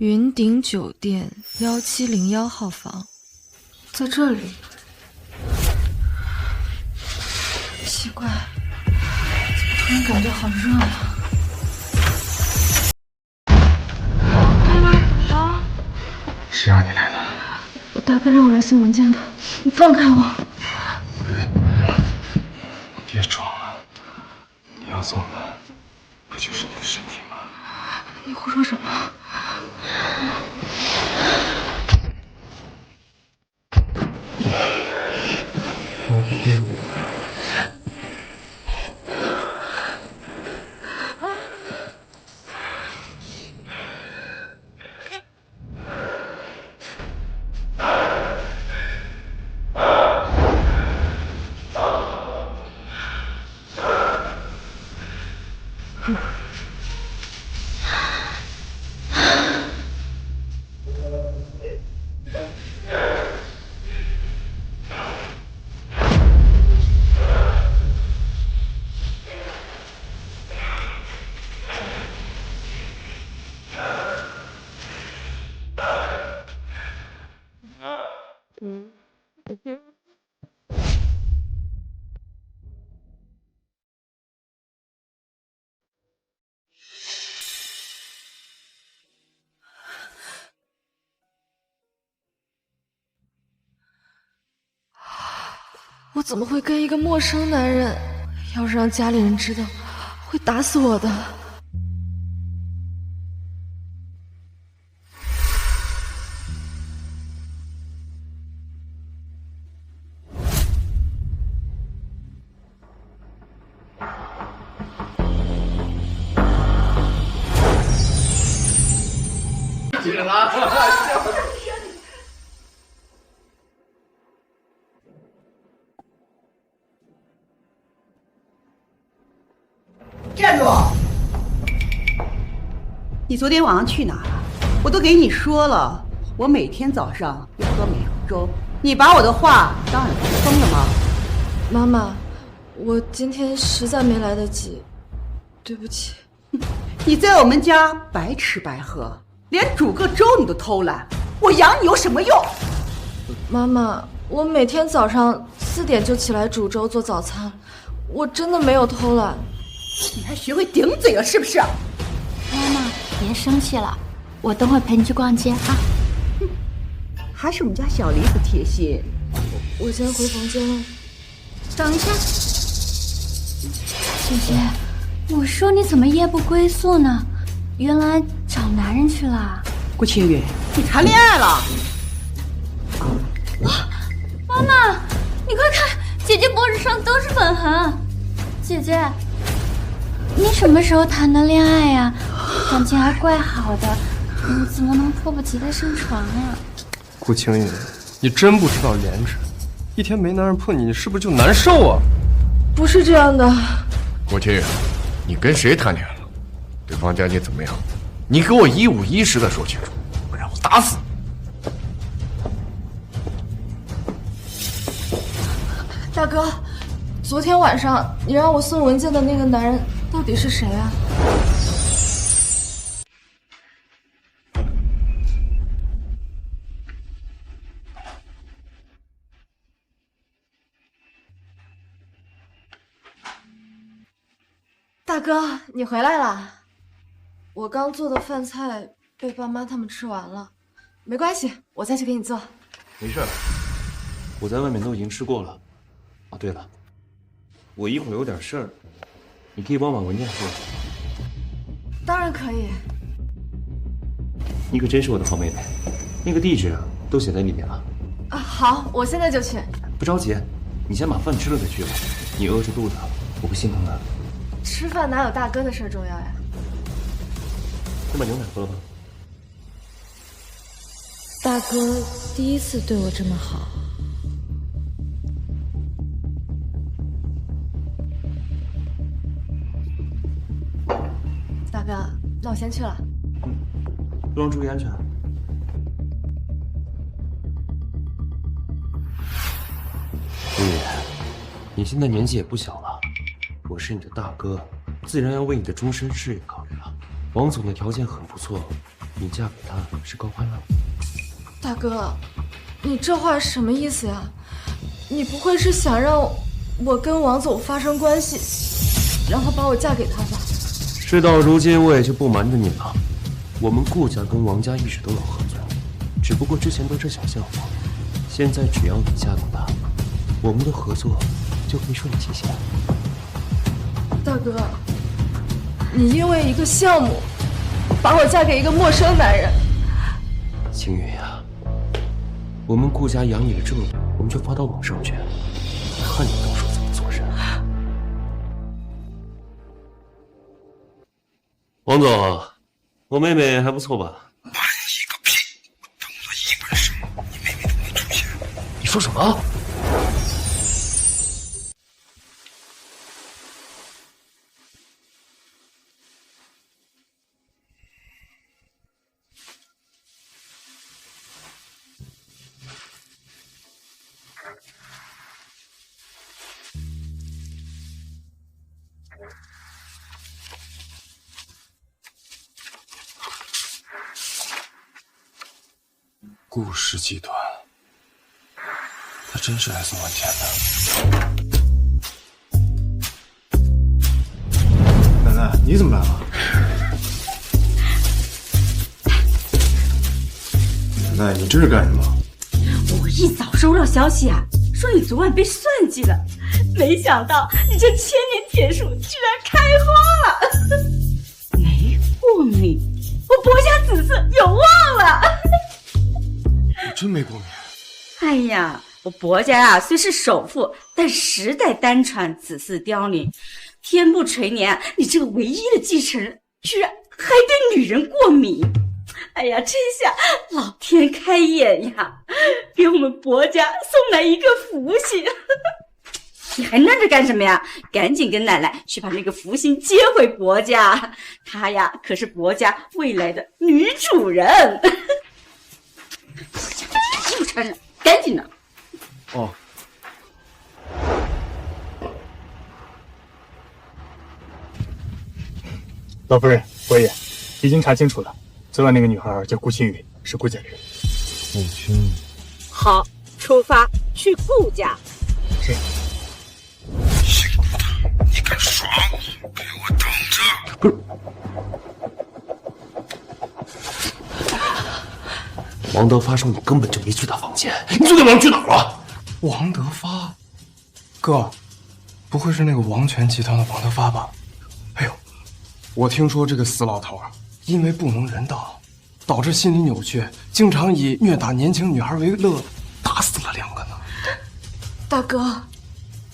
云顶酒店1701号房，在这里。奇怪，怎么突然感觉好热呀？开了啊！谁让你来的？我大哥让我来送文件的，你放开我！别装了，你要送的不就是你的身体吗？你胡说什么？我怎么会跟一个陌生男人？要是让家里人知道，会打死我的。起来！站住！你昨天晚上去哪儿了？我都给你说了，我每天早上要喝美馥粥。你把我的话当耳边风了吗？妈妈，我今天实在没来得及，对不起。你在我们家白吃白喝，连煮个粥你都偷懒，我养你有什么用？妈妈，我每天早上4点就起来煮粥做早餐，我真的没有偷懒。你还学会顶嘴了是不是？妈妈，别生气了，我等会陪你去逛街啊。还是我们家小梨子贴心。我先回房间了。等一下，姐姐，我说你怎么夜不归宿呢？原来找男人去了。顾清月，你谈恋爱了？妈妈，你快看，姐姐脖子上都是粉痕。姐姐，你什么时候谈的恋爱呀？感情还怪好的，你怎么能迫不及待上床啊？顾青云，你真不知道廉耻，一天没男人碰你，你是不是就难受啊？不是这样的。郭青云，你跟谁谈恋爱了？对方家境怎么样？你给我一五一十的说清楚，不然我打死你！大哥，昨天晚上你让我送文件的那个男人到底是谁啊？大哥，你回来了。我刚做的饭菜被爸妈他们吃完了，没关系，我再去给你做。没事，我在外面都已经吃过了。哦，对了，我一会儿有点事儿，你可以帮我把文件做。当然可以。你可真是我的好妹妹，那个地址啊都写在里面了。啊，好，我现在就去。不着急，你先把饭吃了再去吧。你饿着肚子，我会心疼的。吃饭哪有大哥的事重要呀？先把牛奶喝了吧。大哥第一次对我这么好。大哥，那我先去了。路上注意安全。顾远，你现在年纪也不小了，我是你的大哥，自然要为你的终身事业考虑了。王总的条件很不错，你嫁给他是高欢了？大哥，你这话什么意思呀？你不会是想让我跟王总发生关系，然后把我嫁给他吧？事到如今，我也就不瞒着你了。我们顾家跟王家一直都有合作，只不过之前都是小项目。现在只要你嫁给他，我们的合作就可以顺利进行。大哥，你因为一个项目，把我嫁给一个陌生男人。青云呀，我们顾家养你的证据，我们就发到网上去，看你到时候怎么做人。王总，我妹妹还不错吧？瞒你个屁！我等了1晚上，你妹妹都没出现。你说什么？顾氏集团，他真是来送文钱的。奶奶，你怎么来了？奶奶，你这是干什么？我一早收到消息啊，说你昨晚被算计了，没想到你这千年铁树居然开花了。没过敏，我薄家子嗣有望了。你真没过敏？哎呀，我薄家啊虽是首富，但时代单传，子嗣凋零，天不垂年，你这个唯一的继承人居然还对女人过敏。哎呀，这下老天开眼呀，给我们薄家送来一个福星。你还愣着干什么呀？赶紧跟奶奶去把那个福星接回薄家，她呀可是薄家未来的女主人。又穿上，赶紧的。哦。老夫人、伯爷，已经查清楚了，昨晚那个女孩叫顾青雨，是顾家人。顾青雨。好，出发去顾家。是。姓顾的，你敢耍我？给我等着！不是。王德发说你根本就没去他房间，你昨天晚上去哪儿了？王德发，哥，不会是那个王权集团的王德发吧？哎呦，我听说这个死老头因为不能人道，导致心理扭曲，经常以虐打年轻女孩为乐，打死了2个呢。大哥，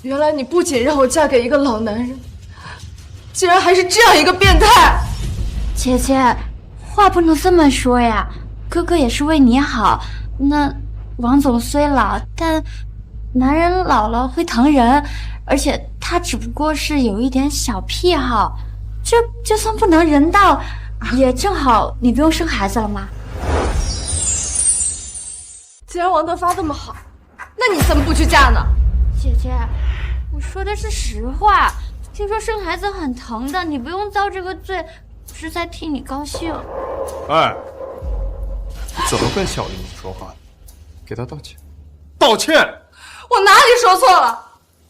原来你不仅让我嫁给一个老男人，竟然还是这样一个变态！姐姐，话不能这么说呀，哥哥也是为你好。那王总虽老，但男人老了会疼人，而且他只不过是有一点小癖好，这就算不能人道，也正好你不用生孩子了吗？既然王德发这么好，那你怎么不去嫁呢？姐姐，我说的是实话。听说生孩子很疼的，你不用遭这个罪，是在替你高兴。哎，怎么跟小林说话？给他道歉。道歉！我哪里说错了？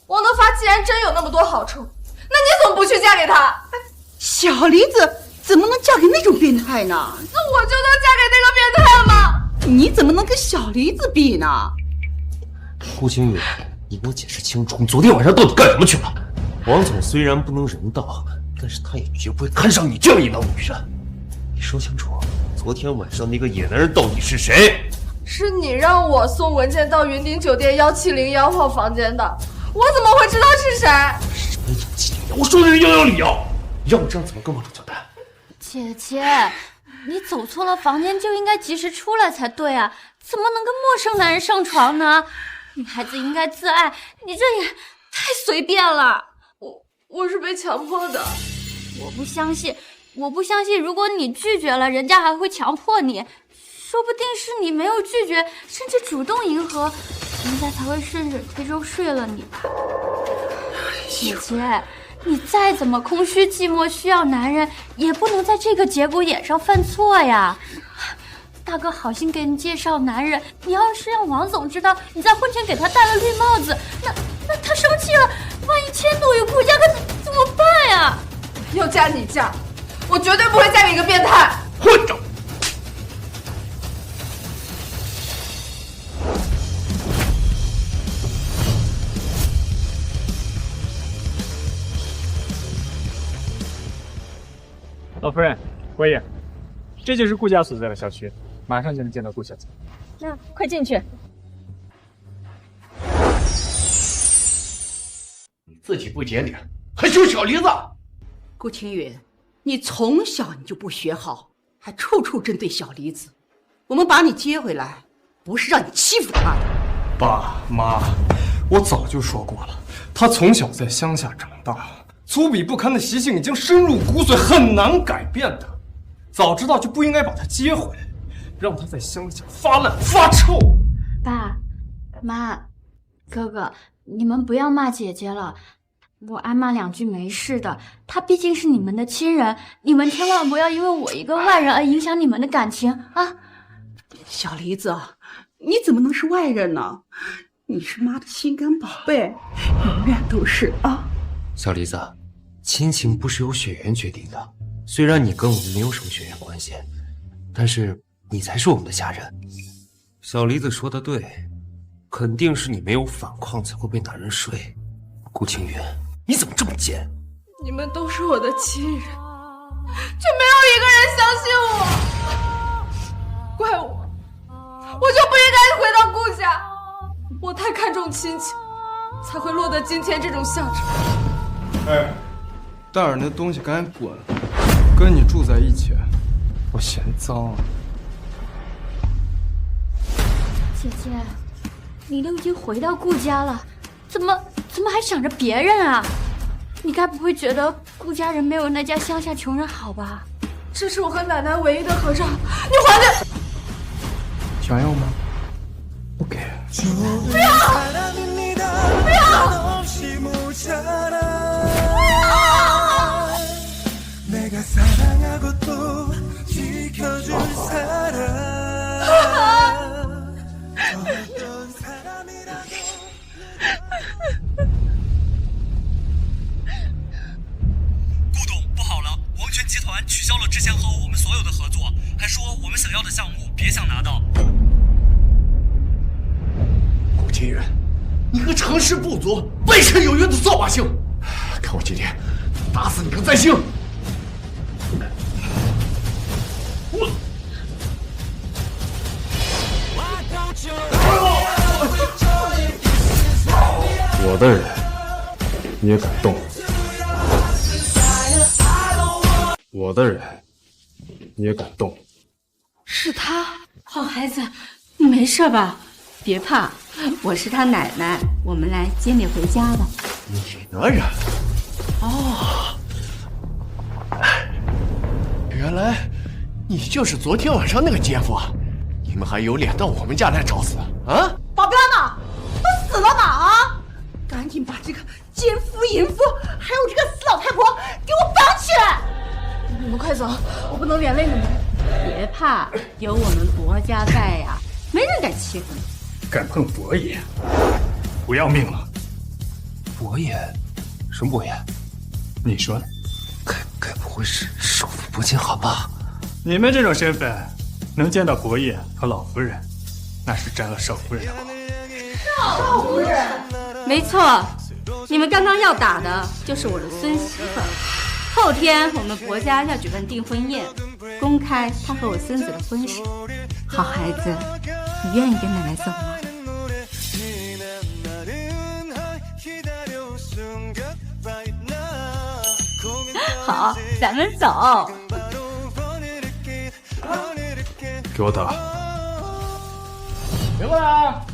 王德发既然真有那么多好处，那你怎么不去嫁给他？小梨子怎么能嫁给那种变态呢？那我就能嫁给那个变态吗？你怎么能跟小梨子比呢？顾青雨，你给我解释清楚，你昨天晚上到底干什么去了？王总虽然不能人道，但是他也绝不会看上你这样一老女人。你说清楚，昨天晚上那个野男人到底是谁？是你让我送文件到云顶酒店1701号房间的，我怎么会知道是谁？什么1701？我说的是110幺，要不这样怎么跟王总交代？姐姐，你走错了房间就应该及时出来才对啊，怎么能跟陌生男人上床呢？女孩子应该自爱，你这也太随便了。我是被强迫的。我不相信，如果你拒绝了，人家还会强迫你。说不定是你没有拒绝，甚至主动迎合，人家才会顺水推舟睡了你吧。姐姐，你再怎么空虚寂寞需要男人，也不能在这个节骨眼上犯错呀。大哥好心给你介绍男人，你要是让王总知道你在婚前给他戴了绿帽子，那他生气了，万一迁怒于顾家，可怎么办呀？要嫁你嫁，我绝对不会嫁给一个变态。混账！老夫人，伯爷，这就是顾家所在的小区，马上就能见到顾小姐。那快进去。你自己不检点，还羞小梨子！顾青云，你从小你就不学好，还处处针对小梨子。我们把你接回来，不是让你欺负她的。爸妈，我早就说过了，他从小在乡下长大，粗鄙不堪的习性已经深入骨髓，很难改变的。早知道就不应该把他接回来，让他在乡下发烂发臭。爸妈，哥哥，你们不要骂姐姐了，我挨骂2句没事的。她毕竟是你们的亲人，你们千万不要因为我一个外人而影响你们的感情啊！小梨子，你怎么能是外人呢？你是妈的心肝宝贝，永远都是啊！小梨子，亲情不是由血缘决定的。虽然你跟我们没有什么血缘关系，但是你才是我们的家人。小梨子说的对，肯定是你没有反抗才会被男人睡。顾青云，你怎么这么贱？你们都是我的亲人，却没有一个人相信我，怪我，我就不应该回到顾家。我太看重亲情，才会落得今天这种下场。哎，带着那东西赶紧滚！跟你住在一起，我嫌脏。姐姐，你都已经回到顾家了，怎么还想着别人啊？你该不会觉得顾家人没有那家乡下穷人好吧？这是我和奶奶唯一的合照，你还给。想要吗？不给。不要！不要！顾董，不好了！王权集团取消了之前和我们所有的合作，还说我们想要的项目别想拿到。顾青云，你个成事不足、败事有余的扫把星！看我今天打死你个灾星！我的人，你也敢动？我的人，你也敢动？是他，好孩子，你没事吧？别怕，我是他奶奶，我们来接你回家的。你的人？哦，原来你就是昨天晚上那个奸夫啊！你们还有脸到我们家来找死啊？保镖呢？都死了哪啊？赶紧把这个奸夫淫妇还有这个死老太婆给我绑起来！你们快走，我不能连累你们。别怕，有我们伯家在呀，没人敢欺负你。敢碰伯爷，不要命了！伯爷？什么伯爷？你说呢？该不会是首府伯金寒吧？你们这种身份，能见到伯爷和老夫人，那是沾了少夫人的光。少夫人？没错，你们刚刚要打的就是我的孙媳妇。后天我们伯家要举办订婚宴，公开他和我孙子的婚事。好孩子，你愿意跟奶奶走吗？好，咱们走。给我打！明白了。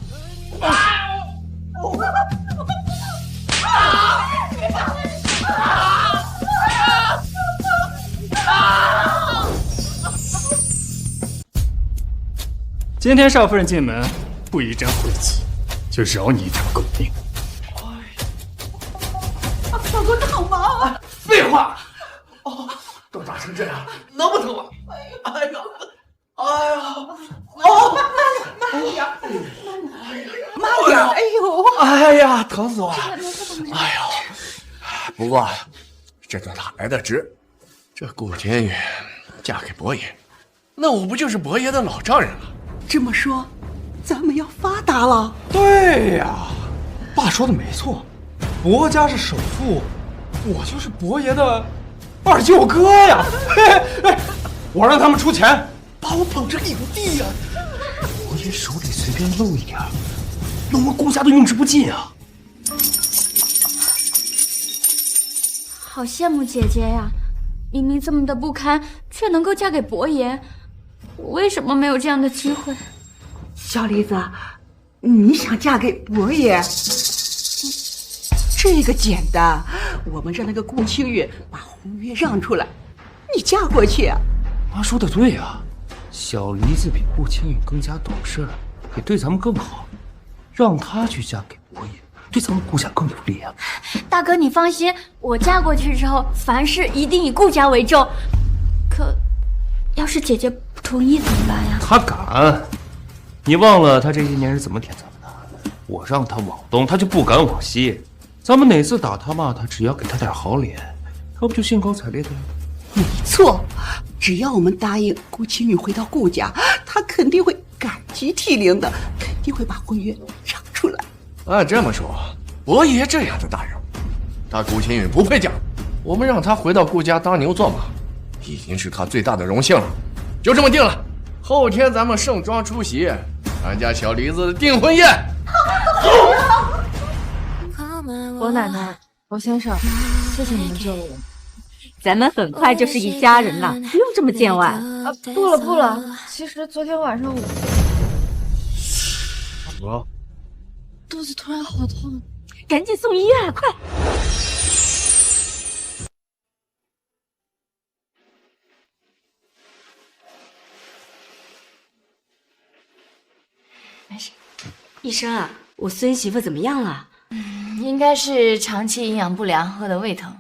今天少夫人进门，不一针晦气，就饶你一条狗命。老公，你好忙啊！话。哦，都打成这样，能不疼吗？哎呀，哦，慢点，哎呦，哎呀，疼死我了！哎呦，不过这都哪来的值？这顾千羽嫁给伯爷，那我不就是伯爷的老丈人了？这么说，咱们要发达了？对呀，爸说的没错，伯家是首富，我就是伯爷的二舅哥呀！我让他们出钱，把我捧成影帝呀！伯爷手里随便露一点，那我们顾家都用之不尽啊！好羡慕姐姐呀！明明这么的不堪，却能够嫁给伯爷，我为什么没有这样的机会？小梨子，你想嫁给伯爷？这个简单，我们让那个顾青云把婚约让出来，你嫁过去。妈说的对啊，小梨子比顾青云更加懂事，也对咱们更好，让她去嫁给伯爷，对咱们顾家更有利啊。大哥，你放心，我嫁过去之后，凡事一定以顾家为重。可，要是姐姐不同意怎么办呀？她敢？你忘了她这些年是怎么舔咱们的？我让她往东，她就不敢往西。咱们哪次打她骂她，只要给她点好脸，她不就兴高采烈的呀？没错，只要我们答应顾青云回到顾家，她肯定会感激涕零的，肯定会把婚约让出来。按这么说，伯爷这样的大人物，他顾青云不配嫁，我们让他回到顾家当牛做马，已经是他最大的荣幸了。就这么定了，后天咱们盛装出席，参加小梨子的订婚宴。伯奶奶，伯先生，谢谢你们救了我。咱们很快就是一家人了，不用这么见外。不了，其实昨天晚上我怎么了？肚子突然好痛，赶紧送医院，快！没事。医生啊，我孙媳妇怎么样了？应该是长期营养不良，喝的胃疼。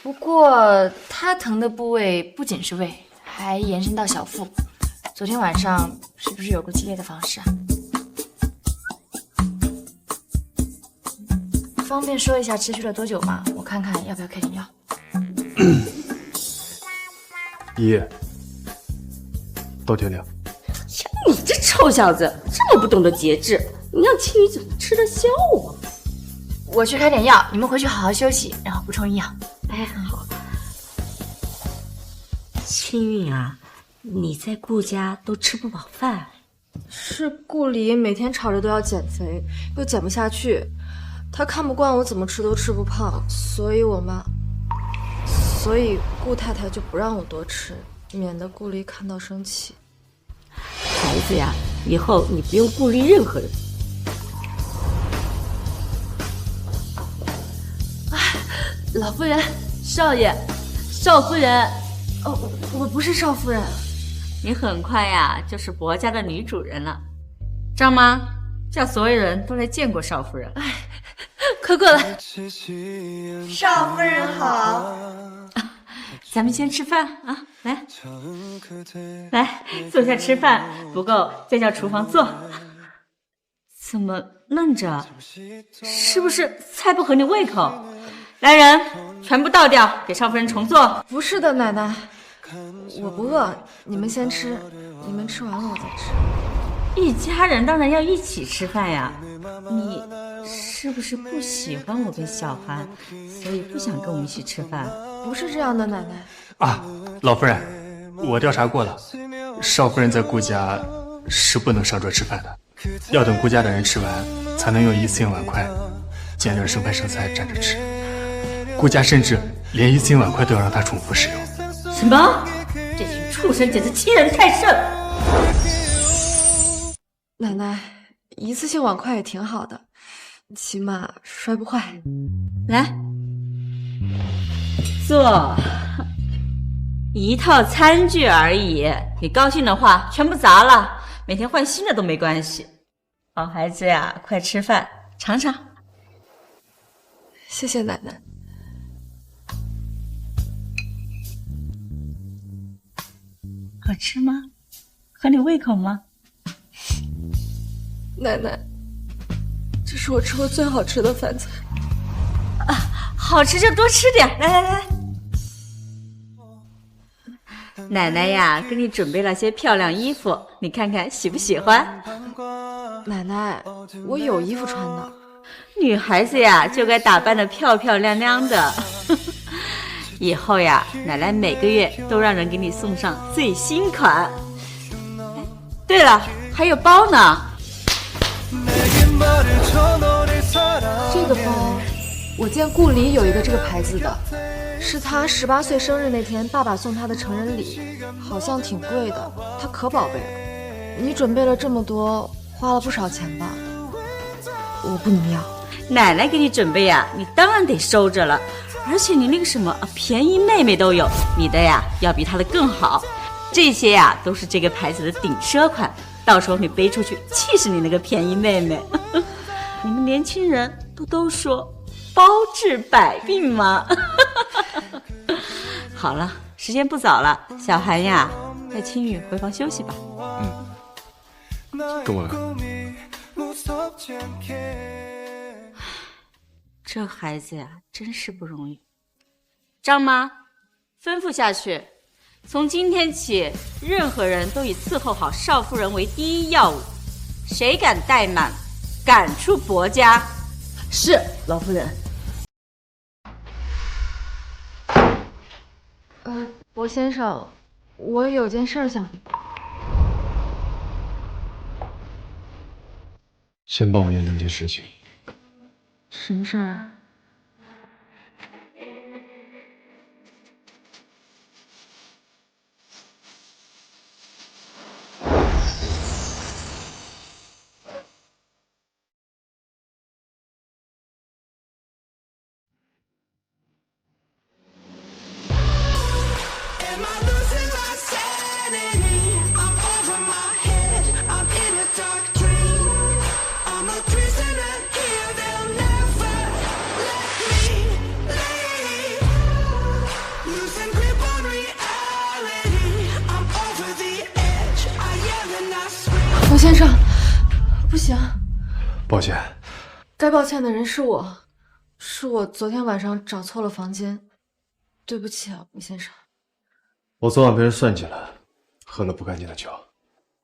不过她疼的部位不仅是胃，还延伸到小腹。昨天晚上是不是有过激烈的房事啊？方便说一下持续了多久吗？我看看要不要开点药。一夜到天亮。你这臭小子，这么不懂得节制，你让青雨怎么吃得消啊？我去开点药，你们回去好好休息，然后补充营养。哎，好。青韵啊，你在顾家都吃不饱饭。是顾里每天吵着都要减肥，又减不下去，他看不惯我怎么吃都吃不胖，所以顾太太就不让我多吃，免得顾里看到生气。孩子呀，以后你不用顾虑任何人。老夫人，少爷，少夫人，我不是少夫人。你很快呀就是伯家的女主人了。张妈，叫所有人都来见过少夫人。快过来。少夫人好。咱们先吃饭啊，来，坐下吃饭，不够再叫厨房做。怎么愣着？是不是菜不合你胃口？来人，全部倒掉，给少夫人重做。不是的，奶奶，我不饿，你们先吃，你们吃完了我再吃。一家人当然要一起吃饭呀。你是不是不喜欢我跟小韩，所以不想跟我们一起吃饭？不是这样的，奶奶。啊，老夫人，我调查过了，少夫人在顾家是不能上桌吃饭的，要等顾家的人吃完，才能用一次性碗筷捡点剩饭剩菜蘸着吃。顾家甚至连一次性碗筷都要让她重复使用。什么？这群畜生简直欺人太甚！奶奶，一次性碗筷也挺好的，起码摔不坏。来，坐。一套餐具而已，你高兴的话全部砸了，每天换新的都没关系。好孩子呀，快吃饭，尝尝。谢谢奶奶。好吃吗？合你胃口吗？奶奶，这是我吃过最好吃的饭菜。好吃就多吃点，来来来。奶奶呀，给你准备了些漂亮衣服，你看看喜不喜欢？奶奶，我有衣服穿的。女孩子呀，就该打扮得漂漂亮亮的。以后呀，奶奶每个月都让人给你送上最新款。对了，还有包呢。这个包，我见顾里有一个这个牌子的，是他18岁生日那天爸爸送他的成人礼，好像挺贵的，他可宝贝了。你准备了这么多，花了不少钱吧？我不能要。奶奶给你准备呀，你当然得收着了。而且你那个什么便宜妹妹都有，你的呀要比她的更好。这些呀都是这个牌子的顶奢款，到时候你背出去气死你那个便宜妹妹。你们年轻人都说包治百病嘛。好了，时间不早了，小韩呀，带青雨回房休息吧。跟我来。这孩子呀，真是不容易。张妈，吩咐下去，从今天起，任何人都以伺候好少夫人为第一要务，谁敢怠慢，赶出薄家。是，老夫人。薄先生，我有件事想。先帮我验证件事情。什么事儿啊？薄先生，不行，抱歉。该抱歉的人是我，是我昨天晚上找错了房间，对不起啊，薄先生。我昨晚被人算计了，喝了不干净的酒。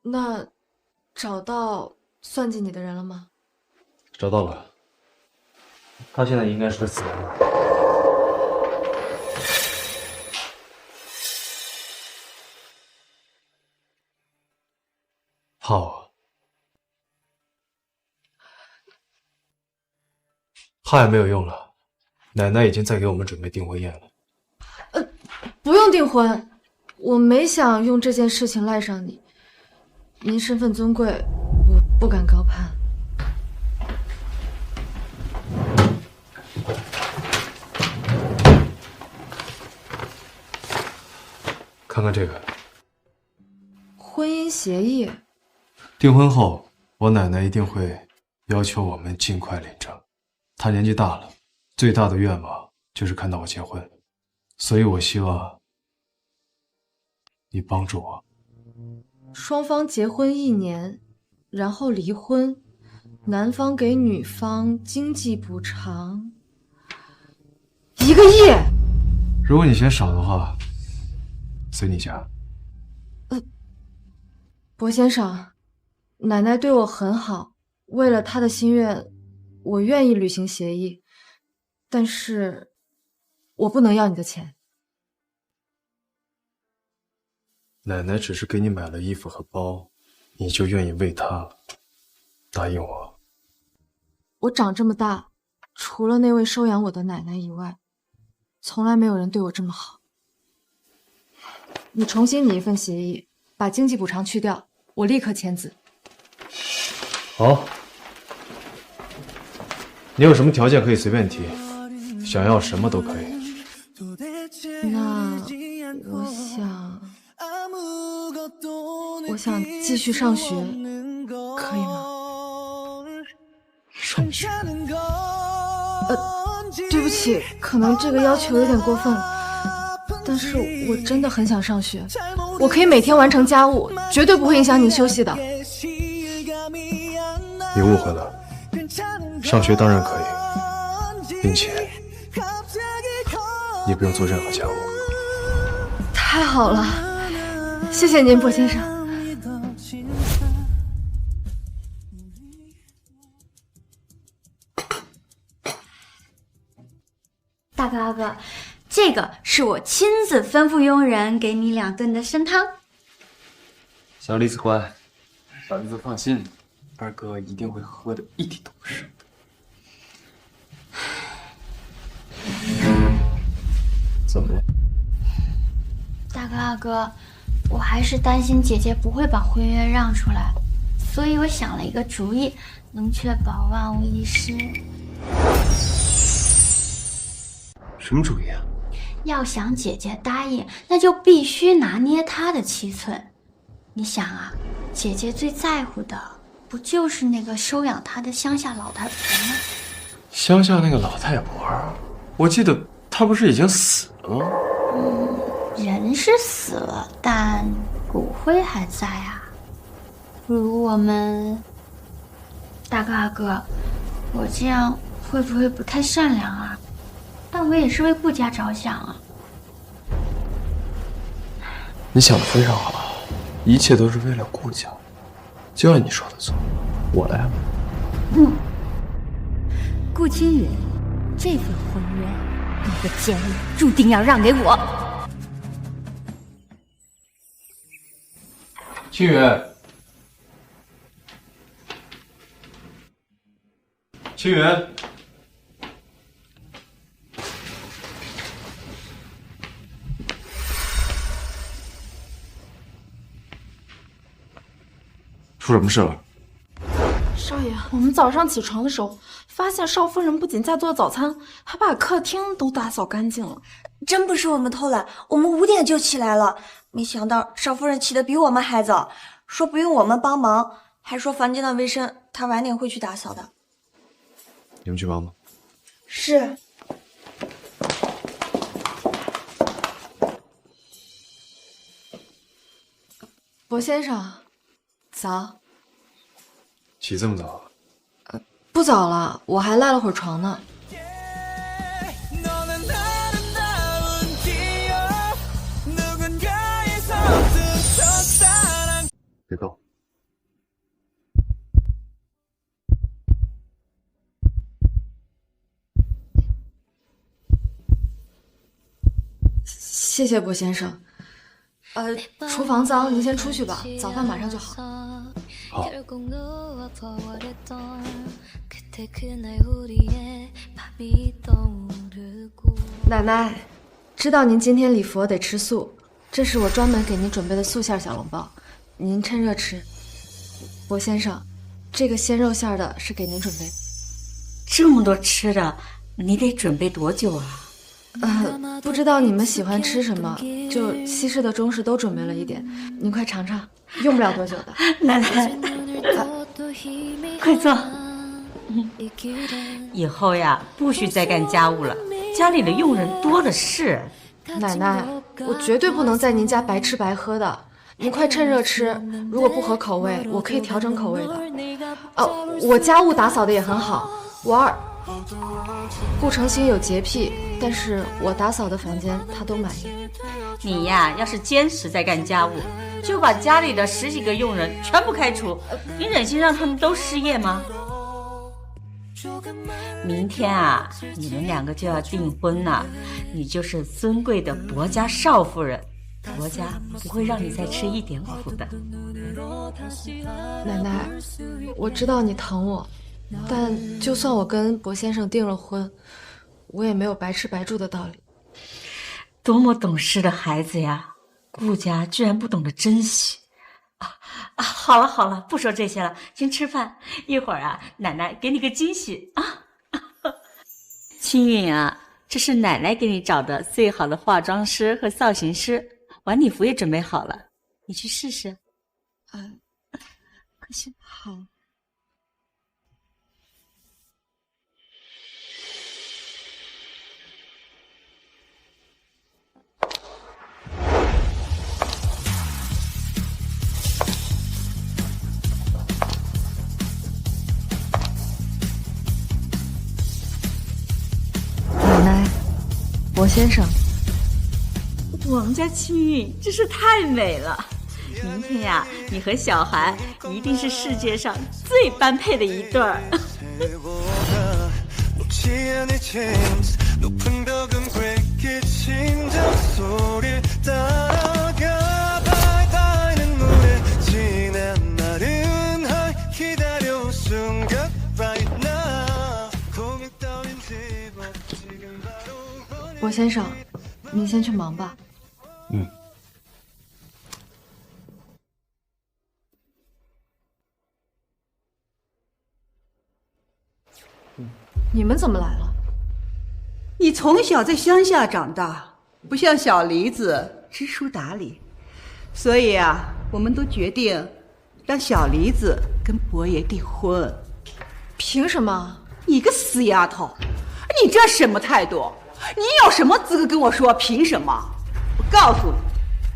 那找到算计你的人了吗？找到了，他现在应该是个死人了。怕我？怕也没有用了，奶奶已经在给我们准备订婚宴了。不用订婚，我没想用这件事情赖上你。您身份尊贵，我不敢高攀。看看这个，婚姻协议。订婚后，我奶奶一定会要求我们尽快领证。她年纪大了，最大的愿望就是看到我结婚，所以我希望你帮助我。双方结婚1年，然后离婚，男方给女方经济补偿1个亿。如果你嫌少的话，随你家。薄先生，奶奶对我很好，为了她的心愿，我愿意履行协议，但是我不能要你的钱。奶奶只是给你买了衣服和包，你就愿意为她答应我？我长这么大，除了那位收养我的奶奶以外，从来没有人对我这么好。你重新拟一份协议，把经济补偿去掉，我立刻签字。好，你有什么条件可以随便提，想要什么都可以。那我想继续上学，可以吗？上学？对不起，可能这个要求有点过分，但是我真的很想上学，我可以每天完成家务，绝对不会影响你休息的。你误会了，上学当然可以，并且你不用做任何家务。太好了，谢谢您，薄先生。大哥阿哥，这个是我亲自吩咐佣人给你2顿的参汤。小李子乖，小李子放心，二哥一定会喝得一滴都不剩的。怎么了？大哥阿哥，我还是担心姐姐不会把婚约让出来，所以我想了一个主意，能确保万无一失。什么主意啊？要想姐姐答应，那就必须拿捏她的7寸。你想啊，姐姐最在乎的不就是那个收养她的乡下老太婆吗？乡下那个老太婆，我记得她不是已经死了吗？人是死了，但骨灰还在啊。不如我们……大哥阿哥，我这样会不会不太善良啊？但我也是为顾家着想啊。你想的非常好，一切都是为了顾家，就按你说的做，我来安排。顾青云，这份婚约，你个贱人注定要让给我。青云，青云，出什么事了？少爷，我们早上起床的时候，发现少夫人不仅在做早餐，还把客厅都打扫干净了。真不是我们偷懒，我们5点就起来了。没想到少夫人起得比我们还早，说不用我们帮忙，还说房间的卫生她晚点会去打扫的。你们去帮忙。是。薄先生，早。起这么早？不早了，我还赖了会儿床呢。别动。谢谢薄先生。厨房脏，您先出去吧，早饭马上就好。好。奶奶，知道您今天礼佛得吃素，这是我专门给您准备的素馅小笼包，您趁热吃。薄先生，这个鲜肉馅的是给您准备的。这么多吃的，你得准备多久啊？不知道你们喜欢吃什么，就西式的、中式都准备了一点，您快尝尝，用不了多久的。奶奶，快坐。以后呀，不许再干家务了，家里的佣人多的是。奶奶，我绝对不能在您家白吃白喝的，您快趁热吃，如果不合口味，我可以调整口味的。我家务打扫的也很好，顾成新有洁癖，但是我打扫的房间他都满意。你呀，要是坚持在干家务，就把家里的10几个佣人全部开除，你忍心让他们都失业吗？明天啊，你们2个就要订婚了，你就是尊贵的薄家少夫人，薄家不会让你再吃一点苦的。奶奶，我知道你疼我，但就算我跟薄先生订了婚，我也没有白吃白住的道理。多么懂事的孩子呀，顾家居然不懂得珍惜。好了好了，不说这些了，先吃饭，一会儿啊，奶奶给你个惊喜啊。青云啊，这是奶奶给你找的最好的化妆师和造型师，晚礼服也准备好了，你去试试。快去。好。先生，王家青云真是太美了。明天呀，你和小韩一定是世界上最般配的一对儿。博先生，您先去忙吧。嗯。你们怎么来了？你从小在乡下长大，不像小梨子知书达理，所以啊，我们都决定让小梨子跟伯爷订婚。凭什么？你个死丫头，你这什么态度？你有什么资格跟我说凭什么？我告诉你，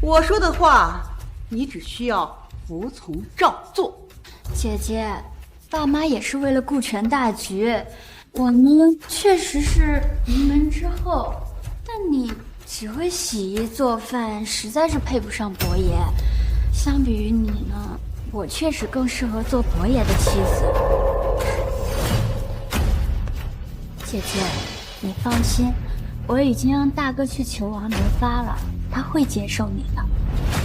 我说的话，你只需要服从照做。姐姐，爸妈也是为了顾全大局。我们确实是移门之后，但你只会洗衣做饭，实在是配不上伯爷。相比于你呢，我确实更适合做伯爷的妻子。姐姐，你放心，我已经让大哥去求王德发了，他会接受你的。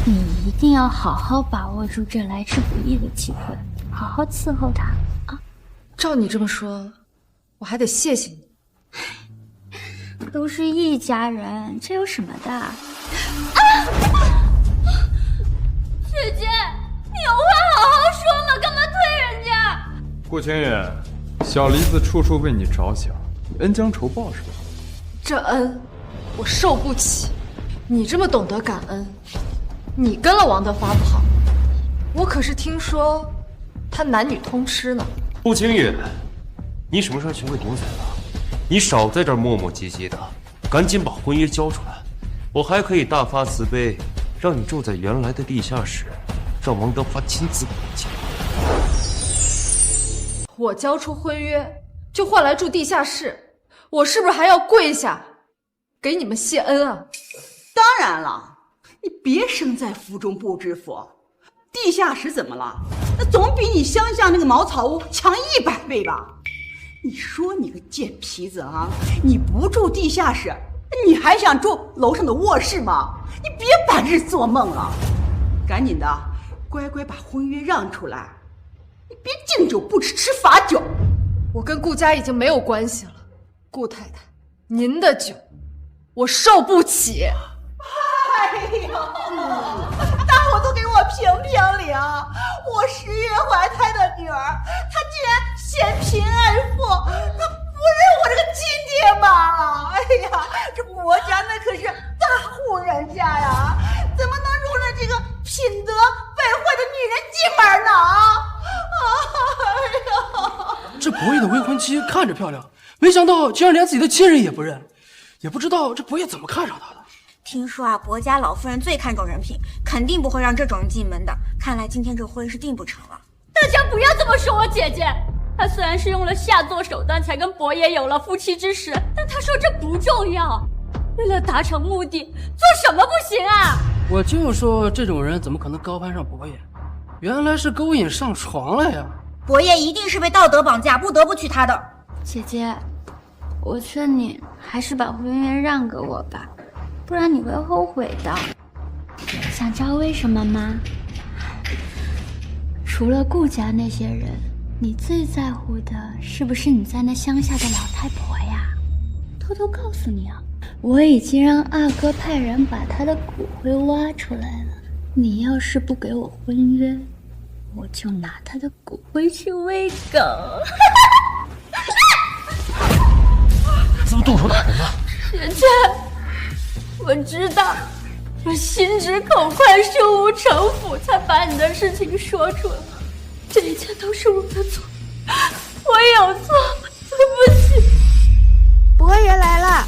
你一定要好好把握住这来之不易的机会，好好伺候他啊！照你这么说，我还得谢谢你。都是一家人，这有什么的？啊！姐姐，你有话好好说嘛，干嘛推人家？顾千远，小梨子处处为你着想，你恩将仇报是吧？这恩，我受不起。你这么懂得感恩，你跟了王德发不好，我可是听说他男女通吃呢。顾清远，你什么事全给顶嘴了？你少在这儿磨磨唧唧的，赶紧把婚约交出来。我还可以大发慈悲，让你住在原来的地下室，让王德发亲自给你结。我交出婚约，就换来住地下室，我是不是还要跪下给你们谢恩啊？当然了，你别身在福中不知福。地下室怎么了？那总比你乡下那个茅草屋强100倍吧？你说你个贱皮子啊！你不住地下室，你还想住楼上的卧室吗？你别白日做梦了，赶紧的，乖乖把婚约让出来。你别敬酒不吃吃罚酒。我跟顾家已经没有关系了，顾太太，您的酒我受不起。哎呦，大伙都给我评评理啊！我10月怀胎的女儿，她竟然嫌贫爱富，她不认我这个亲爹妈！哎呀，这国家那可是大户人家呀，怎么能容忍这个品德败坏的女人进门呢？哎呀，这伯爷的未婚妻看着漂亮，没想到竟然连自己的亲人也不认，也不知道这伯爷怎么看上她的。听说啊，伯家老夫人最看重人品，肯定不会让这种人进门的。看来今天这婚是定不成了。大家不要这么说我姐姐，她虽然是用了下作手段才跟伯爷有了夫妻之实，但她说这不重要。为了达成目的，做什么不行啊？我就说这种人怎么可能高攀上伯爷？原来是勾引上床了呀！伯爷一定是被道德绑架，不得不娶她的。姐姐，我劝你还是把婚约让给我吧，不然你会后悔的。想知道为什么吗？除了顾家那些人，你最在乎的是不是你在那乡下的老太婆呀？偷偷告诉你啊，我已经让二哥派人把她的骨灰挖出来了。你要是不给我婚约，我就拿她的骨灰去喂狗。怎么动手打人了？姐姐，我知道，我心直口快，胸无城府，才把你的事情说出来。这一切都是我的错，我有错，对不起。伯爷来了。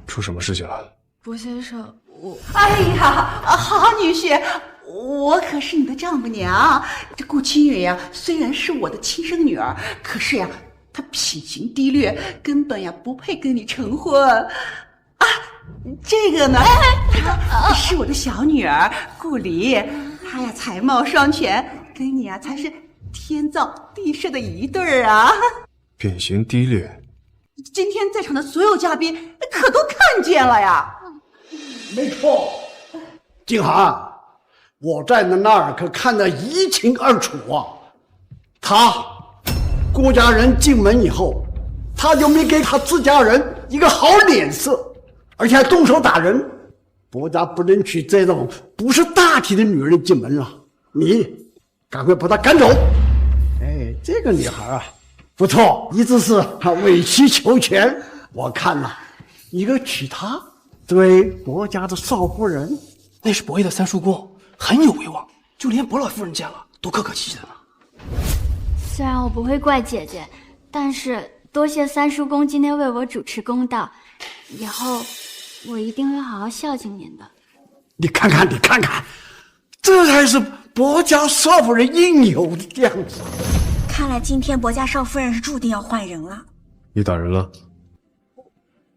出什么事情了？博先生，我……哎呀，好女婿，我可是你的丈母娘。这顾青云呀，虽然是我的亲生女儿，可是呀，她品行低劣，根本呀不配跟你成婚啊。这个呢，她是我的小女儿顾离，她呀才貌双全，跟你呀才是天造地设的一对儿啊。品行低劣，今天在场的所有嘉宾可都看见了呀。没错，静涵，我在那儿可看得一清二楚啊。顾家人进门以后，他就没给他自家人一个好脸色，而且还动手打人。薄家不能娶这种不是大体的女人进门了，你赶快把她赶走。哎，这个女孩啊，不错，一直是委曲求全。我看呐，你可娶她，对薄家的少夫人，那是伯爷的三叔公，很有威望，就连伯老夫人见了都客客气气的呢。虽然我不会怪姐姐，但是多谢三叔公今天为我主持公道，以后我一定会好好孝敬您的。你看看，这才是薄家少夫人应有的样子。看来今天薄家少夫人是注定要换人了。你打人了？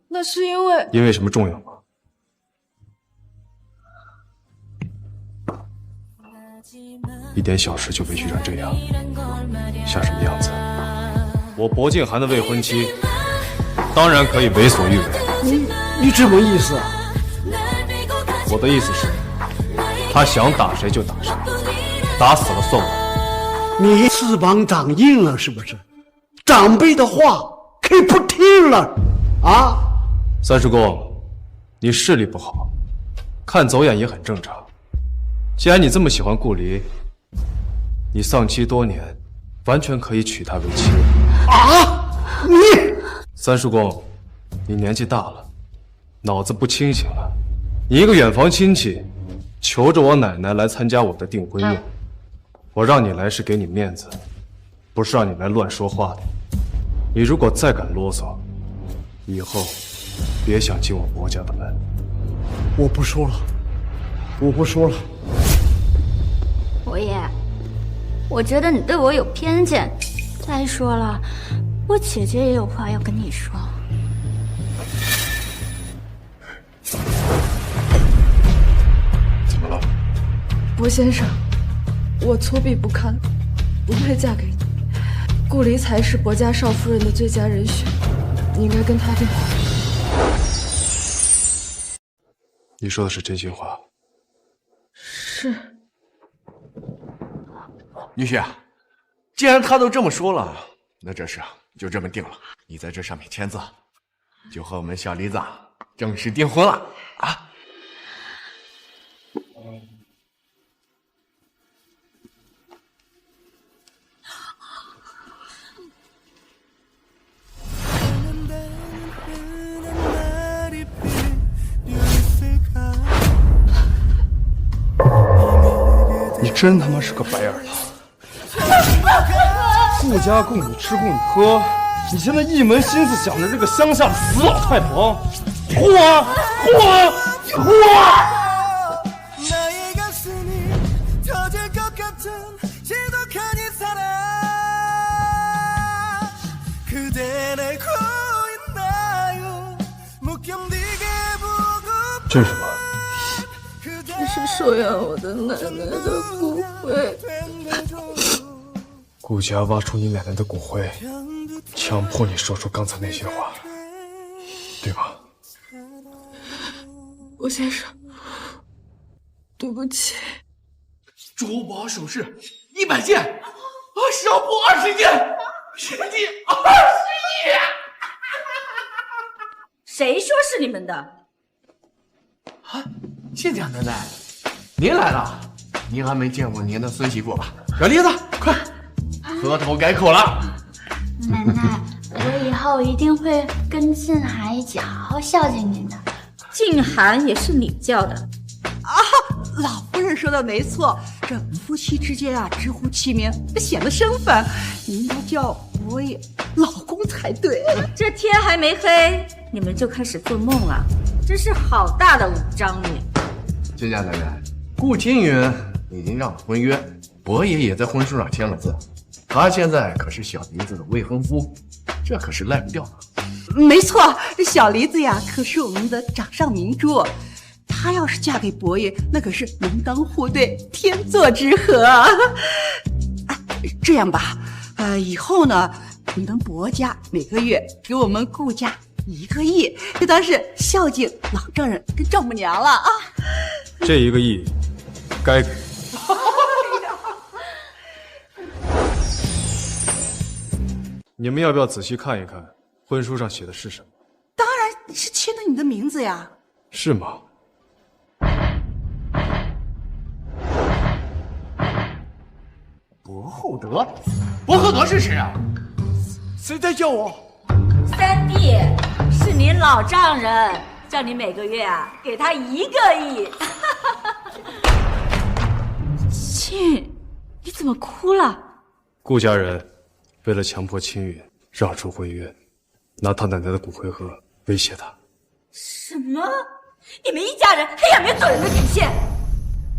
那是因为……因为什么重要吗？一点小事就委屈成这样，像什么样子？我薄静涵的未婚妻，当然可以为所欲为。你什么意思啊？我的意思是，他想打谁就打谁，打死了算我。你翅膀长硬了是不是？长辈的话可以不听了啊？三叔公，你视力不好，看走眼也很正常。既然你这么喜欢顾离，你丧妻多年，完全可以娶她为妻。啊！你三叔公，你年纪大了，脑子不清醒了。你一个远房亲戚，求着我奶奶来参加我的订婚宴，我让你来是给你面子，不是让你来乱说话的。你如果再敢啰嗦，以后别想进我薄家的门。我不说了。伯爷，我觉得你对我有偏见。再说了，我姐姐也有话要跟你说。怎么了？薄先生，我粗鄙不堪，不配嫁给你。顾离才是薄家少夫人的最佳人选，你应该跟他订婚。你说的是真心话？是。女婿，既然他都这么说了，那这事就这么定了。你在这上面签字，就和我们小李子正式订婚了啊！你真他妈是个白眼狼！顾家供你吃供你喝，你现在一门心思想着这个乡下的死老太婆，呼啊呼啊呼啊！这是什么？这是收养我的奶奶的骨灰。顾家挖出你奶奶的骨灰，强迫你说出刚才那些话，对吧？薄先生，对不起。珠宝首饰100件，少布20件，10件20亿。谁说是你们的？啊，谢家奶奶，您来了。您还没见过您的孙媳妇吧？小梨子，快，磕头改口了。奶奶，我以后一定会跟静涵一起好好孝敬您的。静涵也是你叫的啊？老夫人说的没错，这夫妻之间啊，直呼其名，显得生分。你应该叫伯爷老公才对。这天还没黑，你们就开始做梦了，真是好大的无张力。谢家奶奶，顾青云已经让了婚约，伯爷也在婚书上签了字。他现在可是小梨子的未婚夫，这可是赖不掉的。没错，这小梨子呀，可是我们的掌上明珠。她要是嫁给伯爷，那可是门当户对，天作之合。这样吧，以后呢，你们伯家每个月给我们顾家1个亿，就当是孝敬老丈人跟丈母娘了啊。这1个亿，该给。你们要不要仔细看一看婚书上写的是什么？当然是签的你的名字呀。是吗？薄厚德，薄厚德是谁啊？谁在叫我？三弟，是您老丈人，叫你每个月啊给他1个亿。亲，你怎么哭了？顾家人为了强迫青云让出婚约，拿他奶奶的骨灰盒威胁他。什么？你们一家人还有没有做人的底线？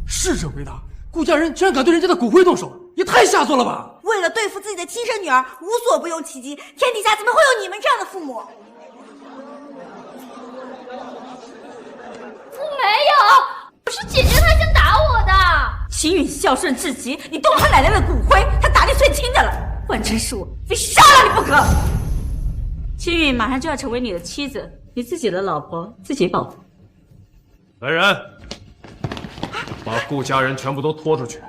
是这回大，顾家人居然敢对人家的骨灰动手，也太下作了吧！为了对付自己的亲生女儿，无所不用其极，天底下怎么会有你们这样的父母？没有，是姐姐她先打我的。秦允孝顺至极，你动他奶奶的骨灰，他打你最亲的了。换成是我，非杀了你不可。秦允马上就要成为你的妻子，你自己的老婆自己保护。来人，把顾家人全部都拖出去，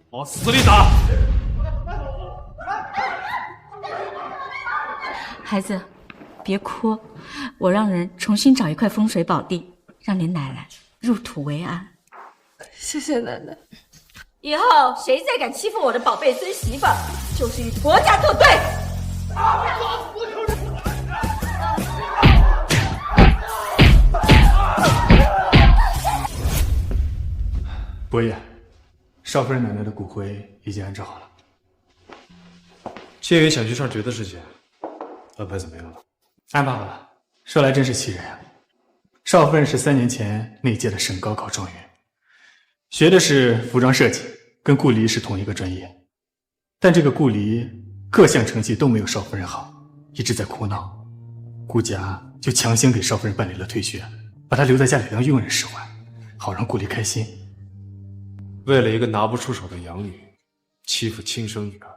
往死里打！孩子，别哭，我让人重新找一块风水宝地，让你奶奶入土为安。谢谢奶奶。以后谁再敢欺负我的宝贝孙媳妇，就是与国家作对。伯爷，少夫人奶奶的骨灰已经安置好了。青云想去上学的事情，安排怎么样了？安排好了。说来真是气人啊！少夫人是3年前那届的省高考状元，学的是服装设计，跟顾离是同一个专业。但这个顾离各项成绩都没有少夫人好，一直在哭闹。顾家就强行给少夫人办理了退学，把她留在家里当佣人使唤，好让顾离开心。为了一个拿不出手的养女，欺负亲生女儿，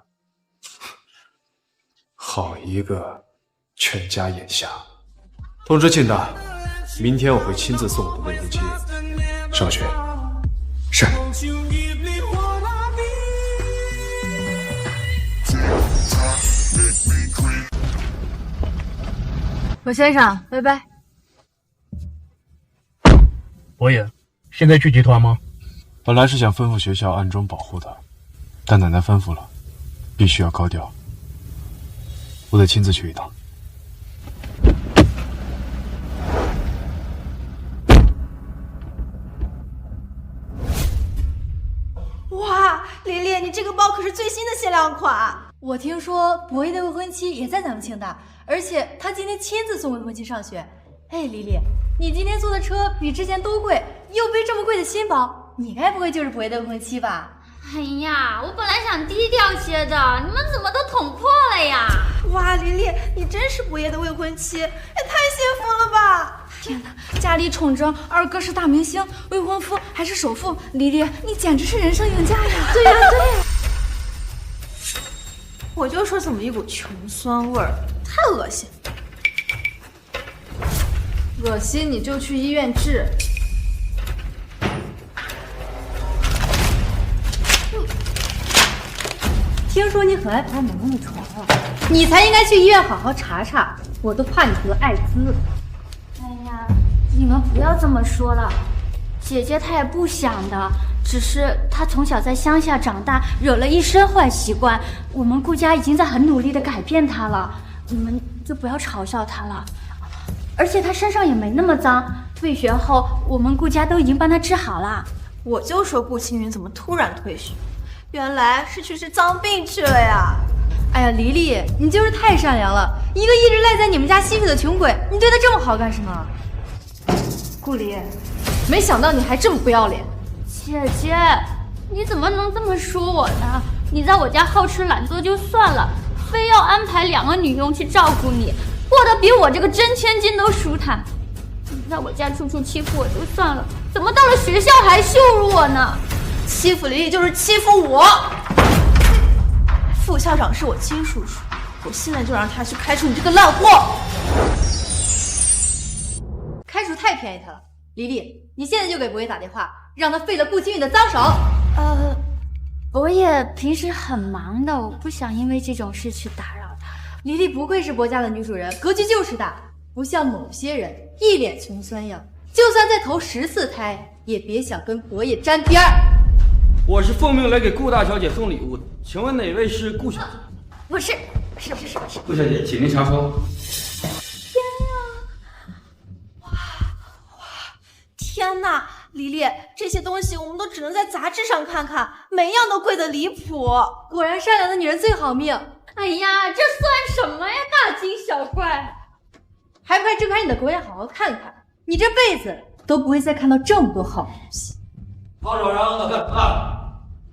好一个全家眼瞎！通知庆大，明天我会亲自送我的未婚妻上学。是。何先生，拜拜。伯爷，现在去集团吗？本来是想吩咐学校暗中保护他，但奶奶吩咐了，必须要高调。我得亲自去一趟。哇，琳琳，你这个包可是最新的限量款。我听说伯爷的未婚妻也在咱们庆大，而且他今天亲自送未婚妻上学。哎，丽丽，你今天坐的车比之前都贵，又背这么贵的新包，你该不会就是伯爷的未婚妻吧？哎呀，我本来想低调些的，你们怎么都捅破了呀？哇，琳琳，你真是伯爷的未婚妻，也太幸福了吧！天哪，家里宠着二哥是大明星，未婚夫还是首富，丽丽，你简直是人生赢家呀！对呀，对呀。我就说怎么一股穷酸味儿，太恶心。恶心你就去医院治。听说你很爱爬萌萌的床啊，你才应该去医院好好查查，我都怕你得艾滋。哎呀，你们不要这么说了，姐姐她也不想的，只是她从小在乡下长大，惹了一身坏习惯。我们顾家已经在很努力的改变她了，你们就不要嘲笑她了。而且她身上也没那么脏，退学后我们顾家都已经帮她治好了。我就说顾青云怎么突然退学，原来是去治脏病去了呀！哎呀，黎黎，你就是太善良了，一个一直赖在你们家吸血的穷鬼，你对他这么好干什么？顾离，没想到你还这么不要脸。姐姐，你怎么能这么说我呢？你在我家好吃懒做就算了，非要安排2个女佣去照顾你，过得比我这个真千金都舒坦。你在我家处处欺负我就算了，怎么到了学校还羞辱我呢？欺负黎黎就是欺负我。副校长是我亲叔叔，我现在就让他去开除你这个烂货。开除太便宜他了，黎黎，你现在就给伯爷打电话，让他废了顾清雨的脏手。伯爷平时很忙的，我不想因为这种事去打扰他。黎黎不愧是伯家的女主人，格局就是大，不像某些人一脸穷酸样，就算再投10次胎，也别想跟伯爷沾边儿。我是奉命来给顾大小姐送礼物的，请问哪位是顾小姐？不是。顾小姐，请您查收。天哪，黎黎，这些东西我们都只能在杂志上看看，每样都贵得离谱。果然善良的女人最好命。哎呀，这算什么呀，大惊小怪！还不快睁开你的狗眼好好看看，你这辈子都不会再看到这么多好东西。放手让他看。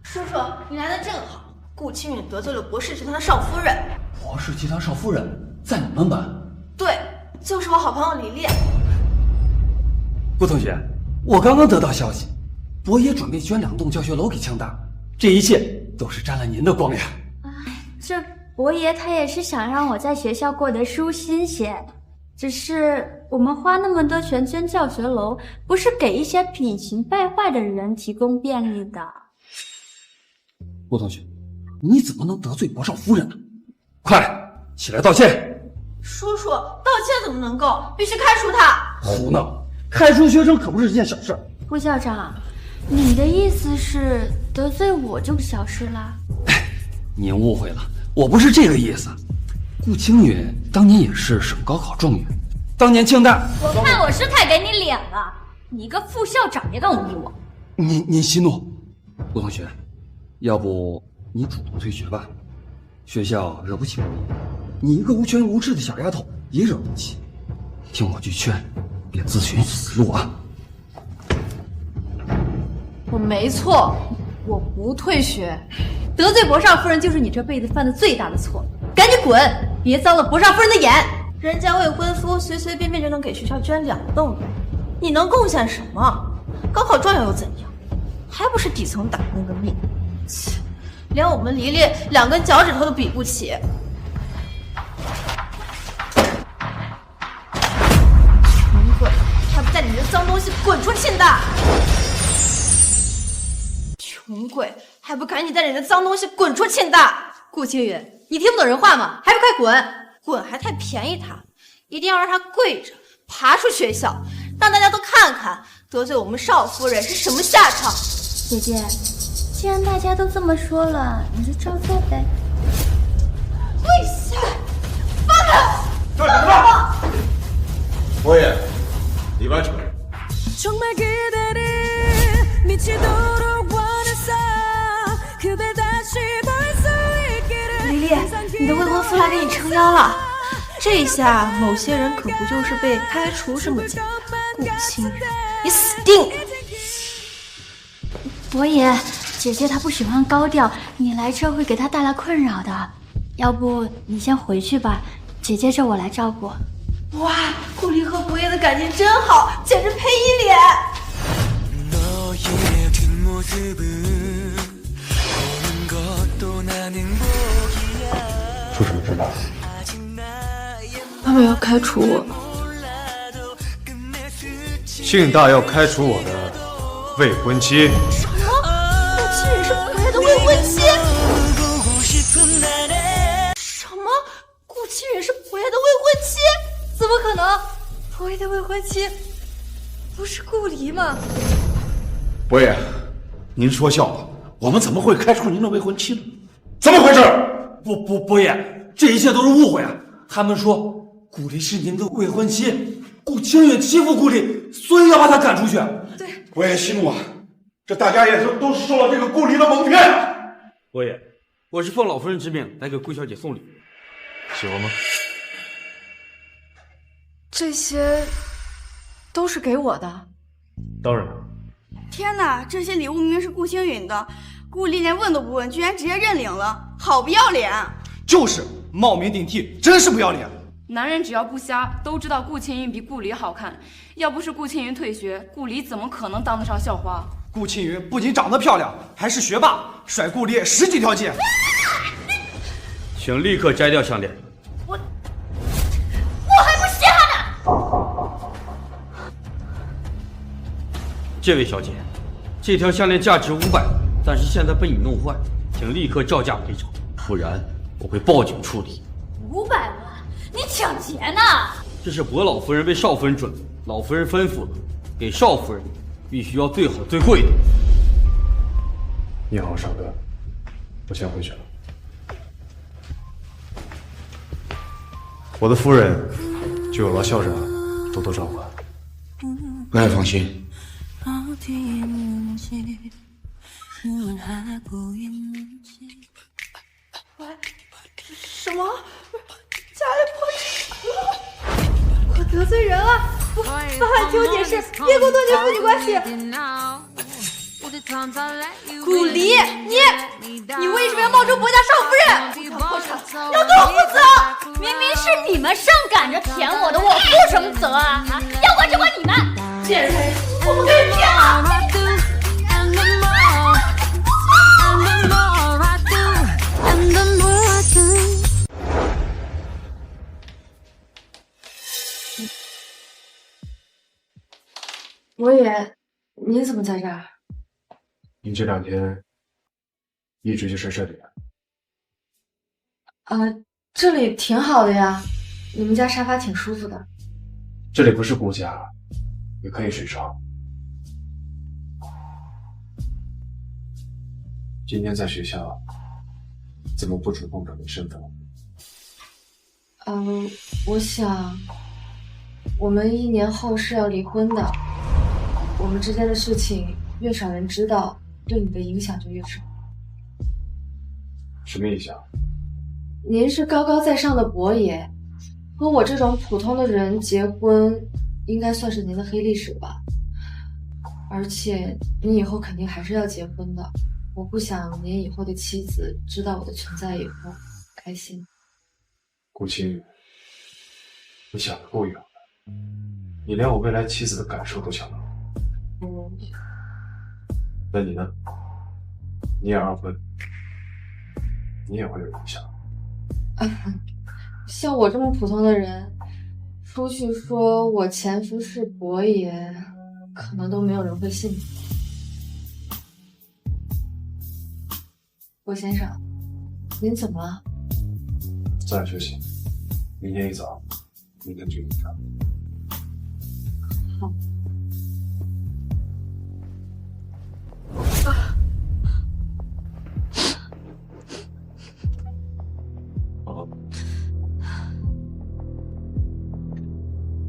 叔叔，你来的正好。顾清远得罪了博氏集团的少夫人。博氏集团少夫人在你们班？对，就是我好朋友黎黎。顾同学，我刚刚得到消息，博爷准备捐2栋教学楼给庆大，这一切都是沾了您的光呀。这伯爷他也是想让我在学校过得舒心些，只是我们花那么多钱捐教学楼，不是给一些品行败坏的人提供便利的。顾同学，你怎么能得罪博少夫人呢？快起来道歉！叔叔，道歉怎么能够？必须开除他！胡闹！开除学生可不是件小事。顾校长，你的意思是得罪我就小事啦？您误会了，我不是这个意思。顾清云当年也是省高考状元，当年庆大……我看我是太给你脸了，你一个副校长别敢忤逆我。您息怒，顾同学，要不你主动退学吧？学校惹不起你一个无权无势的小丫头也惹不起。听我句劝，别自寻死路啊！我没错，我不退学。得罪博少夫人就是你这辈子犯的最大的错，赶紧滚，别脏了博少夫人的眼。人家未婚夫随随便便就能给学校捐2栋楼，你能贡献什么？高考状元又怎样？还不是底层打工的命。切，连我们黎黎2根脚趾头都比不起。穷鬼，还不带你这脏东西滚出庆大！穷鬼，还不赶紧带你的脏东西滚出庆大！顾清云，你听不懂人话吗？还不快滚！滚还太便宜他，一定要让他跪着爬出学校，让大家都看看得罪我们少夫人是什么下场。姐姐，既然大家都这么说了，你就照做呗。跪下！放开！干什么？伯爷，里边请。黎黎，你的未婚夫来给你撑腰了，这下某些人可不就是被开除这么简单？顾清云，你死定了！伯爷，姐姐她不喜欢高调，你来这会给她带来困扰的。要不你先回去吧，姐姐这我来照顾。哇，顾离和伯爷的感情真好，简直配一脸。说什么知道？爸爸要开除我。庆大要开除我的未婚妻。什么？顾清云是伯爷的未婚妻？什么？顾清云是伯爷的未婚妻？怎么可能？伯爷的未婚妻不是顾离吗？伯爷，您说笑了，我们怎么会开除您的未婚妻呢？怎么回事？伯爷，这一切都是误会啊！他们说顾离是您的未婚妻，顾清远欺负顾离，所以要把他赶出去。对，伯爷息怒啊！这大家也都受了这个顾离的蒙骗。伯爷，我是奉老夫人之命来给顾小姐送礼，喜欢吗？这些都是给我的。当然了，天哪，这些礼物明明是顾青云的，顾丽连问都不问，居然直接认领了，好不要脸！就是冒名顶替，真是不要脸。男人只要不瞎，都知道顾青云比顾里好看。要不是顾青云退学，顾里怎么可能当得上校花？顾青云不仅长得漂亮，还是学霸，甩顾里10几条街。请立刻摘掉项链。我还不稀罕呢！这位小姐，这条项链价值500，但是现在被你弄坏，请立刻照价赔偿，不然我会报警处理。500万，你抢劫呢？这是伯老夫人为少夫人准备，老夫人吩咐了，给少夫人必须要最好最贵的。你好，少哥，我先回去了。我的夫人就有劳校长多多照顾。不要放心。什么？家里破产？我得罪人了！范范，听我解释，别给我断绝父女关系。顾离，你为什么要冒充薄家少夫人？破产要对我负责！明明是你们上赶着舔我的，我负什么责啊？要管就管你们！贱人，我不跟你骗了！我也，您怎么在这儿？你这2天一直就在这里啊？这里挺好的呀，你们家沙发挺舒服的。这里不是顾家，也可以睡床。今天在学校怎么不主动表明身份？我想我们1年后是要离婚的，我们之间的事情越少人知道，对你的影响就越少。什么影响？您是高高在上的伯爷，和我这种普通的人结婚，应该算是您的黑历史吧。而且您以后肯定还是要结婚的，我不想您以后的妻子知道我的存在以后开心。顾青云，你想的够远了，你连我未来妻子的感受都想到了。那你呢？你也2婚，你也会有影响。像我这么普通的人，出去说我前夫是伯爷，可能都没有人会信。郭先生，您怎么了？早点休息，明天一早，明天就离开。好。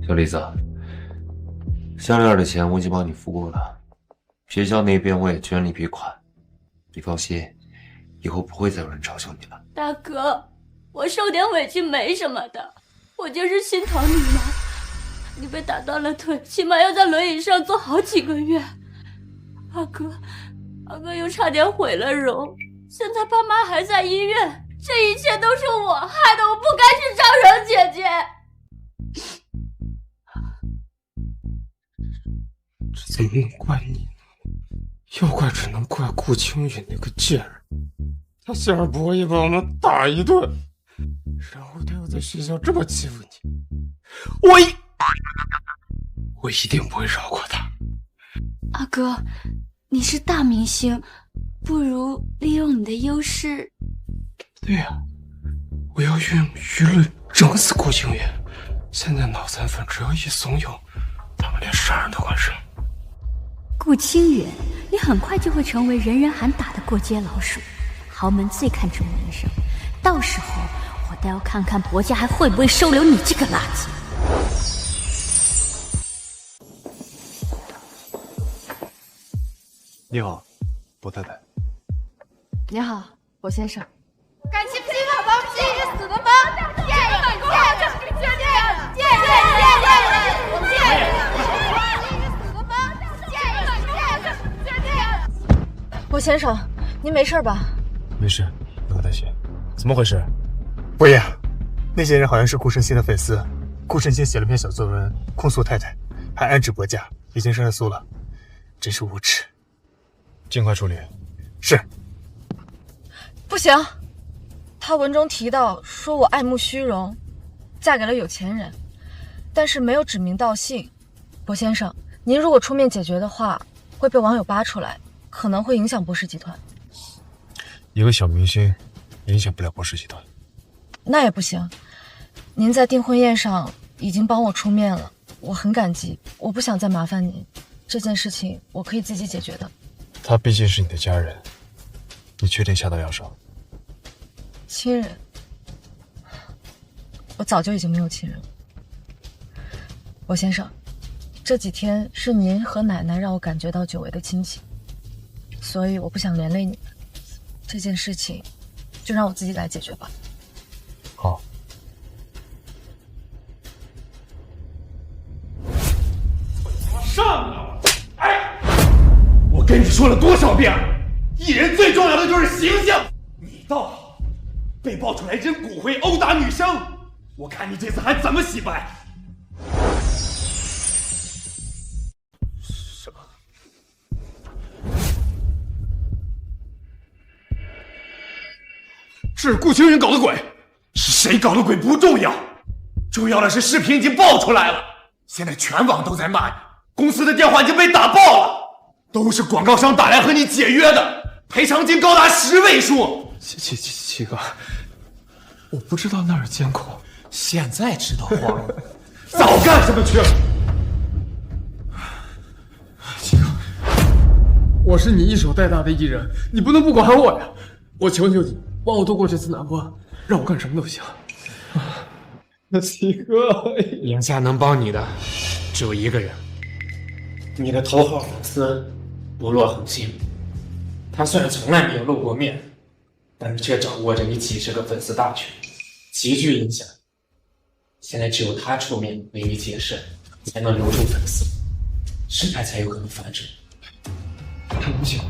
小李子，项链的钱我已经帮你付过了，学校那边我也捐了一笔款，你放心，以后不会再有人嘲笑你了。大哥，我受点委屈没什么的，我就是心疼你嘛。你被打断了腿，起码要在轮椅上坐好几个月。阿哥又差点毁了容，现在爸妈还在医院，这一切都是我害的，我不该去招惹姐姐。这怎么能怪你呢？要怪只能怪顾青云那个贱人，他想让伯爷把我们打一顿，然后他又在学校这么欺负你，我一定不会饶过他。阿哥，你是大明星，不如利用你的优势。对呀，我要运用舆论整死顾青云。现在脑残粉只要一怂恿，他们连杀人都敢杀。顾青云，你很快就会成为人人喊打的过街老鼠，豪门最看重名声，到时候我倒要看看薄家还会不会收留你这个垃圾。你好，薄太太。你好，薄先生。感情不好吗？至于死的吗？贱人，贱人！先生，您没事吧？没事，不用担心。怎么回事？伯爷，那些人好像是顾胜新的粉丝。顾胜新写了篇小作文控诉太太，还暗指伯家，已经上诉了，真是无耻。尽快处理。是。不行，他文中提到说我爱慕虚荣，嫁给了有钱人，但是没有指名道姓。博先生，您如果出面解决的话，会被网友扒出来，可能会影响博氏集团。一个小明星影响不了博氏集团。那也不行，您在订婚宴上已经帮我出面了，我很感激，我不想再麻烦您。这件事情我可以自己解决的。他毕竟是你的家人，你确定下得了手？亲人，我早就已经没有亲人了。博先生，这几天是您和奶奶让我感觉到久违的亲情，所以我不想连累你们。这件事情就让我自己来解决吧。好。上啊！哎，我跟你说了多少遍，艺人最重要的就是形象。你倒好，被爆出来扔骨灰、殴打女生，我看你这次还怎么洗白？什么？是顾青云搞的鬼，是谁搞的鬼不重要，重要的是视频已经爆出来了，现在全网都在骂你，公司的电话已经被打爆了，都是广告商打来和你解约的，赔偿金高达10位数。七哥，我不知道那儿有监控，现在知道慌了，早干什么去了？七哥，我是你一手带大的艺人，你不能不管我呀！我求求你，帮我度过这次难关，让我干什么都行。七哥，眼下能帮你的只有一个人，你的头号粉丝不落恒星。他虽然从来没有露过面，但是却掌握着你几十个粉丝大群，极具影响。现在只有他出面为你解释，才能留住粉丝，事态才有可能发展。不行，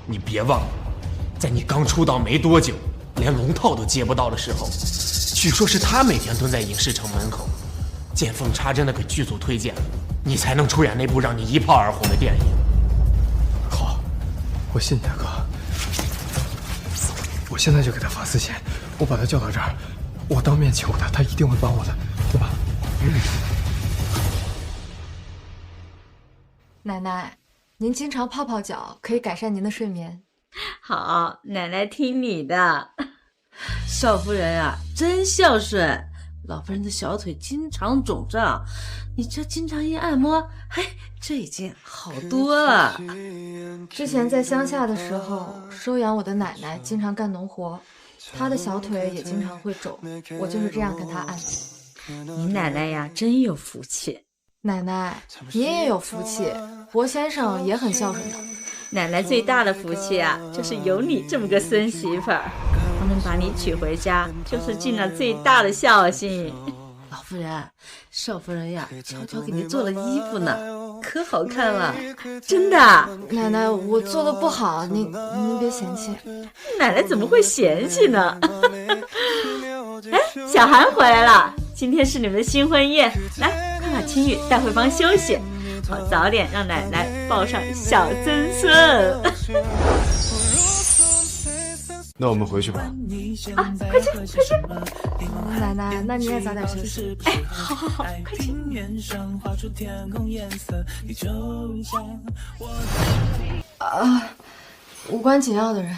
你别忘了，在你刚出道没多久，连龙套都接不到的时候，据说是他每天蹲在影视城门口，见缝插针的给剧组推荐，你才能出演那部让你一炮而红的电影。好，我信你啊，哥。我现在就给他发私信，我把他叫到这儿，我当面求他，他一定会帮我的，对吧？奶奶，您经常泡泡脚，可以改善您的睡眠。好，奶奶听你的。少夫人啊，真孝顺。老夫人的小腿经常肿胀，你这经常一按摩，嘿，这已经好多了。之前在乡下的时候，收养我的奶奶经常干农活，她的小腿也经常会肿，我就是这样跟她按的。你奶奶呀，真有福气。奶奶，您也有福气，博先生也很孝顺的。奶奶最大的福气啊，就是有你这么个孙媳妇儿，我能把你娶回家，就是尽了最大的孝心。老夫人，少夫人呀，悄悄给你做了衣服呢，可好看了，真的。奶奶，我做的不好，您别嫌弃。奶奶怎么会嫌弃呢？哎，小韩回来了，今天是你们的新婚宴，来，快把青玉带回房休息。好，早点让奶奶抱上小曾孙。那我们回去吧。啊，快去快去！奶奶，那你也早点休息。哎，好好好，快去！无关紧要的人。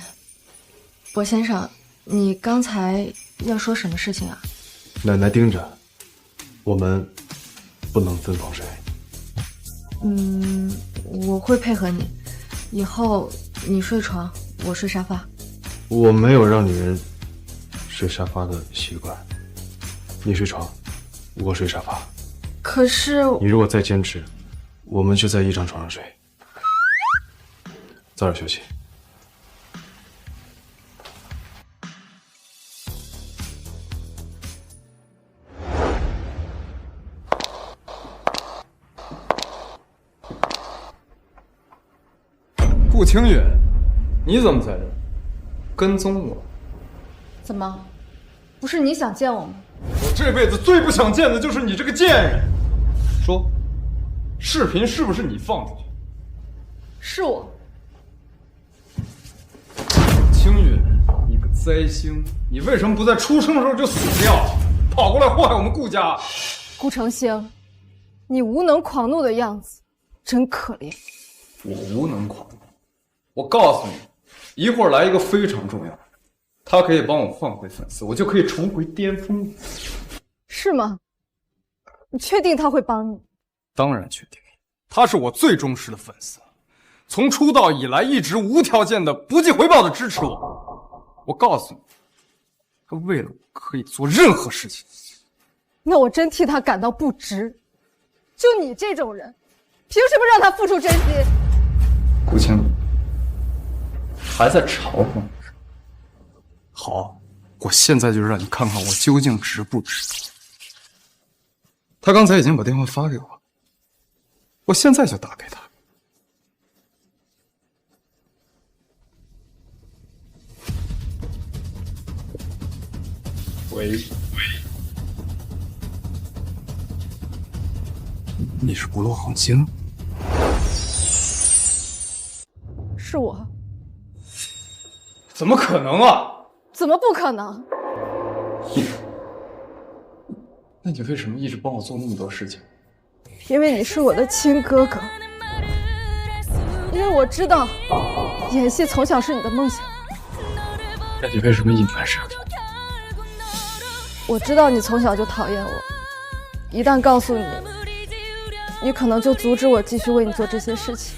博先生，你刚才要说什么事情啊？奶奶盯着，我们不能分房睡。我会配合你，以后你睡床，我睡沙发。我没有让女人睡沙发的习惯，你睡床，我睡沙发。可是你如果再坚持，我们就在一张床上睡。早点休息。顾青云，你怎么在这？跟踪我？怎么？不是你想见我吗？我这辈子最不想见的就是你这个贱人。说，视频是不是你放出去？是我。青云，你个灾星，你为什么不在出生的时候就死掉，跑过来祸害我们顾家？顾成兴，你无能狂怒的样子真可怜。我无能狂怒。我告诉你，一会儿来一个非常重要的，他可以帮我换回粉丝，我就可以重回巅峰。是吗？你确定他会帮你？当然确定，他是我最忠实的粉丝，从出道以来一直无条件的、不计回报的支持我。我告诉你，他为了我可以做任何事情。那我真替他感到不值。就你这种人，凭什么让他付出真心？顾青，还在嘲讽我？好，我现在就让你看看我究竟值不值。他刚才已经把电话发给我，我现在就打给他。喂，你是不落红星？是我。怎么可能啊？怎么不可能？那你为什么一直帮我做那么多事情？因为你是我的亲哥哥。因为我知道，演戏从小是你的梦想。那你为什么隐瞒身份？我知道你从小就讨厌我，一旦告诉你，你可能就阻止我继续为你做这些事情。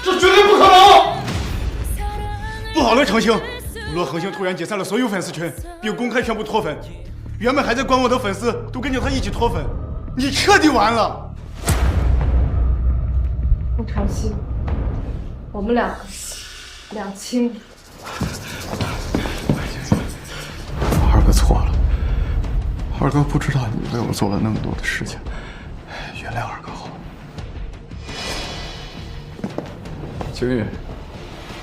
这绝对不可能！不好了，程星，罗恒星突然解散了所有粉丝群，并公开宣布脱粉。原本还在观望的粉丝都跟着他一起脱粉，你彻底完了。顾长兴，我们两清。二哥错了，二哥不知道你为我做了那么多的事情，原谅二哥好吗？青雨，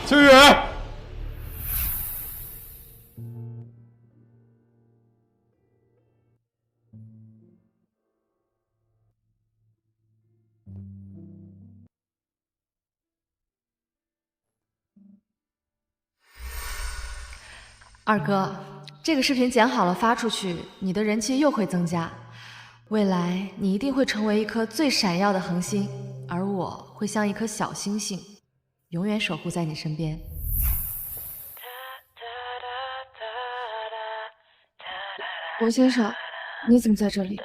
青雨，二哥，这个视频剪好了发出去，你的人气又会增加。未来你一定会成为一颗最闪耀的恒星，而我会像一颗小星星，永远守护在你身边。罗先生，你怎么在这里？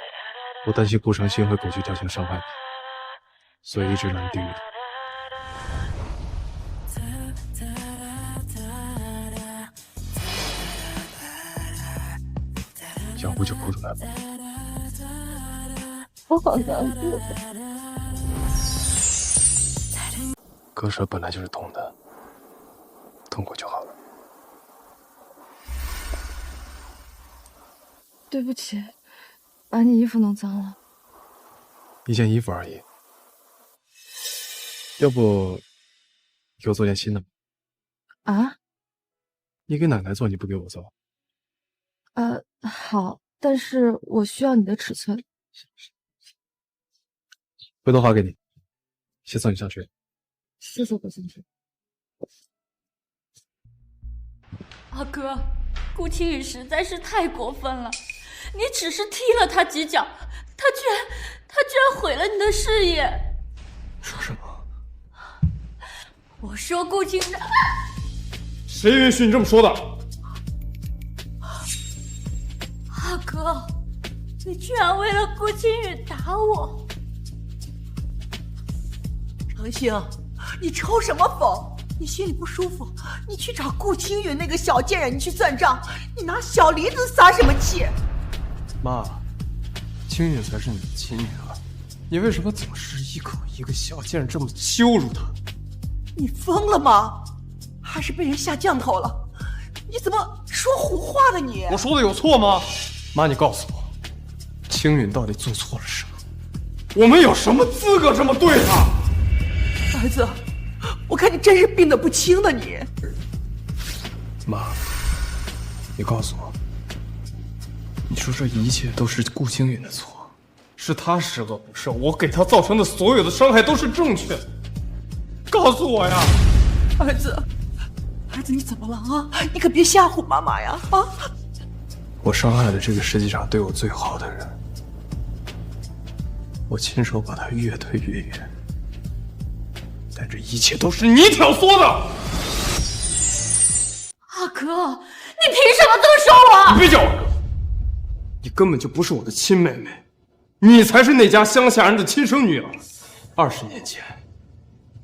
我担心顾成兴会狗急跳墙伤害你，所以一直让你盯着他。想哭就哭出来吧。我好难过。割舍本来就是痛的，痛过就好了。对不起，把你衣服弄脏了。一件衣服而已，要不给我做件新的吧？啊？你给奶奶做，你不给我做？好，但是我需要你的尺寸。回头发给你，先送你上学。谢谢顾先生。阿哥，顾青雨实在是太过分了，你只是踢了他几脚，他居然毁了你的事业。说什么？我说顾青的。谁允许你这么说的？阿哥，你居然为了顾青雨打我！程兴，你抽什么风？你心里不舒服，你去找顾青雨那个小贱人，你去算账。你拿小梨子撒什么气？妈，青雨才是你的亲女儿，你为什么总是一口一个小贱人这么羞辱她？你疯了吗？还是被人下降头了？你怎么说胡话的你？我说的有错吗？妈，你告诉我，青允到底做错了什么？我们有什么资格这么对她？儿子，我看你真是病得不轻呢，你。妈，你告诉我，你说这一切都是顾青云的错，是他十恶不赦，我给他造成的所有的伤害都是正确的，告诉我呀！儿子，你怎么了啊？你可别吓唬妈妈呀！啊！我伤害了这个世界上对我最好的人，我亲手把他越推越远，但这一切都是你挑唆的。阿哥，你凭什么这么说我？你别叫我哥，你根本就不是我的亲妹妹，你才是那家乡下人的亲生女儿。20年前，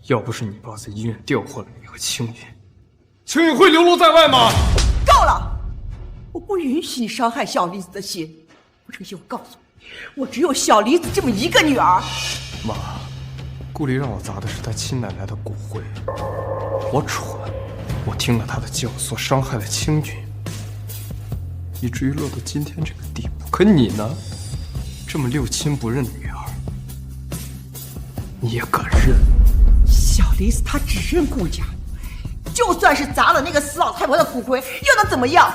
要不是你爸在医院调获了你和青云，青云会流落在外吗？够了！我不允许你伤害小梨子的心。程曦，我告诉你，我只有小梨子这么一个女儿。妈，顾里让我砸的是他亲奶奶的骨灰，我蠢，我听了他的教唆，伤害了青云，以至于落到今天这个地步。可你呢，这么六亲不认的女儿，你也敢认？小梨子她只认顾家，就算是砸了那个死老太婆的骨灰，又能怎么样？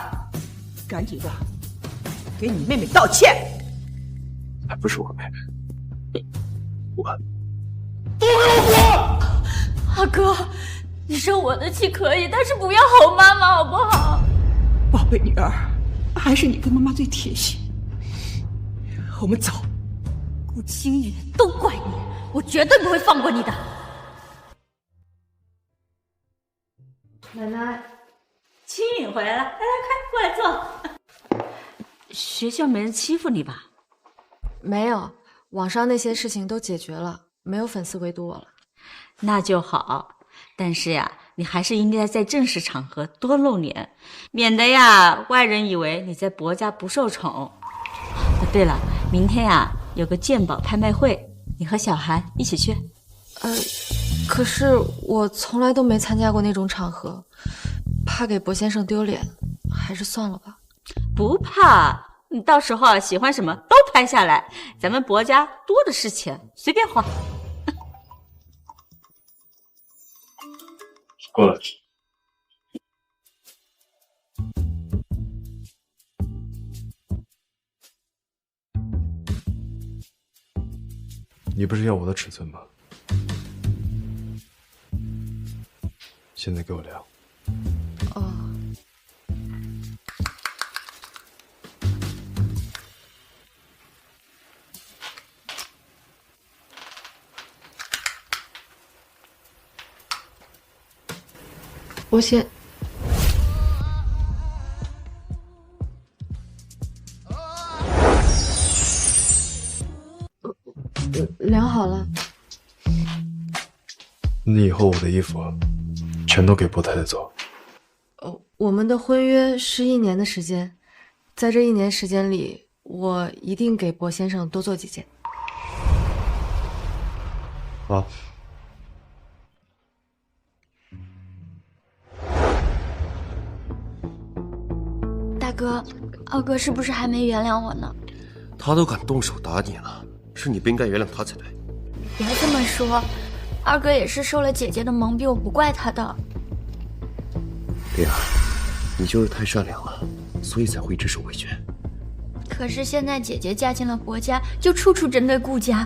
赶紧的，给你妹妹道歉。还不是我妹妹，我都给我滚！阿哥，你生我的气可以，但是不要吼妈妈好不好？宝贝女儿，还是你跟妈妈最贴心。我们走。顾青云，都怪你，我绝对不会放过你的。奶奶，青云回来了，来，快过来坐。学校没人欺负你吧？没有，网上那些事情都解决了，没有粉丝围堵我了。那就好，但是呀，你还是应该在正式场合多露脸，免得呀外人以为你在薄家不受宠。对了，明天呀有个鉴宝拍卖会，你和小韩一起去。可是我从来都没参加过那种场合，怕给薄先生丢脸，还是算了吧。不怕，你到时候喜欢什么都拍下来，咱们薄家多的是钱，随便花。过来。你不是要我的尺寸吗？现在给我量。哦。我先。量好了。你以后我的衣服全都给薄太太做。我们的婚约是1年的时间，在这1年时间里，我一定给薄先生多做几件。好。大哥，二哥是不是还没原谅我呢？他都敢动手打你了，是你不应该原谅他才对。别这么说，二哥也是受了姐姐的蒙蔽，我不怪他的。对呀，你就是太善良了，所以才会一直受委屈。可是现在姐姐嫁进了薄家，就处处针对顾家，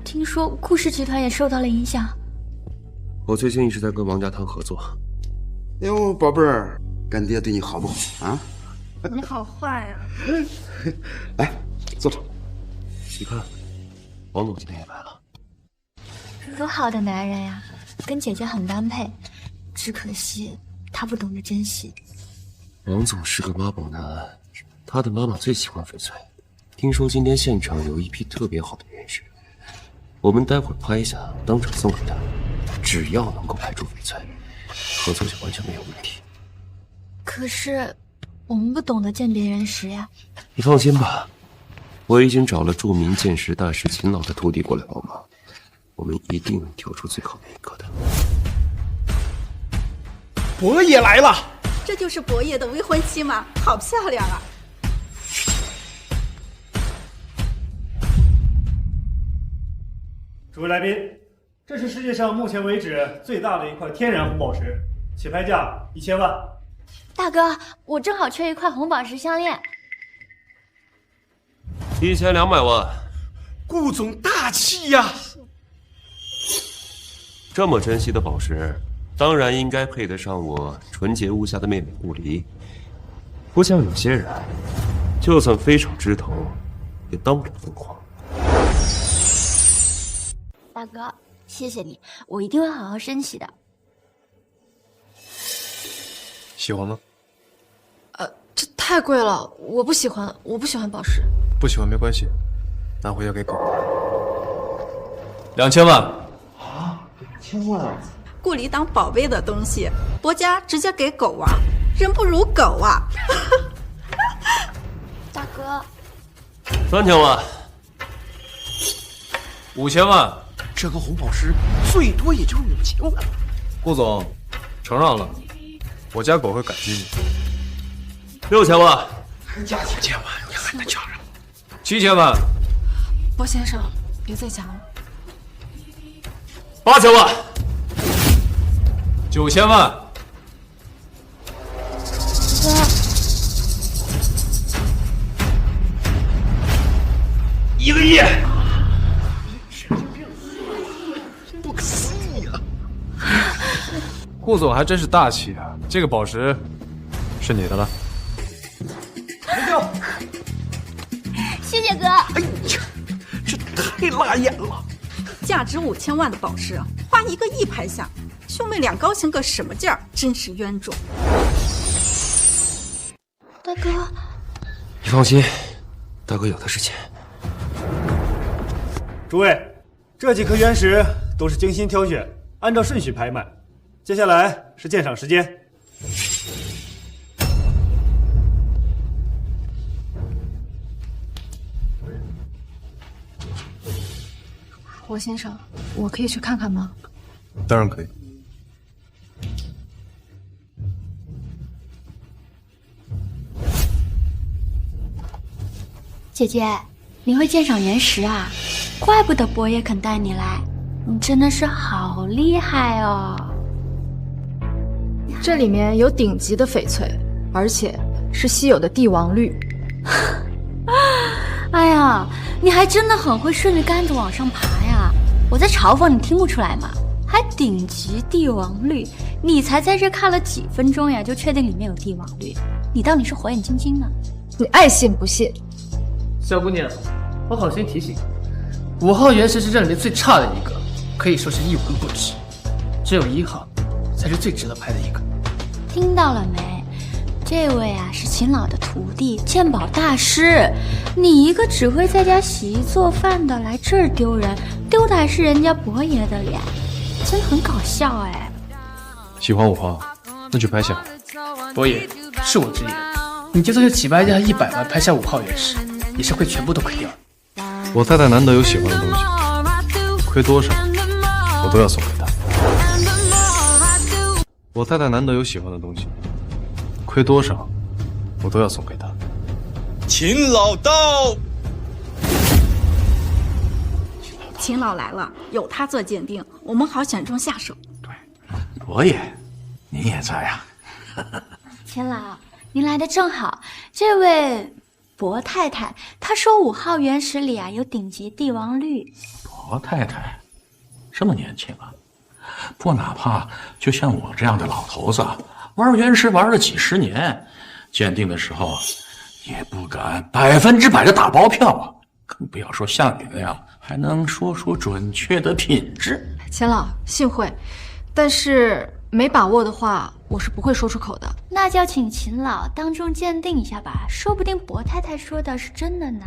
听说顾氏集团也受到了影响。我最近一直在跟王家谈合作。哎呦，宝贝儿，干爹对你好不好啊？你好坏呀！来，坐着。你看，王总今天也来了。多好的男人呀，跟姐姐很般配，只可惜他不懂得珍惜。王总是个妈宝男，他的妈妈最喜欢翡翠。听说今天现场有一批特别好的原石，我们待会儿拍下，当场送给他。只要能够拍出翡翠，合作就完全没有问题。可是我们不懂得鉴别人石呀。你放心吧，我已经找了著名鉴石大师秦老的徒弟过来帮忙，我们一定能挑出最好的一个的。伯爷来了，这就是伯爷的未婚妻吗？好漂亮啊！诸位来宾，这是世界上目前为止最大的一块天然红宝石，起拍价1000万。大哥，我正好缺一块红宝石项链。 1200万，顾总大气呀！这么珍惜的宝石，当然应该配得上我纯洁无瑕的妹妹顾离。不像有些人，就算非手之头，也当不了凤凰。大哥，谢谢你，我一定会好好珍惜的。喜欢吗？这太贵了，我不喜欢，我不喜欢宝石。不喜欢没关系，拿回家给狗玩。2000万。啊，2000万！顾离当宝贝的东西，伯家直接给狗玩，人不如狗啊！大哥，3000万。5000万。这个红宝石最多也就5000万。顾总，承让了，我家狗会感激你。6000万。还加5000万，你还能加上？7000万。波先生，别再讲了。8000万。9000万。哥，1个亿！不可思议啊！顾总还真是大气啊！这个宝石是你的了。谢谢哥。哎呀，这太辣眼了！价值5000万的宝石，花1个亿拍下，兄妹俩高兴个什么劲儿？真是冤种！大哥，你放心，大哥有的是钱。诸位，这几颗原石都是精心挑选，按照顺序拍卖。接下来是鉴赏时间。霍先生，我可以去看看吗？当然可以。姐姐，你会鉴赏原石啊？怪不得伯爷肯带你来，你真的是好厉害哦！这里面有顶级的翡翠，而且是稀有的帝王绿。哎呀，你还真的很会顺着杆子往上爬呀！我在嘲讽你，听不出来吗？还顶级帝王绿，你才在这看了几分钟呀，就确定里面有帝王绿？你当你是火眼金睛呢？你爱信不信。小姑娘，我好心提醒，5号原石是这里面最差的一个，可以说是一文不值，只有1号才是最值得拍的一个。听到了没？这位啊是秦老的徒弟，鉴宝大师。你一个只会在家洗衣做饭的，来这儿丢人，丢的还是人家伯爷的脸，真的很搞笑哎。喜欢5号，那就拍下。伯爷，恕我直言，你就算是起拍价100万拍下5号原石，也是会全部都亏掉的。我太太难得有喜欢的东西，亏多少我都要送给她。我太太难得有喜欢的东西，亏多少我都要送给她。秦老到。秦老来了，有他做鉴定，我们好险中下手。伯爷，您也在呀？秦老，您来的正好。这位伯太太，她说5号原石里啊有顶级帝王绿。伯太太，这么年轻啊？不哪怕就像我这样的老头子，玩原石玩了几十年，鉴定的时候也不敢100%的打包票啊，更不要说像你那样还能说出准确的品质。钱老，幸会，但是没把握的话，我是不会说出口的。那就请秦老当众鉴定一下吧，说不定伯太太说的是真的呢。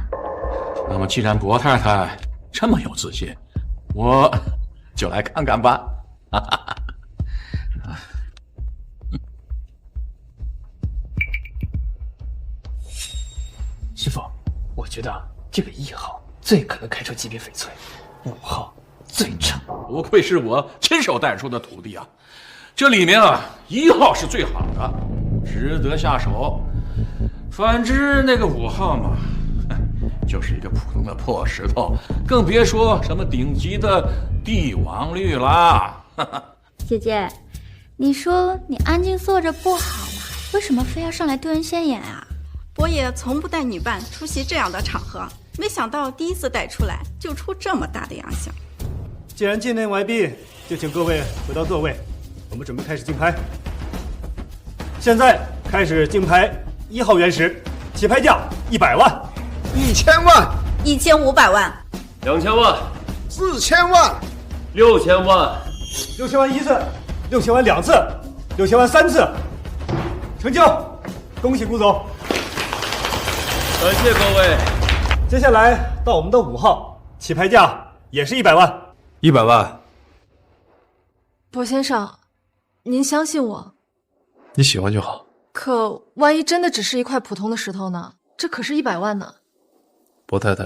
那么既然伯太太这么有自信，我就来看看吧。师傅，我觉得这个1号最可能开出级别翡翠，5号最差。不愧是我亲手带出的徒弟啊！这里面啊，1号是最好的，值得下手。反之那个5号嘛，就是一个普通的破石头，更别说什么顶级的帝王绿啦。姐姐，你说你安静坐着不好吗？为什么非要上来丢人现眼啊？伯爷从不带女伴出席这样的场合，没想到第一次带出来就出这么大的洋相。既然鉴定完毕，就请各位回到座位，我们准备开始竞拍。现在开始竞拍1号原石，起拍价100万、1000万、 1500万、2000万、4000万、 6000万、 6000万1次，6000万2次，6000万3次，成交！恭喜顾总，感谢各位。接下来到我们的5号，起拍价也是100万。100万，薄先生，您相信我。你喜欢就好。可万一真的只是一块普通的石头呢？这可是100万呢。薄太太，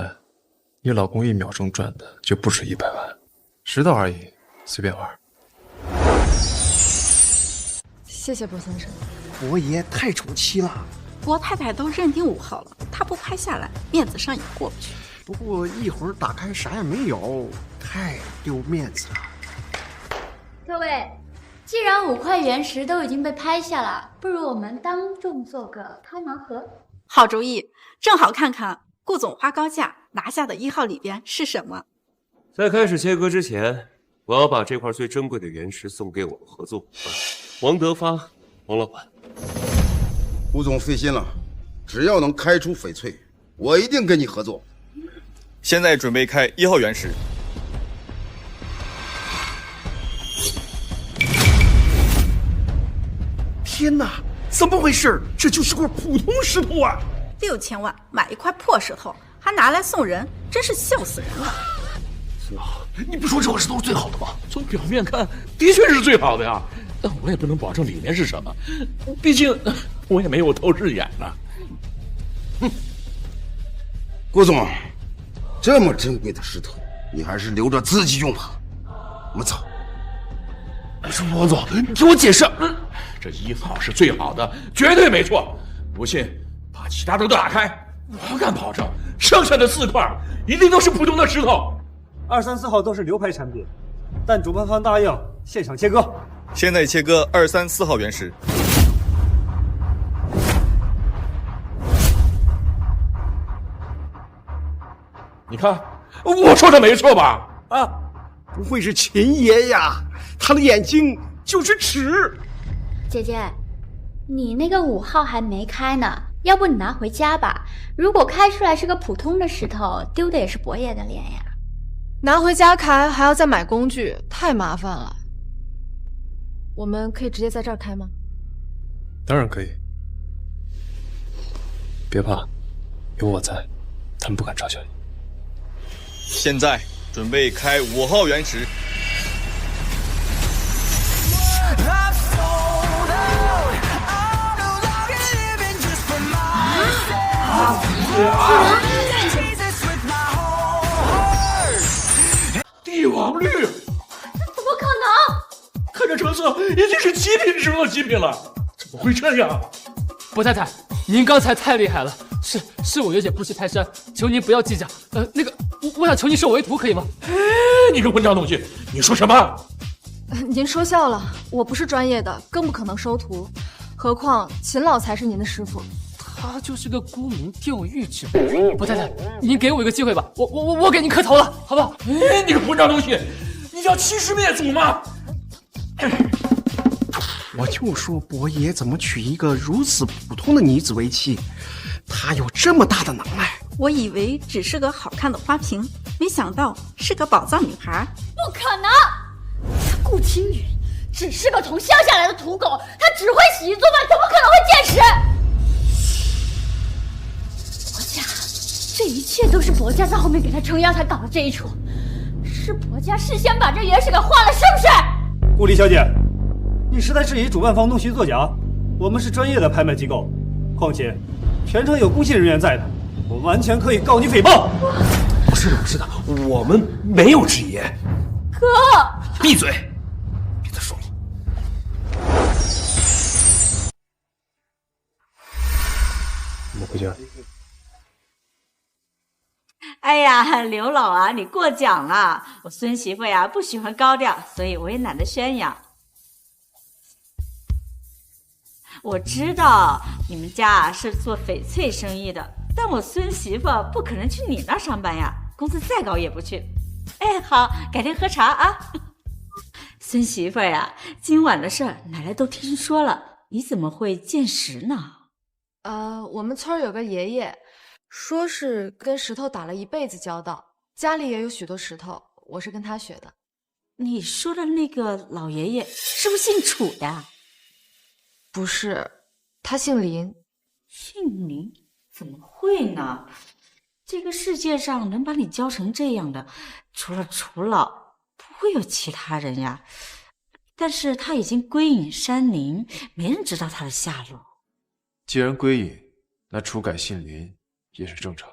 你老公1秒钟赚的就不止100万，石头而已，随便玩。谢谢薄先生。伯爷太宠妻了，薄太太都认定5号了，他不拍下来，面子上也过不去。不过一会儿打开啥也没有，太丢面子了。各位，既然5块原石都已经被拍下了，不如我们当众做个开盲盒。好主意，正好看看顾总花高价拿下的1号里边是什么。在开始切割之前，我要把这块最珍贵的原石送给我们合作伙伴王德发，王老板。顾总费心了，只要能开出翡翠，我一定跟你合作。现在准备开1号原石。天哪，怎么回事？这就是块普通石头啊！6000万买一块破石头，还拿来送人，真是笑死人了。你不说这块石头是最好的吗？从表面看，的确是最好的呀。但我也不能保证里面是什么，毕竟我也没有透视眼呢。顾总，这么珍贵的石头，你还是留着自己用吧。我们走。王总，你听我解释，这1号是最好的，绝对没错。不信，把其他都打开，我敢保证，剩下的4块一定都是普通的石头。2、3、4号都是流拍产品，但主办方答应现场切割。现在切割2、3、4号原石。你看，我说的没错吧？啊，不会是秦爷呀？他的眼睛就是尺。姐姐，你那个5号还没开呢，要不你拿回家吧？如果开出来是个普通的石头，丢的也是伯爷的脸呀。拿回家开还要再买工具，太麻烦了。我们可以直接在这儿开吗？当然可以。别怕，有我在，他们不敢嘲笑你。现在准备开5号原石。帝王绿？怎么可能？看这成色，已经是极品中的极品了，怎么会这样？薄太太，您刚才太厉害了，是我有点不识泰山，求您不要计较。那个，我想求您收我为徒，可以吗？你个混账东西，你说什么？您说笑了，我不是专业的，更不可能收徒，何况秦老才是您的师傅。他就是个沽名钓誉之人。薄太太，您给我一个机会吧，我给您磕头了，好不好？你个混账东西，你要欺师灭祖吗？我就说伯爷怎么娶一个如此普通的女子为妻，她有这么大的能耐。我以为只是个好看的花瓶，没想到是个宝藏女孩。不可能，他顾青云只是个从乡下来的土狗，他只会洗衣做饭，怎么可能会见识？薄家，这一切都是薄家在后面给他撑腰才搞的这一出，是薄家事先把这原石给换了，是不是？顾丽小姐，你是在质疑主办方弄虚作假？我们是专业的拍卖机构，况且全程有公信人员在的，我完全可以告你诽谤。不是的，我们没有质疑。哥，闭嘴，别再说了。我们回家。哎呀，刘老啊，你过奖了。我孙媳妇呀不喜欢高调，所以我也懒得宣扬。我知道你们家是做翡翠生意的，但我孙媳妇不可能去你那儿上班呀，工资再高也不去。哎，好，改天喝茶啊。孙媳妇呀，今晚的事儿奶奶都听说了，你怎么会见识呢？我们村有个爷爷，说是跟石头打了一辈子交道，家里也有许多石头，我是跟他学的。你说的那个老爷爷是不是姓楚的？不是，他姓林。姓林？怎么会呢？这个世界上能把你教成这样的，除了楚老，不会有其他人呀。但是他已经归隐山林，没人知道他的下落。既然归隐，那楚改姓林也是正常。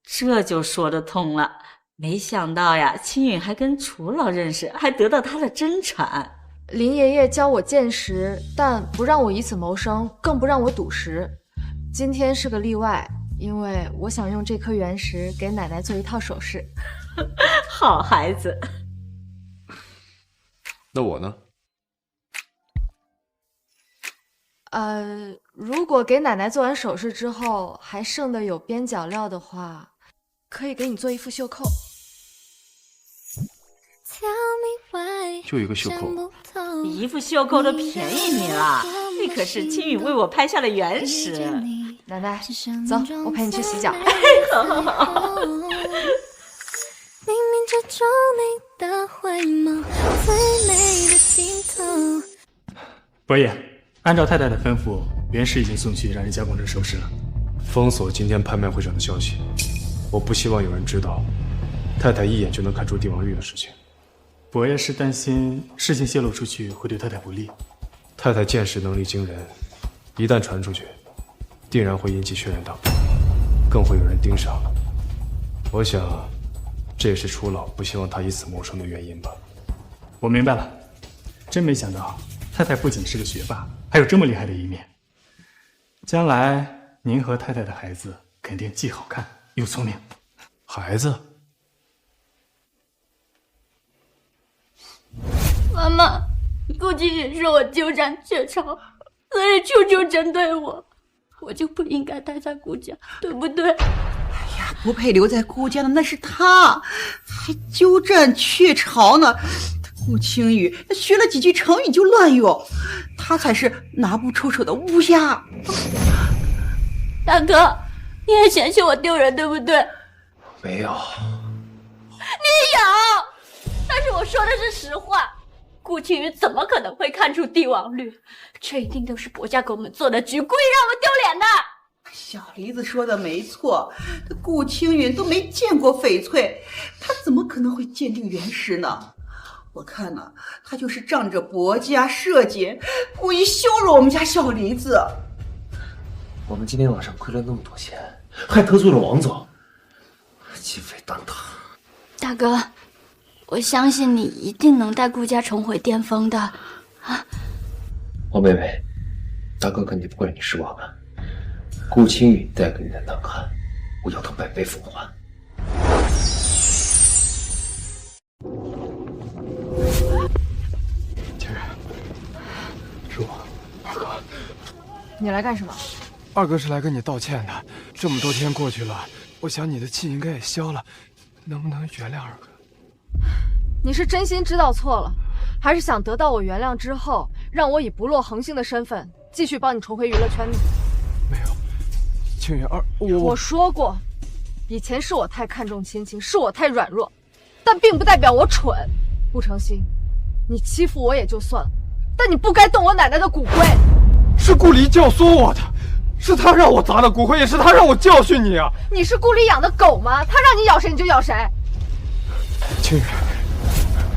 这就说得通了。没想到呀，青允还跟楚老认识，还得到他的真传。林爷爷教我剑识，但不让我以此谋生，更不让我赌石。今天是个例外，因为我想用这颗原石给奶奶做一套首饰。好孩子。那我呢？如果给奶奶做完首饰之后还剩的有边角料的话，可以给你做一副袖扣。就一个袖扣，一副袖扣都便宜你了，那可是青允为我拍下的原石。奶奶，走，我陪你去洗脚。好好好。伯爷，按照太太的吩咐，原石已经送去让人加工成首饰了。封锁今天拍卖会上的消息，我不希望有人知道太太一眼就能看出帝王绿的事情。伯爷是担心事情泄露出去会对太太不利。太太见识能力惊人，一旦传出去，定然会引起轩然大波，更会有人盯上。我想，这也是楚老不希望他以此谋生的原因吧。我明白了，真没想到太太不仅是个学霸，还有这么厉害的一面。将来您和太太的孩子肯定既好看又聪明。孩子？妈妈，顾青允是我鸠占鹊巢，所以处处针对我，我就不应该待在顾家，对不对？哎呀，不配留在顾家的那是他，还鸠占鹊巢呢。顾青允那学了几句成语就乱用，他才是拿不出手的乌鸦。大哥，你也嫌弃我丢人，对不对？没有。你有，但是我说的是实话。顾青允怎么可能会看出帝王绿？这一定都是薄家狗们做的局，故意让我们丢脸的。小梨子说的没错，顾青允都没见过翡翠，他怎么可能会鉴定原石呢？我看呢，他就是仗着薄家社稷，故意羞辱我们家小梨子。我们今天晚上亏了那么多钱，还得罪了王总，鸡飞蛋打。大哥，我相信你一定能带顾家重回巅峰的啊！王妹妹，大哥肯定不会让你失望的。顾青允带给你的难堪，我要他百倍奉还。青允，是我，二哥。你来干什么？二哥是来跟你道歉的。这么多天过去了，我想你的气应该也消了，能不能原谅二哥？你是真心知道错了，还是想得到我原谅之后，让我以不落恒星的身份继续帮你重回娱乐圈呢？没有，青允我说过，以前是我太看重亲情，是我太软弱，但并不代表我蠢。顾成新，你欺负我也就算了，但你不该动我奶奶的骨灰。是顾离教唆我的，是他让我砸的骨灰，也是他让我教训你啊！你是顾离养的狗吗？他让你咬谁你就咬谁。青允，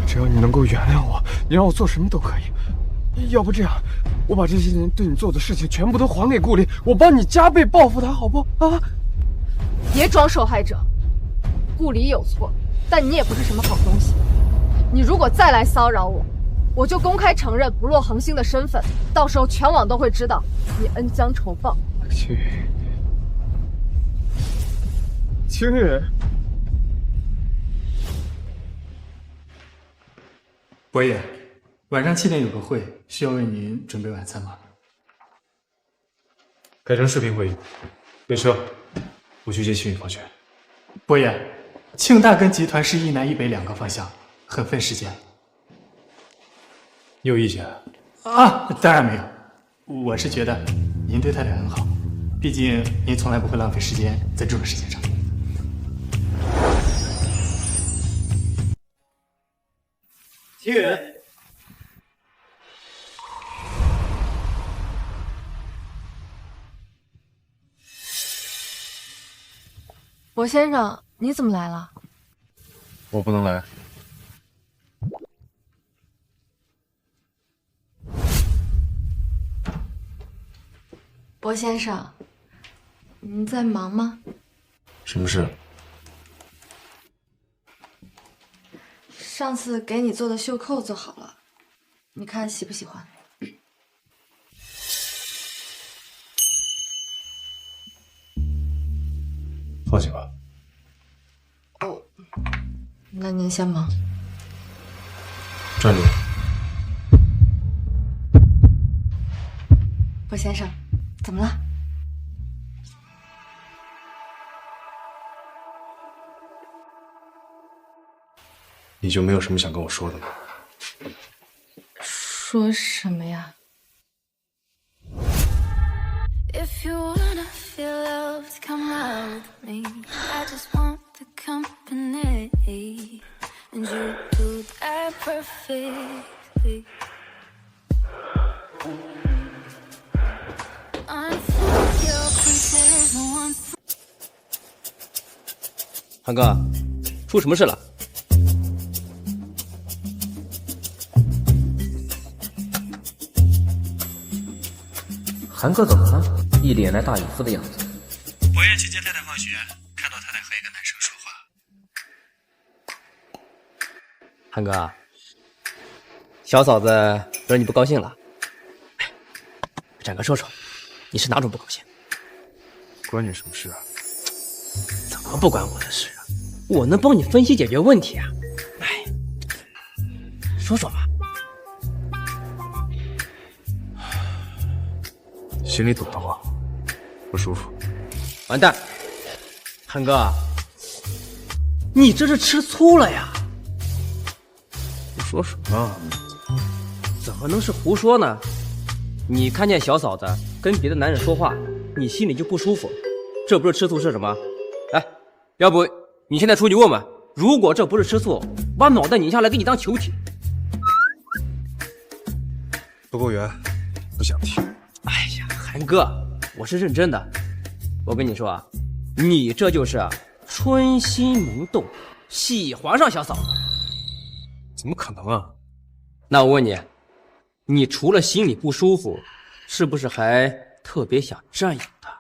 只要你能够原谅我，你让我做什么都可以。要不这样，我把这些年对你做的事情全部都还给顾离，我帮你加倍报复他，好不？啊！别装受害者，顾离有错，但你也不是什么好东西。你如果再来骚扰我，我就公开承认不落恒星的身份，到时候全网都会知道你恩将仇报。青允，青云，伯爷，晚上7点有个会，需要为您准备晚餐吗？改成视频会议。列车，我去接青云放学。伯爷，庆大跟集团是一南一北2个方向，很分时间。你有意见？啊，当然没有。我是觉得您对太太很好，毕竟您从来不会浪费时间在这种事情上。青云，博先生，你怎么来了？我不能来。博先生，你在忙吗？什么事？上次给你做的袖扣做好了，你看喜不喜欢？放心吧。哦，那您先忙。站住！博先生，怎么了？你就没有什么想跟我说的吗？说什么呀？If you wanna feel loved, come out with me. I just want the company, and you do that perfectly. Unfold your pieces and one. 韩哥，出什么事了？韩哥怎么了？一脸来大姨夫的样子。伯爷去接太太放学，看到太太和一个男生说话。韩哥，小嫂子惹你不高兴了？展哥说说，你是哪种不高兴？关你什么事啊？怎么不关我的事啊？我能帮你分析解决问题啊！哎，说说嘛。心里堵得慌，不舒服。完蛋，韩哥，你这是吃醋了呀？你说什么？怎么能是胡说呢？你看见小嫂子跟别的男人说话，你心里就不舒服，这不是吃醋是什么？哎，要不你现在出去问问，如果这不是吃醋，把脑袋拧下来给你当球体。不够圆，不想听。哎呀，韩哥，我是认真的。我跟你说啊，你这就是春心萌动，喜欢上小嫂子。怎么可能啊？那我问你，你除了心里不舒服，是不是还特别想占有她，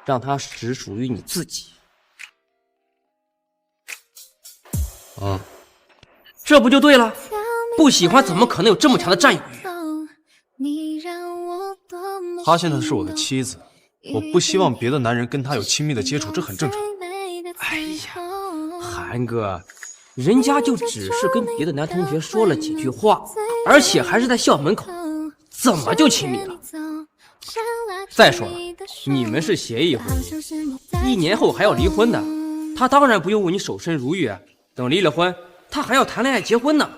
让她只属于你自己？嗯，这不就对了？不喜欢怎么可能有这么强的占有欲？她现在是我的妻子，我不希望别的男人跟她有亲密的接触，这很正常。哎呀，韩哥，人家就只是跟别的男同学说了几句话，而且还是在校门口，怎么就亲密了？再说了，你们是协议婚姻，1年后还要离婚的，他当然不用为你守身如玉，等离了婚，他还要谈恋爱结婚呢。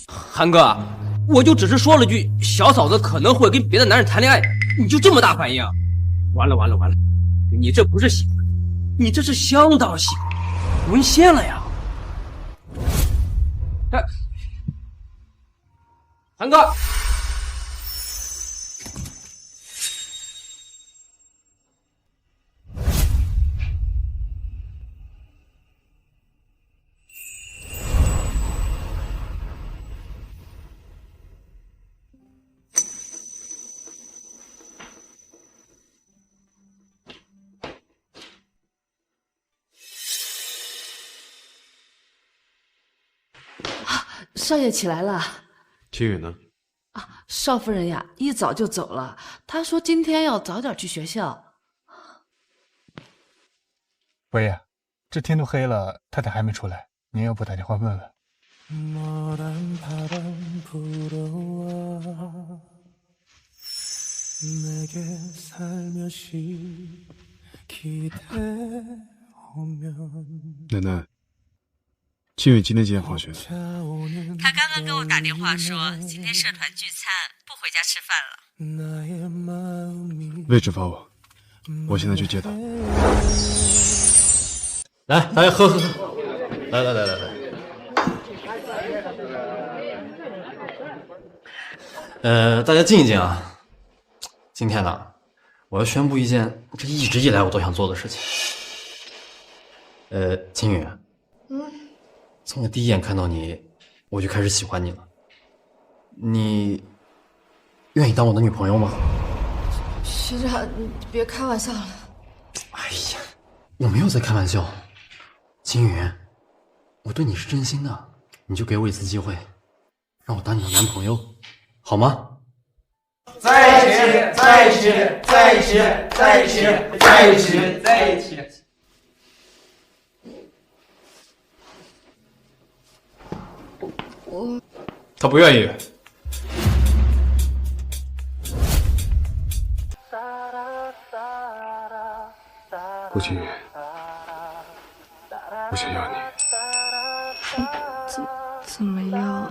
韩哥，我就只是说了句小嫂子可能会跟别的男人谈恋爱，你就这么大反应？完了完了完了，你这不是喜欢，你这是相当喜欢，沦陷了呀！哎，韩哥，少爷起来了。青雨呢？啊，少夫人呀，一早就走了。她说今天要早点去学校。伯爷，这天都黑了，太太还没出来，您要不打电话问问？奶奶，庆宇今天几点放学？他刚刚跟我打电话说，今天社团聚餐，不回家吃饭了。位置发我，我现在去接他。来，大家喝，来。大家静一静啊！今天呢，我要宣布一件这一直以来我都想做的事情。金宇，从我第一眼看到你，我就开始喜欢你了。你愿意当我的女朋友吗？学长，你别开玩笑了。哎呀，我没有在开玩笑。金宇，我对你是真心的，你就给我一次机会，让我当你的男朋友，好吗？在一起。他不愿意。顾青宇，我想要你。怎么样？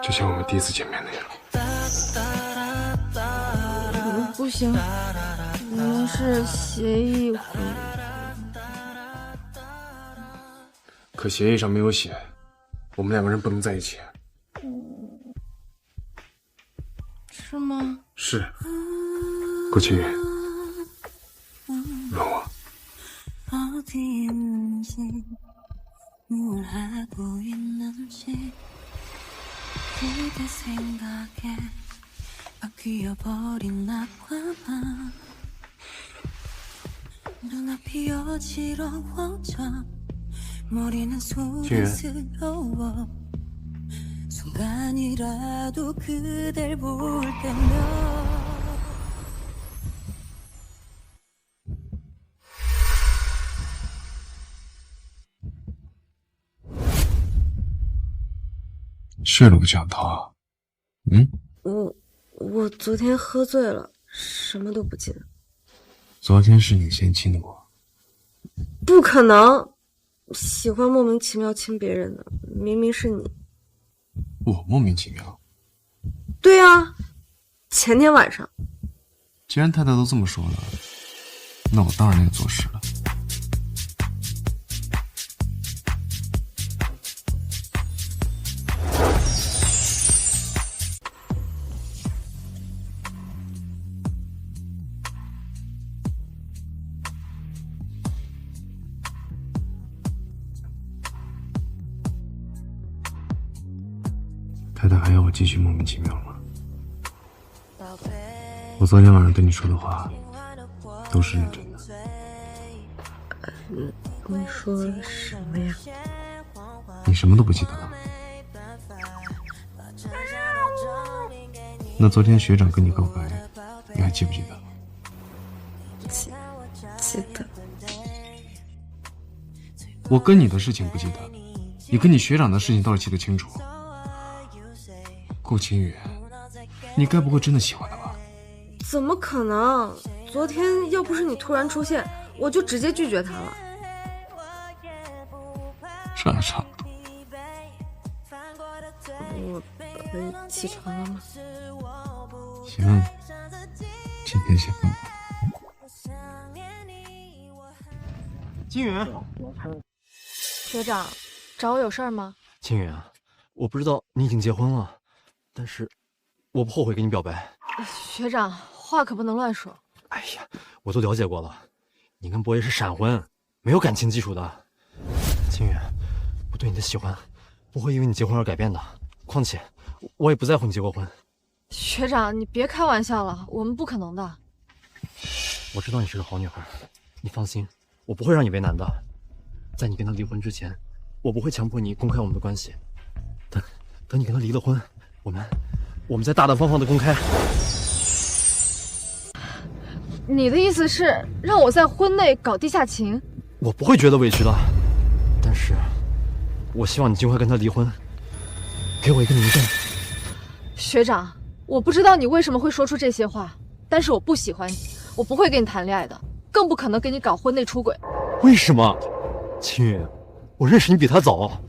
就像我们第一次见面那样。不行，我们是协议婚。可协议上没有写，我们两个人不能在一起。是吗？是。顾青宇，吻我。 어디 있는지 뭘 하고 있는지 그대 생각에 바뀌어버린 낮과밤 눈앞이 어지러워져 머리는 소란스러워 순간이라도 그댈 볼 때면睡了个觉他，我昨天喝醉了，什么都不记得。昨天是你先亲的我，不可能，喜欢莫名其妙亲别人的，明明是你。我莫名其妙。对啊，前天晚上。既然太太都这么说了，那我当然得做事了。 太太还要我继续莫名其妙吗？我昨天晚上对你说的话，都是认真的。你说什么呀？你什么都不记得了？那昨天学长跟你告白，你还记不记得？记得。我跟你的事情不记得，你跟你学长的事情倒是记得清楚。 顾青宇，你该不会真的喜欢他吧？怎么可能？昨天要不是你突然出现，我就直接拒绝他了。这还差不多。我可以起床了吗？行，今天先放过。金宇，学长，找我有事儿吗？青宇啊，我不知道你已经结婚了。 但是，我不后悔给你表白。学长，话可不能乱说。哎呀，我都了解过了，你跟博爷是闪婚，没有感情基础的。青宇，我对你的喜欢不会因为你结婚而改变的。况且，我也不在乎你结过婚。学长，你别开玩笑了，我们不可能的。我知道你是个好女孩，你放心，我不会让你为难的。在你跟他离婚之前，我不会强迫你公开我们的关系。等你跟他离了婚。 我们我们再大大方方的公开。你的意思是让我在婚内搞地下情？我不会觉得委屈的，但是，我希望你尽快跟他离婚，给我一个名分。学长，我不知道你为什么会说出这些话，但是我不喜欢你，我不会跟你谈恋爱的，更不可能跟你搞婚内出轨。为什么？青云，我认识你比他早，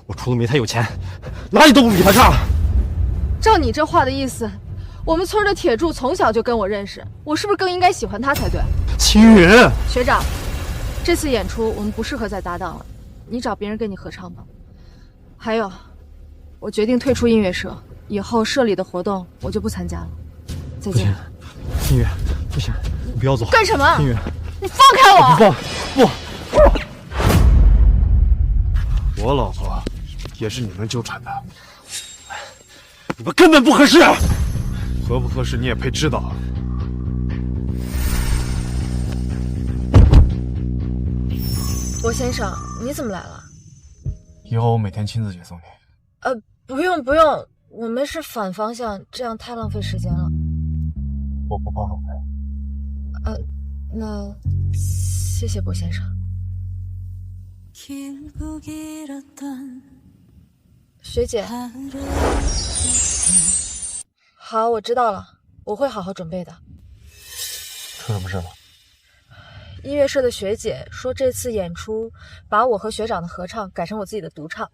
我除了没他有钱，哪里都不比他差。照你这话的意思，我们村的铁柱从小就跟我认识，我是不是更应该喜欢他才对？青云，学长，这次演出我们不适合再搭档了，你找别人跟你合唱吧。还有，我决定退出音乐社，以后社里的活动我就不参加了。再见。青云，不行，你不要走。干什么？青云，你放开我！不放，不。我老婆也是你们纠缠的，你们根本不合适。合不合适你也配知道？博先生，你怎么来了？以后我每天亲自接送你。不用不用，我们是反方向，这样太浪费时间了。我不包路费。那谢谢博先生。学姐，好，我知道了，我会好好准备的。出什么事了？音乐社的学姐说，这次演出把我和学长的合唱改成我自己的独唱。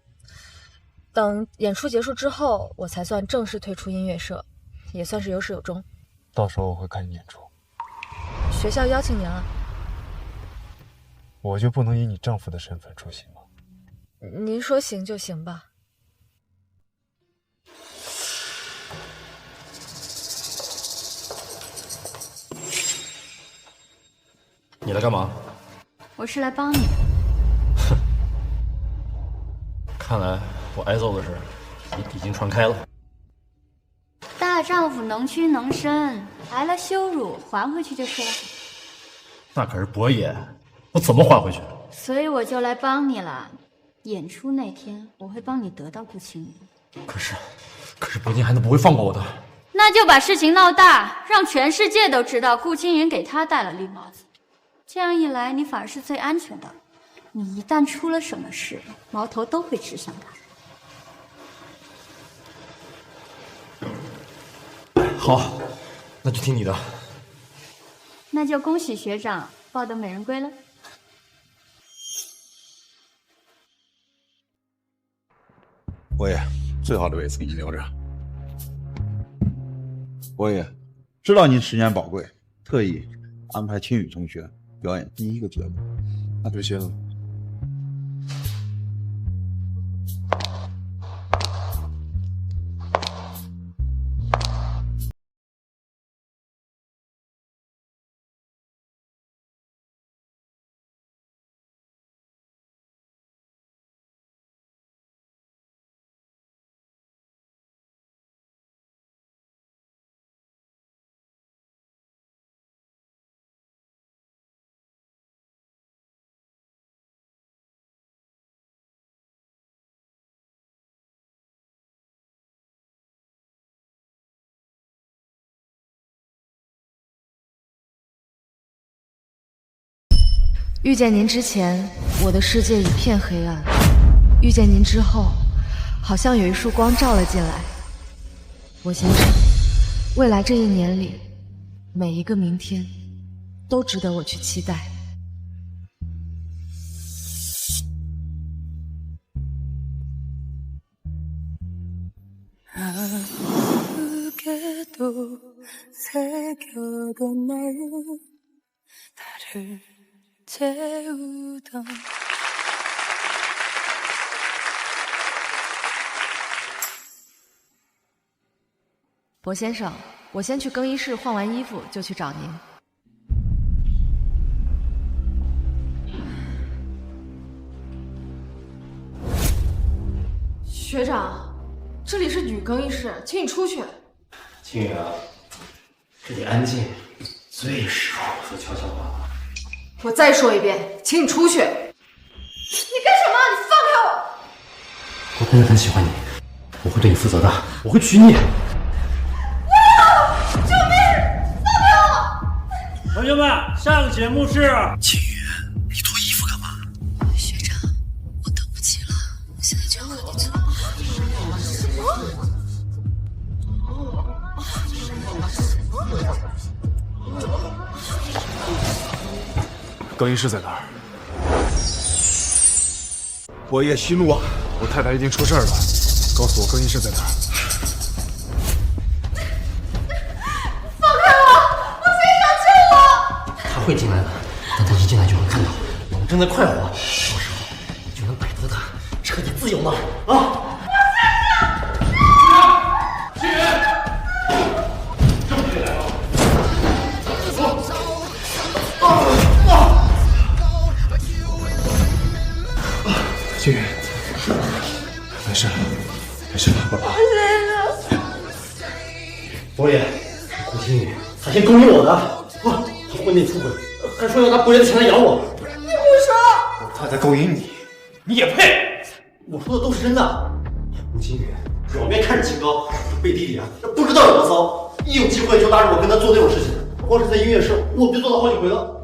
等演出结束之后，我才算正式退出音乐社，也算是有始有终。到时候我会看你演出。学校邀请您了。我就不能以你丈夫的身份出席吗？您说行就行吧。你来干嘛？我是来帮你的。哼，看来我挨揍的事已经传开了。大丈夫能屈能伸，挨了羞辱还回去就是了。那可是伯爷，我怎么还回去？所以我就来帮你了。演出那天，我会帮你得到顾青云。可是伯爷还能不会放过我的？那就把事情闹大，让全世界都知道顾青云给他戴了绿帽子。这样一来，你反而是最安全的。你一旦出了什么事，矛头都会指向他。好，那就听你的。那就恭喜学长抱得美人归了。伯爷，最好的位置给你留着。伯爷，知道您时间宝贵，特意安排青雨同学表演第一个节目。那对鞋子。遇见您之前，我的世界一片黑暗；遇见您之后，好像有一束光照了进来。我先生，未来这一年里，每一个明天，都值得我去期待。博先生，我先去更衣室换完衣服就去找您。学长，这里是女更衣室，请你出去。青雨啊，这里安静，最适合我说悄悄话。我再说一遍，请你出去。你干什么？你放开我！我真的很喜欢你，我会对你负责的，我会娶你。救命！放开我！同学们，上节目是。秦宇，你脱衣服干嘛？学长，我等不及了，我现在就要和你做。什么？更衣室在哪儿？伯爷息怒啊！我太太一定出事了，告诉我更衣室在哪儿。放开我！我先生救我！他会进来的，但他一进来就会看到我们正在快活，到时候就能摆脱他，彻底自由了啊！青云，没事了，没事了，爸爸。伯爷，顾青宇，他先勾引我的啊！他婚内出轨，还说要拿伯爷的钱来养我。你胡说！我太太勾引你，你也配？我说的都是真的。顾青宇表面看着清高，背地里啊不知道有多骚，一有机会就拉着我跟他做那种事情。光是在音乐社，我别做了好几回了。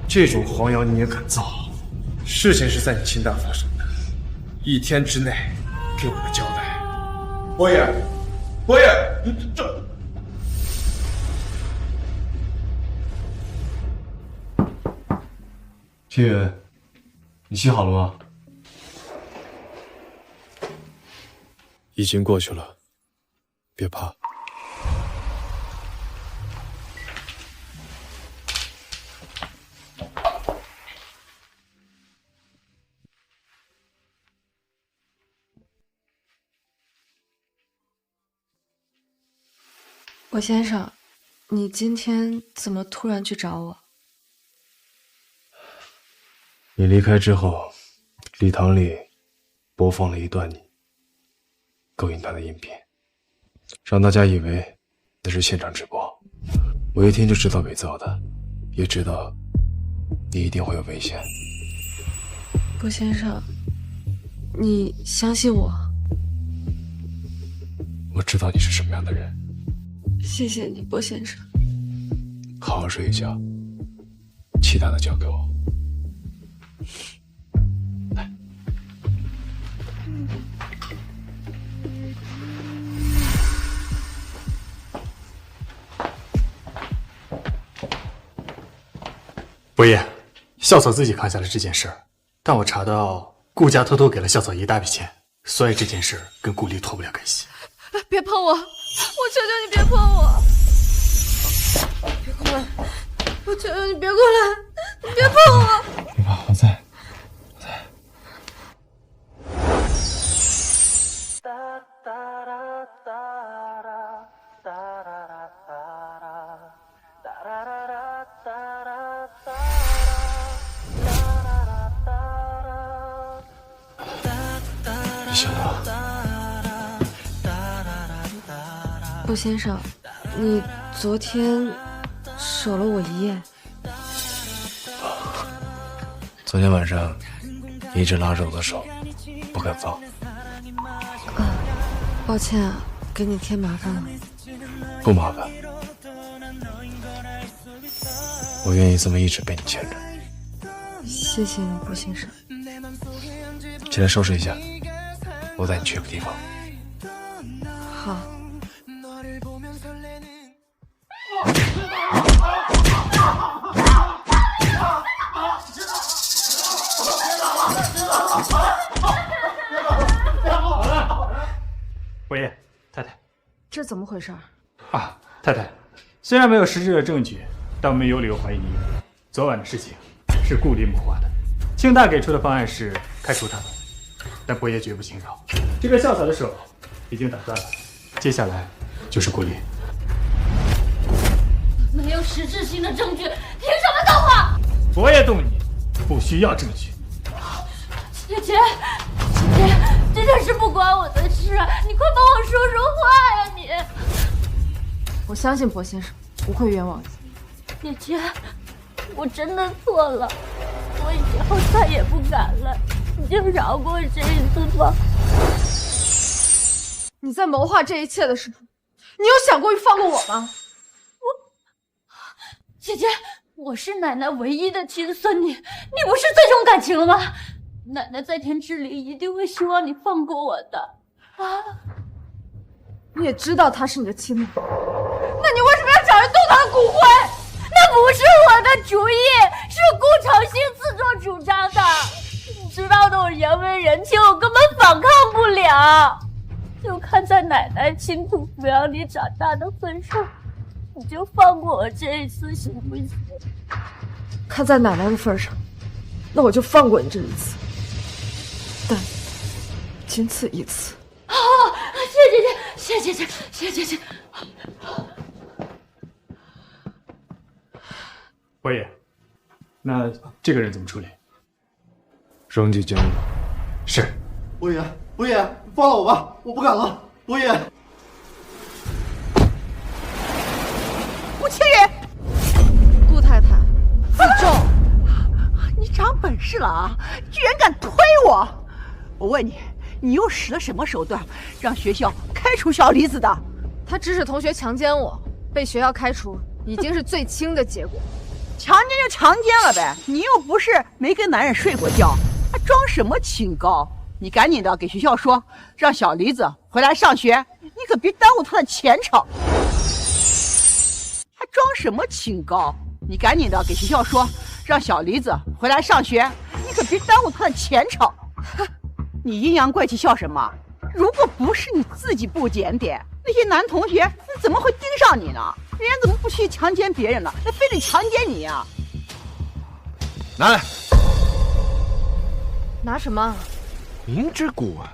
这种黄谣你也敢造？事情是在你秦大发生的，1天之内给我个交代。伯爷，伯爷，这……青云，你洗好了吗？已经过去了，别怕。我先生，你今天怎么突然去找我？你离开之后，礼堂里播放了一段你勾引他的音频，让大家以为那是现场直播。我一听就知道伪造的，也知道你一定会有危险。波先生，你相信我。我知道你是什么样的人。谢谢你，波先生。好好睡一觉，其他的交给我。来，伯爷，校草自己扛下了这件事儿，但我查到顾家偷偷给了校草一大笔钱，所以这件事跟顾丽脱不了干系。别碰我！我求求你别碰我！别过来！我求求你别过来！你别碰我！别怕，我在。你醒了。波先生，你昨天守了我一夜。昨天晚上你一直拉着我的手不肯放。抱歉啊，给你添麻烦了。不麻烦，我愿意这么一直被你牵着。谢谢你，波先生。起来收拾一下，我带你去个地方。好。伯爷，太太，这怎么回事？啊，太太，虽然没有实质的证据，但我们有理由怀疑昨晚的事情是顾丽谋划的。庆大给出的方案是开除他们，但伯爷绝不轻饶。这个校草的手已经打断了，接下来就是顾丽。没有实质性的证据，凭什么动我？伯爷动你，不需要证据。姐姐，这件事不关我的事，你快帮我说说话呀！你，我相信波先生不会冤枉你。姐姐，我真的错了，我以后再也不敢了，你就饶过这一次吧。你在谋划这一切的时候，你有想过放过我吗？姐姐，我是奶奶唯一的亲孙女，你不是最重感情了吗？奶奶在天之灵一定会希望你放过我的啊！你也知道她是你的亲女，那你为什么要找人动她的骨灰？那不是我的主意，是顾长兴自作主张的。你知道的，我人微人轻，我根本反抗不了。就看在奶奶辛苦抚养你长大的份上，你就放过我这一次行不行？看在奶奶的份上，那我就放过你这一次，但仅此一次。好，谢姐姐，谢姐姐。伯爷，那这个人怎么处理？扔进监狱。是。伯爷，放了我吧，我不敢了。伯爷，顾清云，顾太太，自重。你长本事了啊！居然敢推我！我问你，你又使了什么手段，让学校开除小李子的？他指使同学强奸我，被学校开除，已经是最轻的结果。强奸就强奸了呗，你又不是没跟男人睡过觉，还装什么清高？你赶紧的给学校说，让小李子回来上学，你可别耽误他的前程。还装什么清高？你赶紧的给学校说，让小李子回来上学，你可别耽误他的前程。你阴阳怪气笑什么？如果不是你自己不检点，那些男同学怎么会盯上你呢？人家怎么不去强奸别人了，那非得强奸你呀？拿来。拿什么？明知故问，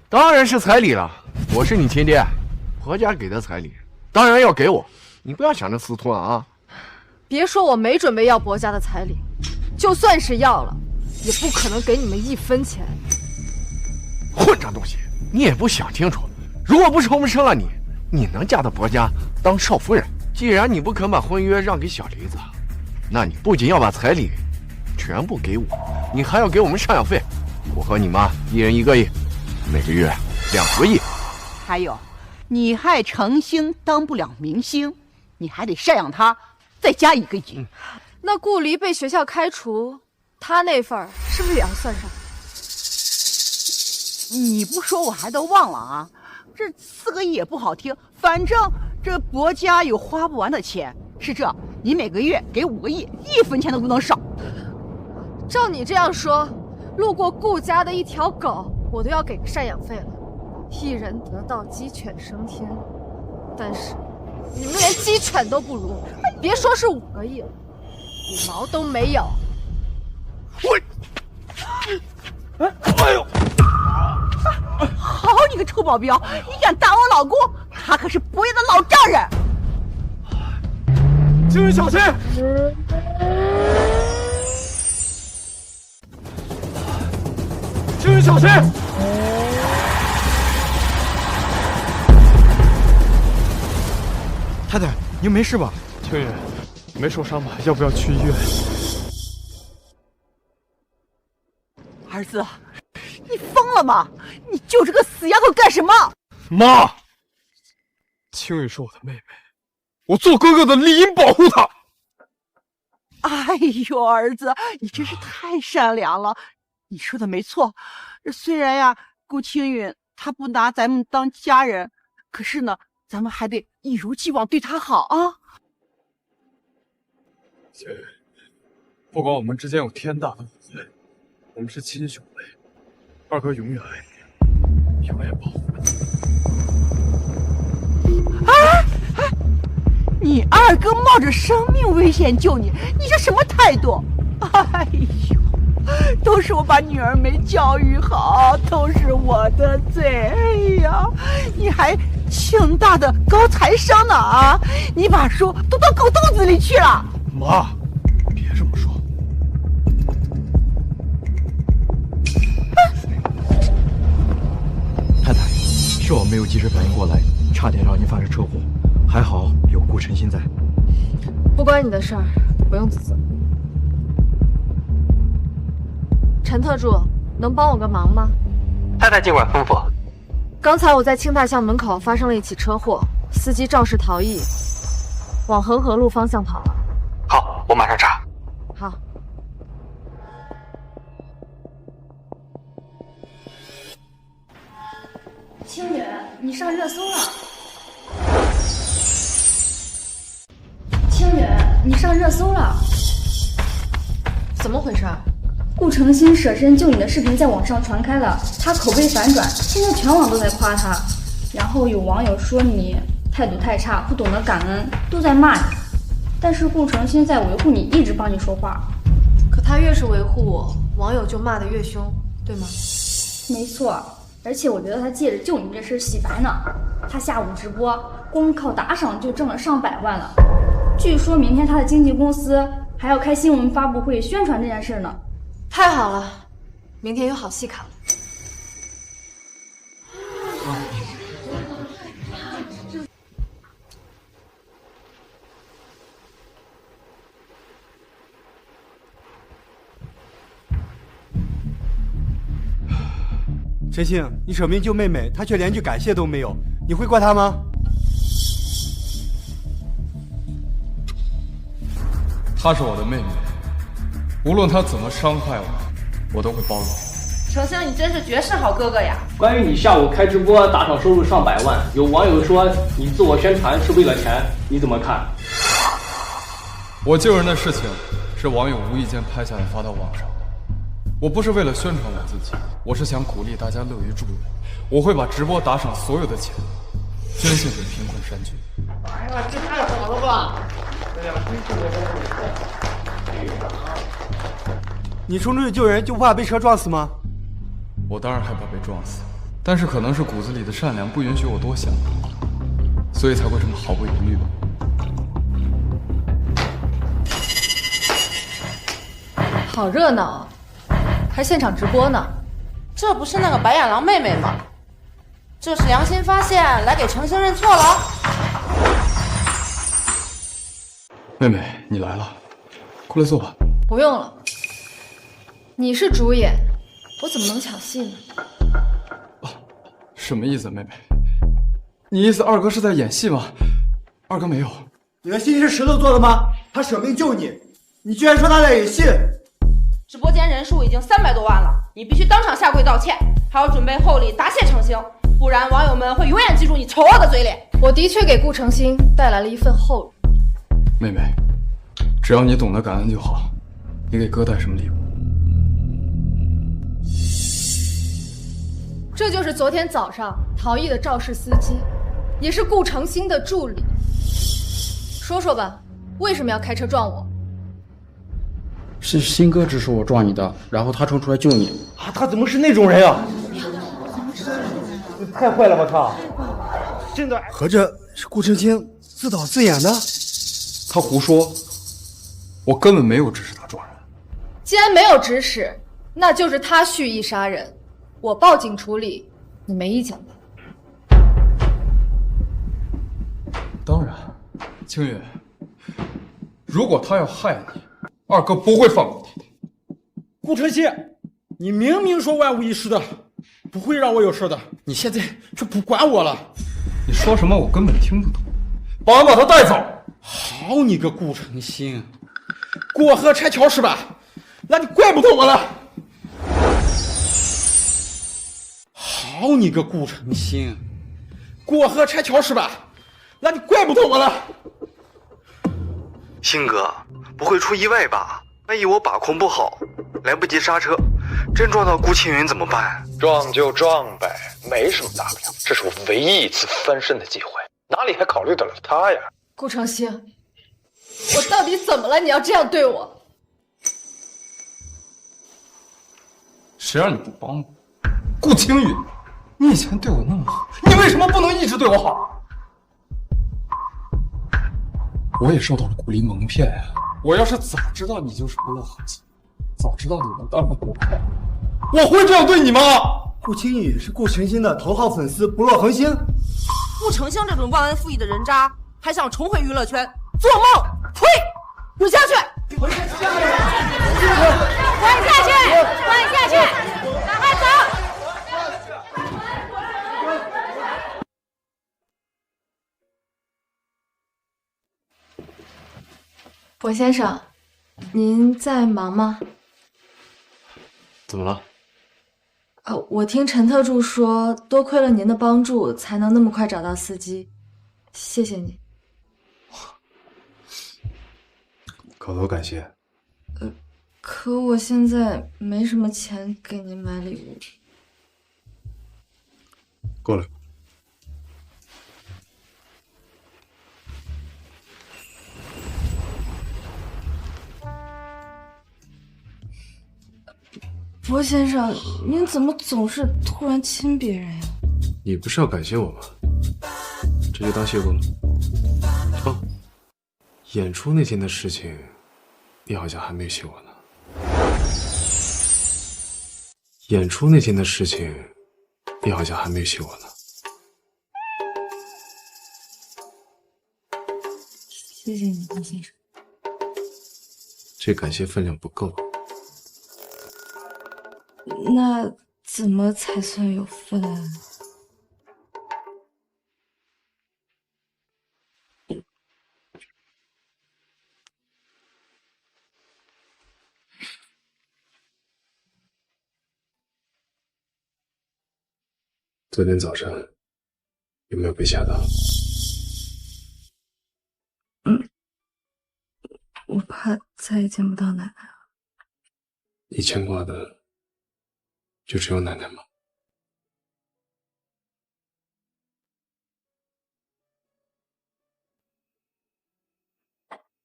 当然是彩礼了。我是你亲爹，婆家给的彩礼，当然要给我。你不要想着私吞啊！别说我没准备要伯家的彩礼，就算是要了，也不可能给你们1分钱。混账东西，你也不想清楚，如果不是我们生了你，你能嫁到伯家当少夫人？既然你不肯把婚约让给小梨子，那你不仅要把彩礼全部给我，你还要给我们赡养费。我和你妈1人1个亿，每个月2个亿。还有，你害程星当不了明星，你还得赡养他，再加1个亿。那顾离被学校开除，他那份是不是也要算上？你不说我还都忘了啊！这4个亿也不好听，反正这伯家有花不完的钱。是这，你每个月给5个亿，1分钱都不能少。照你这样说，路过顾家的一条狗，我都要给个赡养费了。一人得道，鸡犬升天。但是你们连鸡犬都不如，别说是5个亿了，5毛都没有。哎呦！好你个臭保镖，你敢打我老公？他可是伯爷的老丈人。青云，小心！青云，小心！太太，您没事吧？青云，没受伤吧？要不要去医院？儿子，你疯了吗？你救这个死丫头干什么？妈，青云是我的妹妹，我做哥哥的理应保护她。哎呦，儿子，你真是太善良了。你说的没错，虽然呀，顾青云她不拿咱们当家人，可是呢，咱们还得一如既往对她好啊。青云，不管我们之间有天大的误会，我们是亲兄妹，二哥永远爱你，永远保护你。你二哥冒着生命危险救你，你这什么态度？哎呦，都是我把女儿没教育好，都是我的罪。哎呀，你还庆大的高材生呢啊！你把书都到狗肚子里去了。妈，别这么说。太太，是我没有及时反应过来，差点让您发生车祸，还好有顾晨曦在。不关你的事儿，不用自责。陈特助，能帮我个忙吗？太太尽管吩咐。刚才我在清大巷门口发生了一起车祸，司机肇事逃逸，往恒河路方向跑了。好，我马上查。好。清远，你上热搜了。清远，你上热搜了。怎么回事？顾承新舍身救你的视频在网上传开了，他口碑反转，现在全网都在夸他。然后有网友说你态度太差，不懂得感恩，都在骂你。但是顾承新在维护你，一直帮你说话。可他越是维护我，网友就骂得越凶，对吗？没错，而且我觉得他借着救你这事洗白呢。他下午直播，光靠打赏就挣了上百万了。据说明天他的经纪公司还要开新闻发布会宣传这件事呢。太好了，明天有好戏看了。陈庆，你舍命救妹妹，她却连句感谢都没有，你会怪她吗？她是我的妹妹，无论她怎么伤害我，我都会包容。程星，你真是绝世好哥哥呀！关于你下午开直播打赏收入上百万，有网友说你自我宣传是为了钱，你怎么看？我救人的事情是网友无意间拍下来发到网上，我不是为了宣传我自己，我是想鼓励大家乐于助人。我会把直播打赏所有的钱捐献给贫困山区。哎呀，这太好了吧！哎呀，你冲出去救人就不怕被车撞死吗？我当然害怕被撞死，但是可能是骨子里的善良不允许我多想，所以才会这么毫不犹豫吧。好热闹啊，还现场直播呢。这不是那个白眼狼妹妹吗？这是良心发现，来给程星认错了。妹妹，你来了，过来坐吧。不用了，你是主演，我怎么能抢戏呢？什么意思，妹妹？你意思二哥是在演戏吗？二哥没有。你的心是石头做的吗？他舍命救你，你居然说他在演戏！直播间人数已经300多万了，你必须当场下跪道歉，还要准备厚礼答谢程星，不然网友们会永远记住你丑恶的嘴脸。我的确给顾承新带来了一份厚礼。妹妹，只要你懂得感恩就好。你给哥带什么礼物？这就是昨天早上逃逸的肇事司机，也是顾承新的助理。说说吧，为什么要开车撞我？是新哥指使我撞你的，然后他冲出来救你。啊，他怎么是那种人啊？太坏了吧他！真的，合着是顾承新自导自演的？他胡说，我根本没有指使他撞人。既然没有指使，那就是他蓄意杀人。我报警处理，你没意见吧？当然，青云，如果他要害你，二哥不会放过他的。顾承新，你明明说万无一失的，不会让我有事的，你现在却不管我了。你说什么我根本听不懂。保安把他带走。好你个顾承新，过河拆桥是吧？那你怪不得我了。好你个顾承新，过河拆桥是吧？那你怪不得我了。星哥，不会出意外吧？万一我把控不好，来不及刹车，真撞到顾青云怎么办？撞就撞呗，没什么大不了。这是我唯一一次翻身的机会，哪里还考虑得了他呀？顾承新，我到底怎么了？你要这样对我？谁让你不帮我？顾青云，你以前对我那么好，你为什么不能一直对我好？我也受到了鼓励蒙骗呀！我要是早知道你就是不乐恒心，早知道你们当然不配，我会这样对你吗？顾青雨是顾承新的头号粉丝，不落恒心。顾承新这种忘恩负义的人渣，还想重回娱乐圈，做梦！呸！滚下去！滚下去，滚下去，赶快走！博先生，您在忙吗？怎么了？我听陈特助说，多亏了您的帮助，才能那么快找到司机，谢谢你。口头感谢。可我现在没什么钱给您买礼物。过来。博先生，您怎么总是突然亲别人呀？你不是要感谢我吗？这就当谢过了。哦，演出那天的事情，你好像还没谢我呢。演出那天的事情，你好像还没谢我呢。谢谢你，博先生。这感谢分量不够。那怎么才算有分啊？昨天早上有没有被吓到？我怕再也见不到奶奶了。你牵挂的就只有奶奶吗？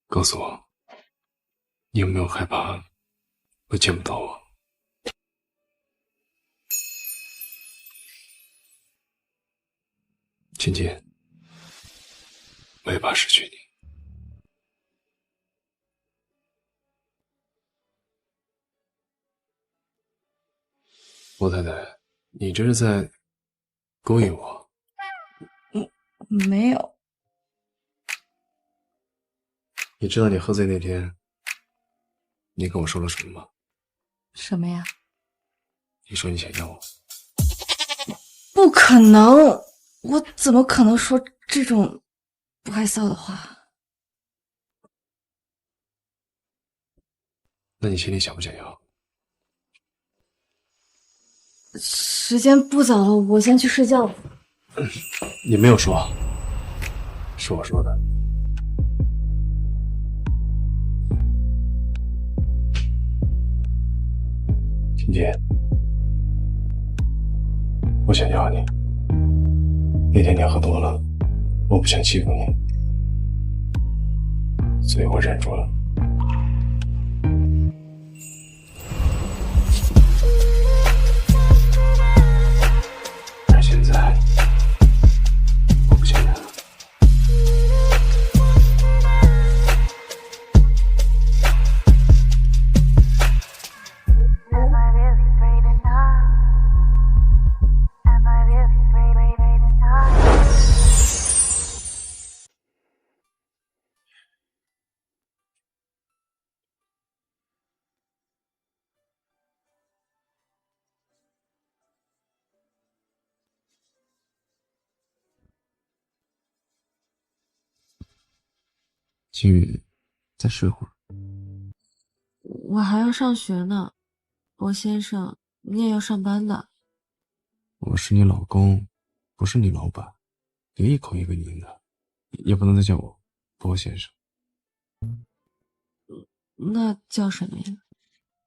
告诉我，你有没有害怕会见不到我？琴琴，我也怕失去你。罗太太，你这是在勾引我？没有。你知道你喝醉那天，你跟我说了什么吗？什么呀？你说你想要我。不可能，我怎么可能说这种不害臊的话？那你心里想不想要？时间不早了，我先去睡觉了。你没有说，是我说的。琴姐，我想要你。那天你喝多了，我不想欺负你，所以我忍住了。而现在，我不想忍了。金宇，再睡会儿。我还要上学呢，博先生，你也要上班的。我是你老公，不是你老板，别一口一个您的，也不能再叫我博先生。那叫什么呀？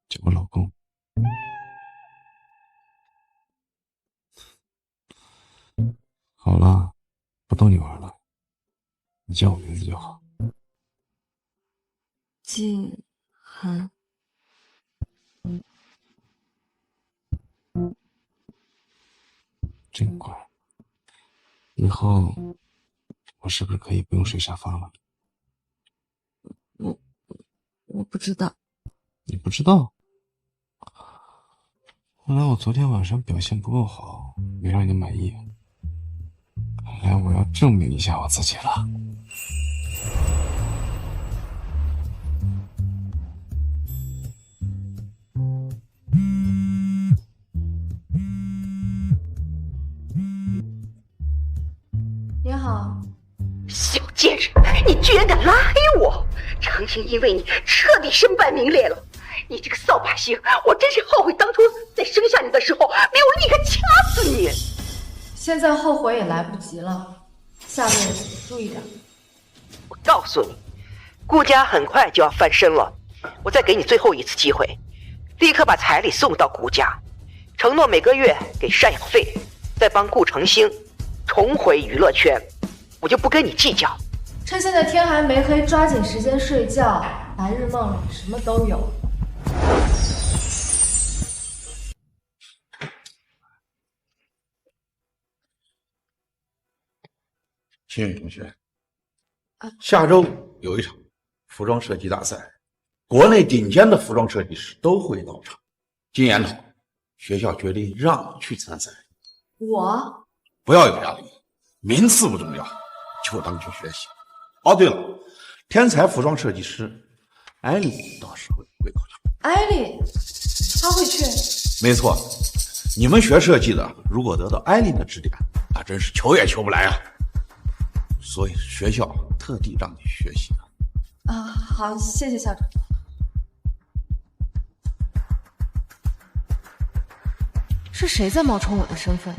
叫我老公。好了，不逗你玩了，你叫我名字就好。静涵。真乖。以后我是不是可以不用睡沙发了？我不知道。你不知道？看来我昨天晚上表现不够好，没让你满意。看来我要证明一下我自己了。贱人，你居然敢拉黑我！程兴因为你彻底身败名裂了。你这个扫把星，我真是后悔当初在生下你的时候没有立刻掐死你。现在后悔也来不及了，下面注意点。我告诉你，顾家很快就要翻身了，我再给你最后一次机会，立刻把彩礼送到顾家，承诺每个月给赡养费，再帮顾程兴重回娱乐圈，我就不跟你计较。趁现在天还没黑，抓紧时间睡觉，白日梦里什么都有。青云同学，下周有一场服装设计大赛，国内顶尖的服装设计师都会到场。经研讨，学校决定让你去参赛。我不要有压力，名次不重要，就当去学习。哦，对了，天才服装设计师艾丽到时候会到场。艾丽，她会去？没错，你们学设计的，如果得到艾丽的指点，那真是求也求不来啊。所以学校特地让你学习的。好，谢谢校长。是谁在冒充我的身份？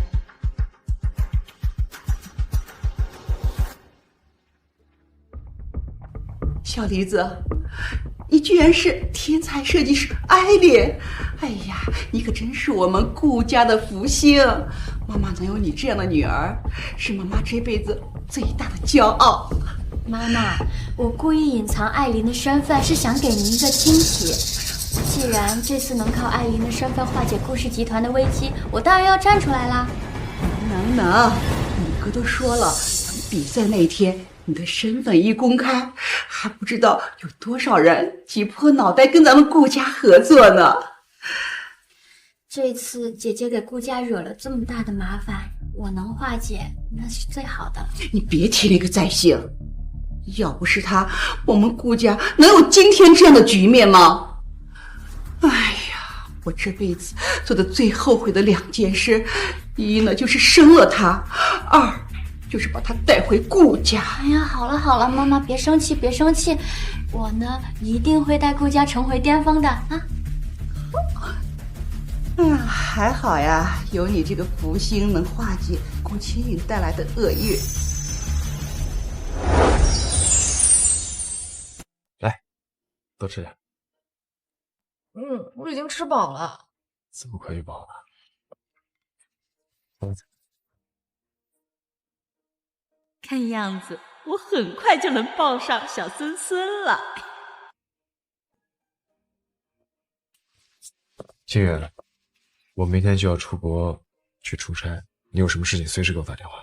小梨子，你居然是天才设计师艾丽！哎呀，你可真是我们顾家的福星，妈妈能有你这样的女儿，是妈妈这辈子最大的骄傲。妈妈，我故意隐藏艾琳的身份，是想给您一个惊喜。既然这次能靠艾琳的身份化解顾氏集团的危机，我当然要站出来啦。能，你哥都说了，等比赛那天你的身份一公开，还不知道有多少人挤破脑袋跟咱们顾家合作呢。这次姐姐给顾家惹了这么大的麻烦，我能化解那是最好的了。你别提那个在兴，要不是他，我们顾家能有今天这样的局面吗？哎呀，我这辈子做的最后悔的2件事，一呢就是生了他，2就是把他带回顾家。哎呀，好了，妈妈别生气，我呢一定会带顾家重回巅峰的啊！还好呀，有你这个福星能化解顾青云带来的厄运。来，多吃点。我已经吃饱了。这么快就饱了？看样子我很快就能抱上小孙孙了。清远，我明天就要出国去出差，你有什么事情随时给我打电话。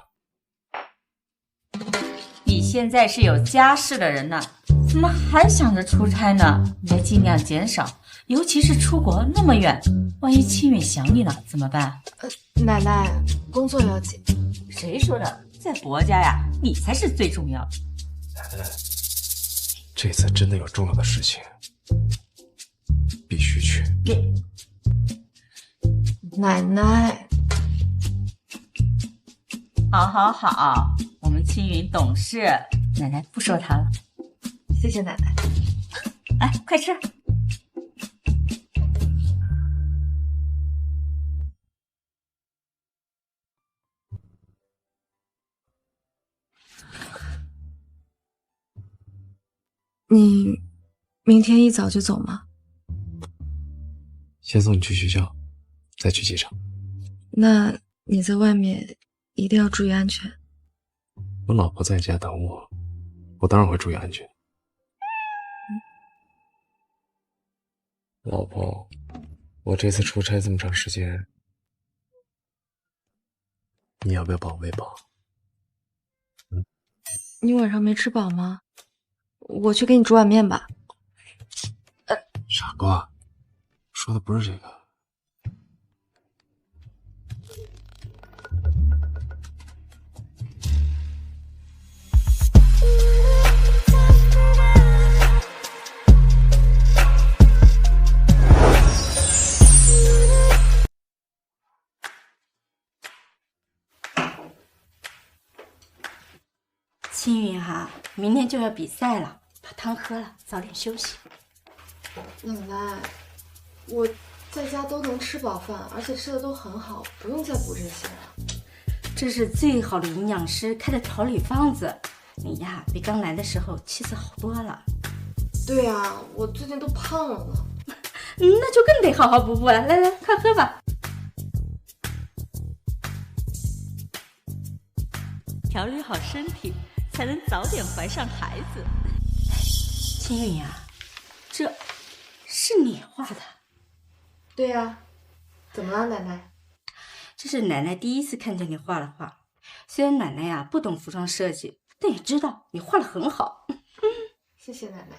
你现在是有家室的人呢，怎么还想着出差呢？你得尽量减少，尤其是出国那么远，万一清远想你了怎么办？奶奶，工作要紧。谁说的？在伯家呀，你才是最重要的。奶奶，这次真的有重要的事情，必须去。奶奶，好，我们青云懂事，奶奶不说他了。谢谢奶奶。来，快吃。你明天一早就走吗？先送你去学校，再去机场。那你在外面一定要注意安全。我老婆在家等我，我当然会注意安全。老婆，我这次出差这么长时间，你要不要帮我喂饱？你晚上没吃饱吗？我去给你煮碗面吧。傻瓜，说的不是这个。青云哈，明天就要比赛了，把汤喝了，早点休息。奶奶，我在家都能吃饱饭，而且吃的都很好，不用再补这些了。这是最好的营养师开的调理方子，你呀比刚来的时候气色好多了。对呀，我最近都胖了呢。那就更得好好补补了。来来，快喝吧。调理好身体，才能早点怀上孩子。青云呀，这是你画的？对呀，怎么了，奶奶？这是奶奶第一次看见你画的画。虽然奶奶呀不懂服装设计，但也知道你画的很好。谢谢奶奶。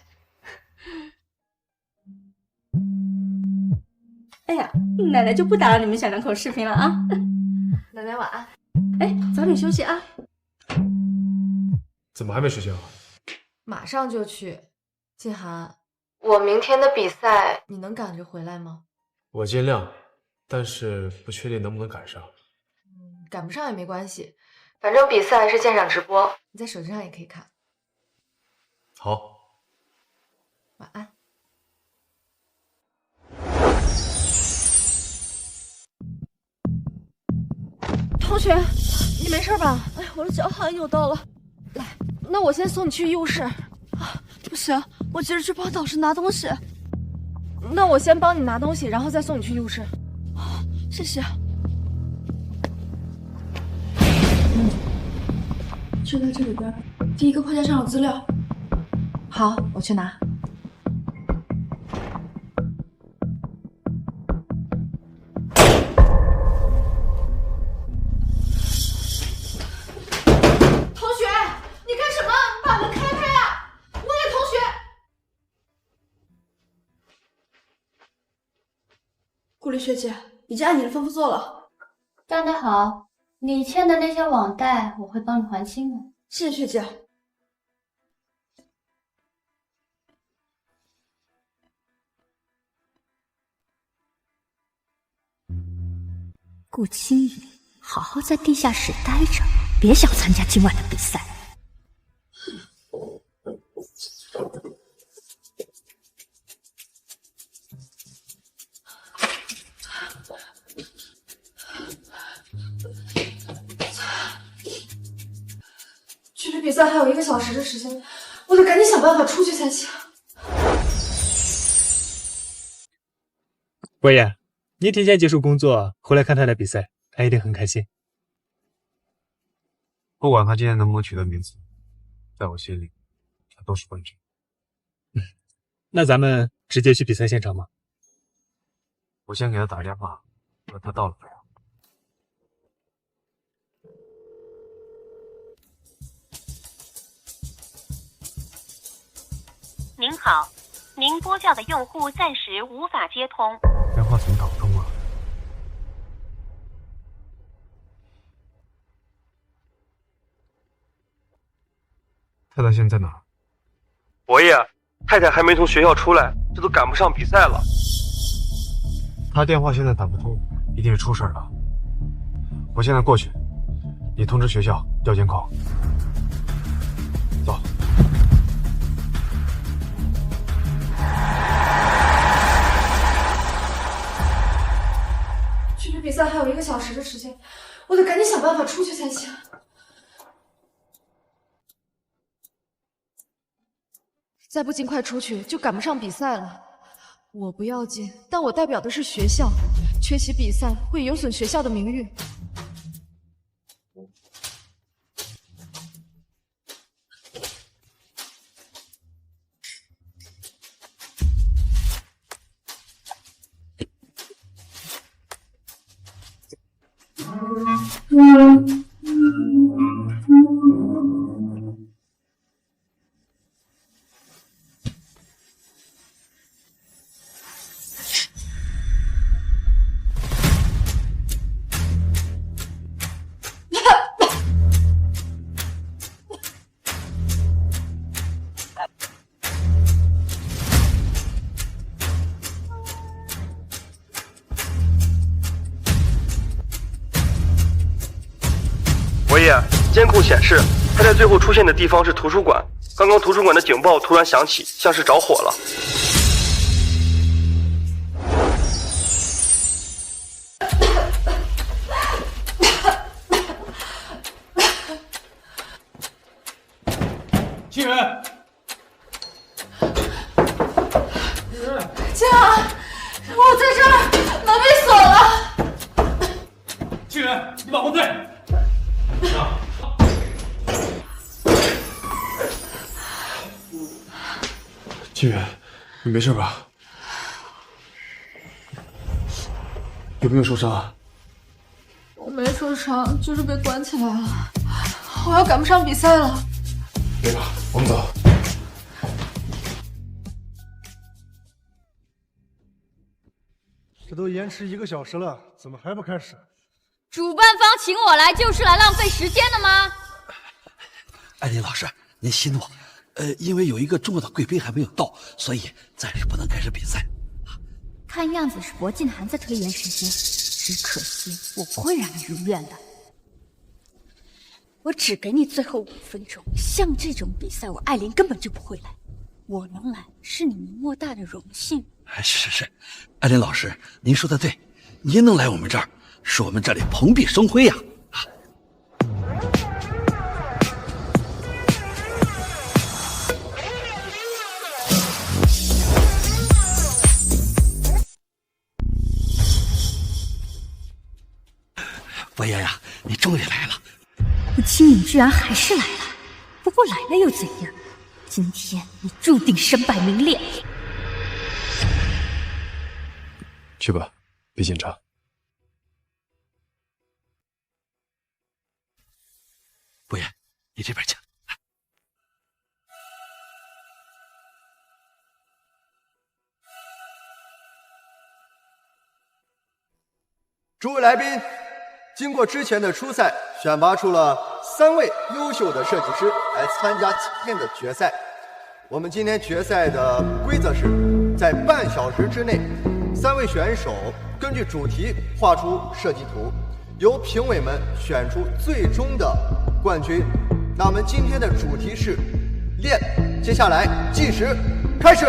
哎呀，奶奶就不打扰你们小两口视频了啊！奶奶晚安。哎，早点休息啊！怎么还没睡觉？马上就去。静涵，我明天的比赛你能赶着回来吗？我尽量，但是不确定能不能赶上。赶不上也没关系，反正比赛是现场直播，你在手机上也可以看。好，晚安。同学，你没事吧？哎，我的脚好像扭到了。来，那我先送你去医务室。不行，我急着去帮导师拿东西。那我先帮你拿东西，然后再送你去医务室。谢谢。就在这里边，第一个框架上有资料。好，我去拿。同学，你干什么？把门开开啊！我的同学。顾丽学姐，已经按你的吩咐做了。干得好。你欠的那些网贷，我会帮你还清的。谢谢学姐。顾青云，好好在地下室待着，别想参加今晚的比赛。距离比赛还有1个小时的时间，我得赶紧想办法出去才行。博言，你提前结束工作回来看他的比赛，他一定很开心。不管他今天能不能取得名次，在我心里，他都是冠军。那咱们直接去比赛现场吗？我先给他打个电话，问他到了没有。您好，您拨叫的用户暂时无法接通。电话怎么打不通啊？太太现在在哪儿？伯爷，太太还没从学校出来，这都赶不上比赛了。他电话现在打不通，一定是出事了。我现在过去，你通知学校调监控。走。距离比赛还有1个小时的时间，我得赶紧想办法出去才行。再不尽快出去，就赶不上比赛了。我不要紧，但我代表的是学校，缺席比赛会有损学校的名誉。伯爷，监控显示他在最后出现的地方是图书馆，刚刚图书馆的警报突然响起，像是着火了。清源，静儿，我在这儿，门被锁了。清源，你往后退。清源，你没事吧？有没有受伤啊？我没受伤，就是被关起来了。我要赶不上比赛了。别吧，我们走。这都延迟1个小时了，怎么还不开始？主办方请我来就是来浪费时间的吗？艾琳老师，您息怒。因为有一个重要的贵宾还没有到，所以暂时不能开始比赛。看样子是博静涵在推延时间，只可惜我不会让你如愿的。我只给你最后5分钟，像这种比赛，我艾琳根本就不会来。我能来是你们莫大的荣幸。是，艾琳老师，您说的对，您能来我们这儿，是我们这里蓬荜生辉呀。博言呀，你终于来了！顾青颖居然还是来了，不过来了又怎样？今天你注定身败名裂。去吧，别紧张。博言，你这边请。诸位来宾，经过之前的初赛，选拔出了3位优秀的设计师来参加今天的决赛。我们今天决赛的规则是，在半小时之内，3位选手根据主题画出设计图，由评委们选出最终的冠军。那我们今天的主题是练，接下来计时开始。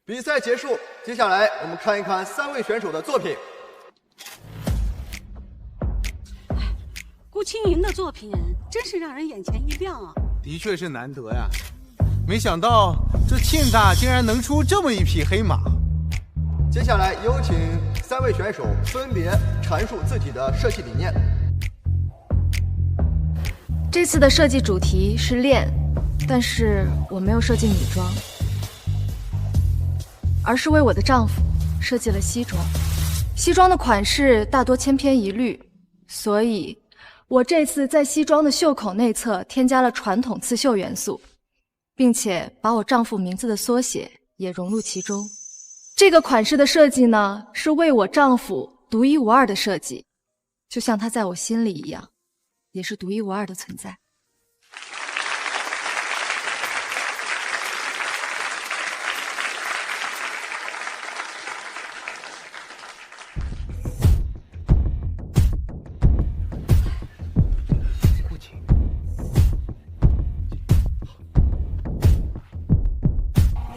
比赛结束，接下来我们看一看3位选手的作品。顾青云的作品真是让人眼前一亮啊！的确是难得呀，没想到这庆大竟然能出这么一匹黑马。接下来有请3位选手分别阐述自己的设计理念。这次的设计主题是练，但是我没有设计女装。而是为我的丈夫设计了西装，西装的款式大多千篇一律，所以我这次在西装的袖口内侧添加了传统刺绣元素，并且把我丈夫名字的缩写也融入其中。这个款式的设计呢，是为我丈夫独一无二的设计，就像他在我心里一样，也是独一无二的存在。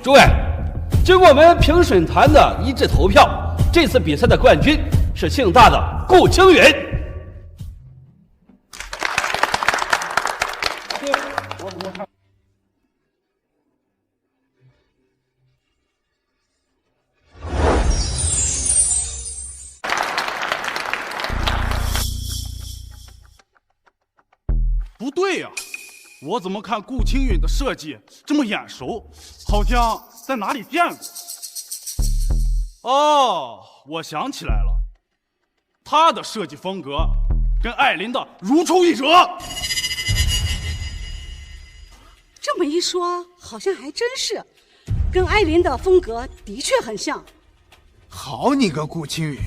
诸位，经过我们评审团的一致投票，这次比赛的冠军是庆大的顾青云。不对呀，我怎么看顾青云的设计这么眼熟，好像在哪里见过。哦，我想起来了，他的设计风格跟艾琳的如出一辙。这么一说，好像还真是，跟艾琳的风格的确很像。好你个顾青云，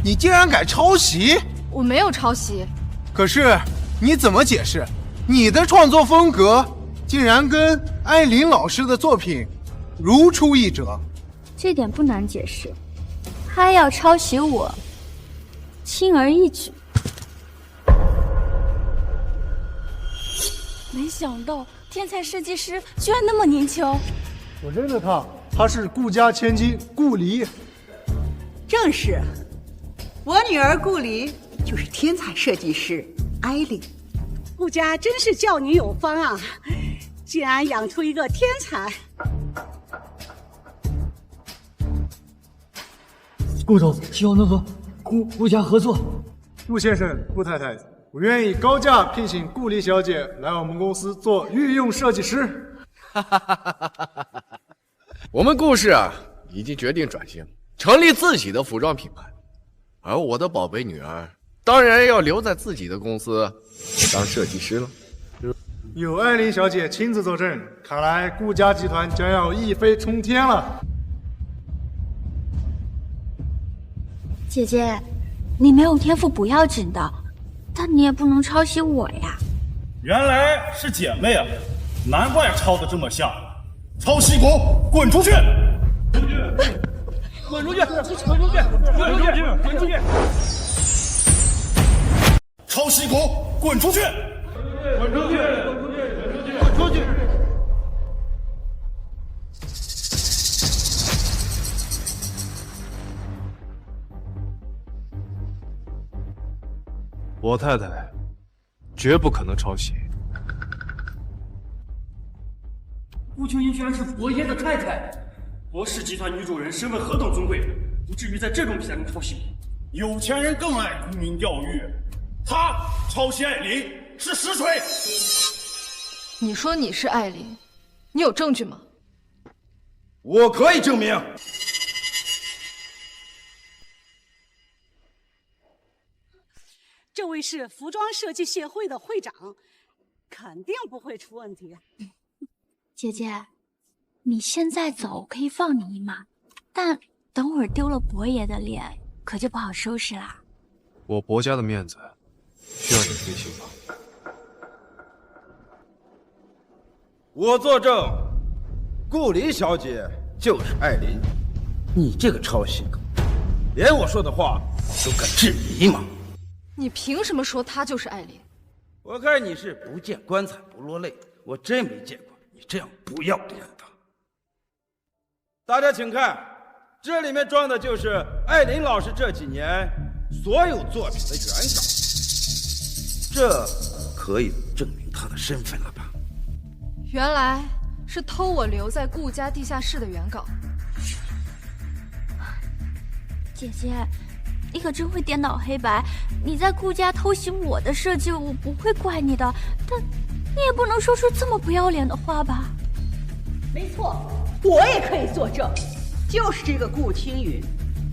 你竟然敢抄袭！我没有抄袭。可是你怎么解释你的创作风格竟然跟艾琳老师的作品如出一辙？这点不难解释，他要抄袭我，轻而易举。没想到天才设计师居然那么年轻。我认得他，他是顾家千金顾离。正是，我女儿顾离就是天才设计师艾琳。顾家真是教女有方啊，竟然养出一个天才。顾总希望能和顾家合作。顾先生、顾太太，我愿意高价聘请顾离小姐来我们公司做御用设计师。我们顾氏啊，已经决定转型，成立自己的服装品牌，而我的宝贝女儿当然要留在自己的公司当设计师了。有艾琳小姐亲自坐镇，看来顾家集团将要一飞冲天了。姐姐，你没有天赋不要紧的，但你也不能抄袭我呀。原来是姐妹啊，难怪抄的这么像。抄袭狗，滚出去！滚出去！滚出去！滚出去！滚出去！抄袭狗，滚出去！滚出去！滚出去！我太太绝不可能抄袭。顾秋英居然是伯爷的太太，博氏集团女主人身份何等尊贵，不至于在这种比赛中抄袭。有钱人更爱沽名钓誉，他抄袭艾琳是实锤。你说你是艾琳，你有证据吗？我可以证明。这位是服装设计协会的会长，肯定不会出问题。姐姐，你现在走可以放你一马，但等会儿丢了伯爷的脸，可就不好收拾啦。我伯家的面子需要你推行吗？我作证，顾离小姐就是艾琳。你这个抄袭狗，连我说的话都敢质疑吗？你凭什么说她就是艾琳？我看你是不见棺材不落泪，我真没见过你这样不要脸的。大家请看，这里面装的就是艾琳老师这几年所有作品的原稿，这可以证明她的身份了吧？原来是偷我留在顾家地下室的原稿。姐姐，你可真会颠倒黑白！你在顾家偷袭我的设计，我不会怪你的，但你也不能说出这么不要脸的话吧？没错，我也可以作证，就是这个顾青云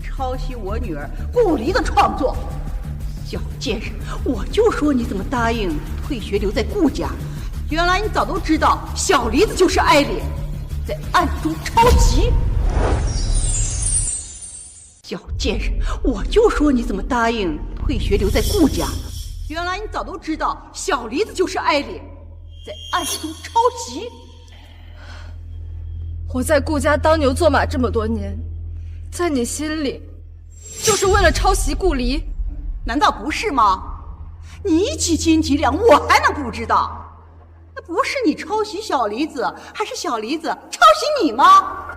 抄袭我女儿顾离的创作。小贱人，我就说你怎么答应退学留在顾家？原来你早都知道小梨子就是艾琳，在暗中抄袭。小贱人，我就说你怎么答应退学留在顾家？原来你早都知道小梨子就是艾琳，在暗中抄袭。我在顾家当牛做马这么多年，在你心里就是为了抄袭顾离，难道不是吗？你几斤几两，我还能不知道？那不是你抄袭小梨子，还是小梨子抄袭你吗？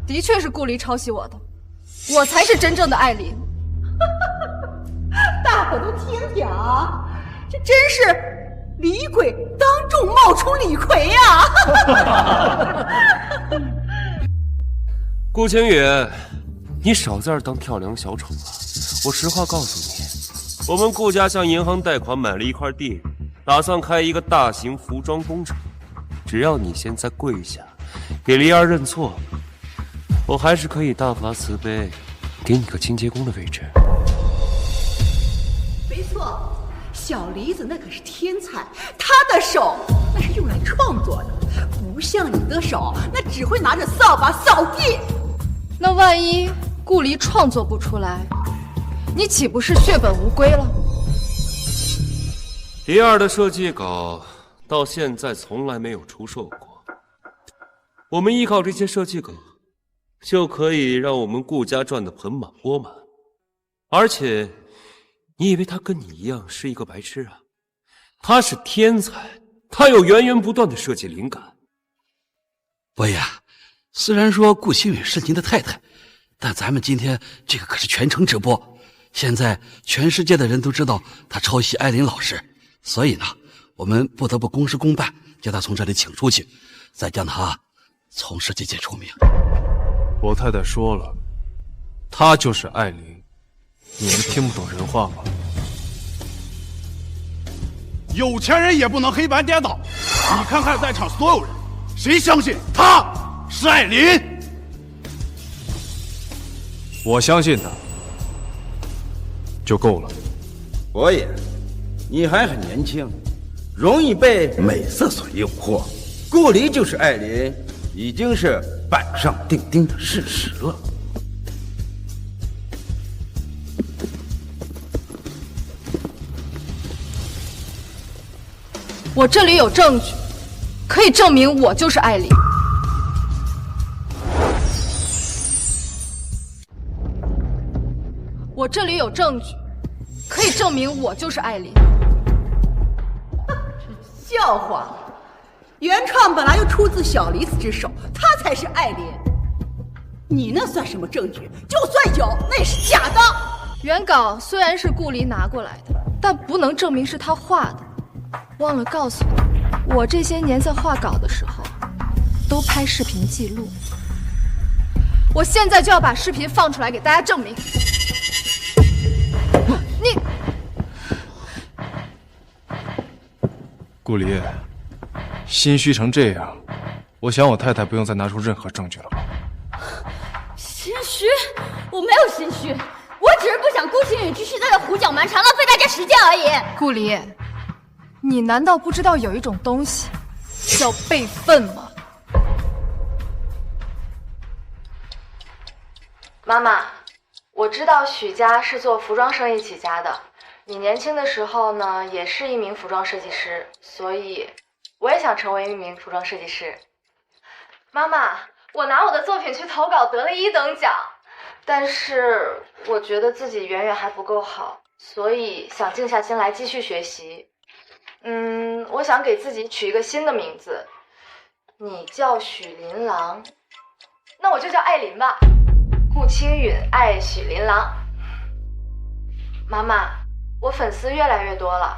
的确是顾离抄袭我的，我才是真正的艾琳。大伙都听听啊，这真是李鬼当众冒充李逵呀！顾青雨，你少在这儿当跳梁小丑了。我实话告诉你，我们顾家向银行贷款买了一块地，打算开一个大型服装工厂。只要你现在跪下，给梨儿认错，我还是可以大发慈悲，给你个清洁工的位置。没错，小梨子那可是天才，她的手那是用来创作的，不像你的手那只会拿着扫把扫地。那万一顾离创作不出来，你岂不是血本无归了？李二的设计稿到现在从来没有出售过，我们依靠这些设计稿，就可以让我们顾家赚得盆满钵满。而且，你以为他跟你一样是一个白痴啊？他是天才，他有源源不断的设计灵感。伯爷，虽然说顾青雨是您的太太，但咱们今天这个可是全程直播，现在全世界的人都知道他抄袭艾琳老师，所以呢，我们不得不公事公办，将他从这里请出去，再将他从设计界除名。我太太说了，她就是艾琳，你们听不懂人话吗？有钱人也不能黑白颠倒。你看看在场所有人，谁相信她是艾琳？我相信她就够了。伯爷，你还很年轻，容易被美色所诱惑。顾离就是艾琳，已经是板上钉钉的事实了。我这里有证据，可以证明我就是艾琳。我这里有证据，可以证明我就是艾琳。笑话！原创本来就出自小梨子之手，她才是艾琳。你那算什么证据？就算有，那也是假的。原稿虽然是顾离拿过来的，但不能证明是他画的。忘了告诉你，我这些年在画稿的时候，都拍视频记录。我现在就要把视频放出来给大家证明。你，顾离，心虚成这样，我想我太太不用再拿出任何证据了吧？心虚？我没有心虚，我只是不想顾青雨继续在这胡搅蛮缠，浪费大家时间而已。顾离，你难道不知道有一种东西叫辈分吗？妈妈，我知道许家是做服装生意起家的，你年轻的时候呢，也是一名服装设计师，所以我也想成为一名服装设计师。妈妈，我拿我的作品去投稿得了1等奖，但是我觉得自己远远还不够好，所以想静下心来继续学习。我想给自己取一个新的名字，你叫许琳琅，那我就叫艾琳吧。顾青允爱许琳琅。妈妈，我粉丝越来越多了，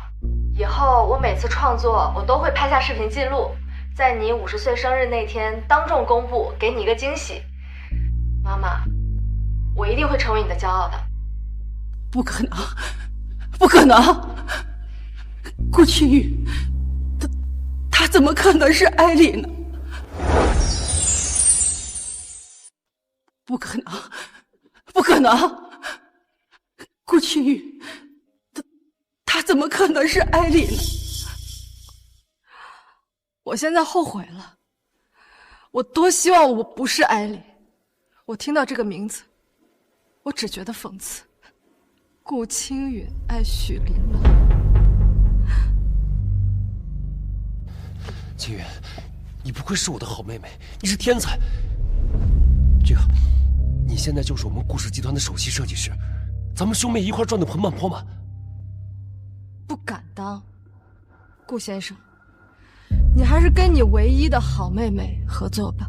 以后我每次创作我都会拍下视频记录，在你50岁生日那天当众公布，给你一个惊喜。妈妈，我一定会成为你的骄傲的。不可能，不可能！顾青雨，他怎么可能是艾琳呢？不可能，不可能！顾青雨，他怎么可能是艾琳呢？我现在后悔了，我多希望我不是艾琳。我听到这个名字，我只觉得讽刺。顾青允爱许琳琅。青云，你不愧是我的好妹妹，你是天才。这个，你现在就是我们顾氏集团的首席设计师，咱们兄妹一块赚得盆满钵满。不敢当，顾先生，你还是跟你唯一的好妹妹合作吧。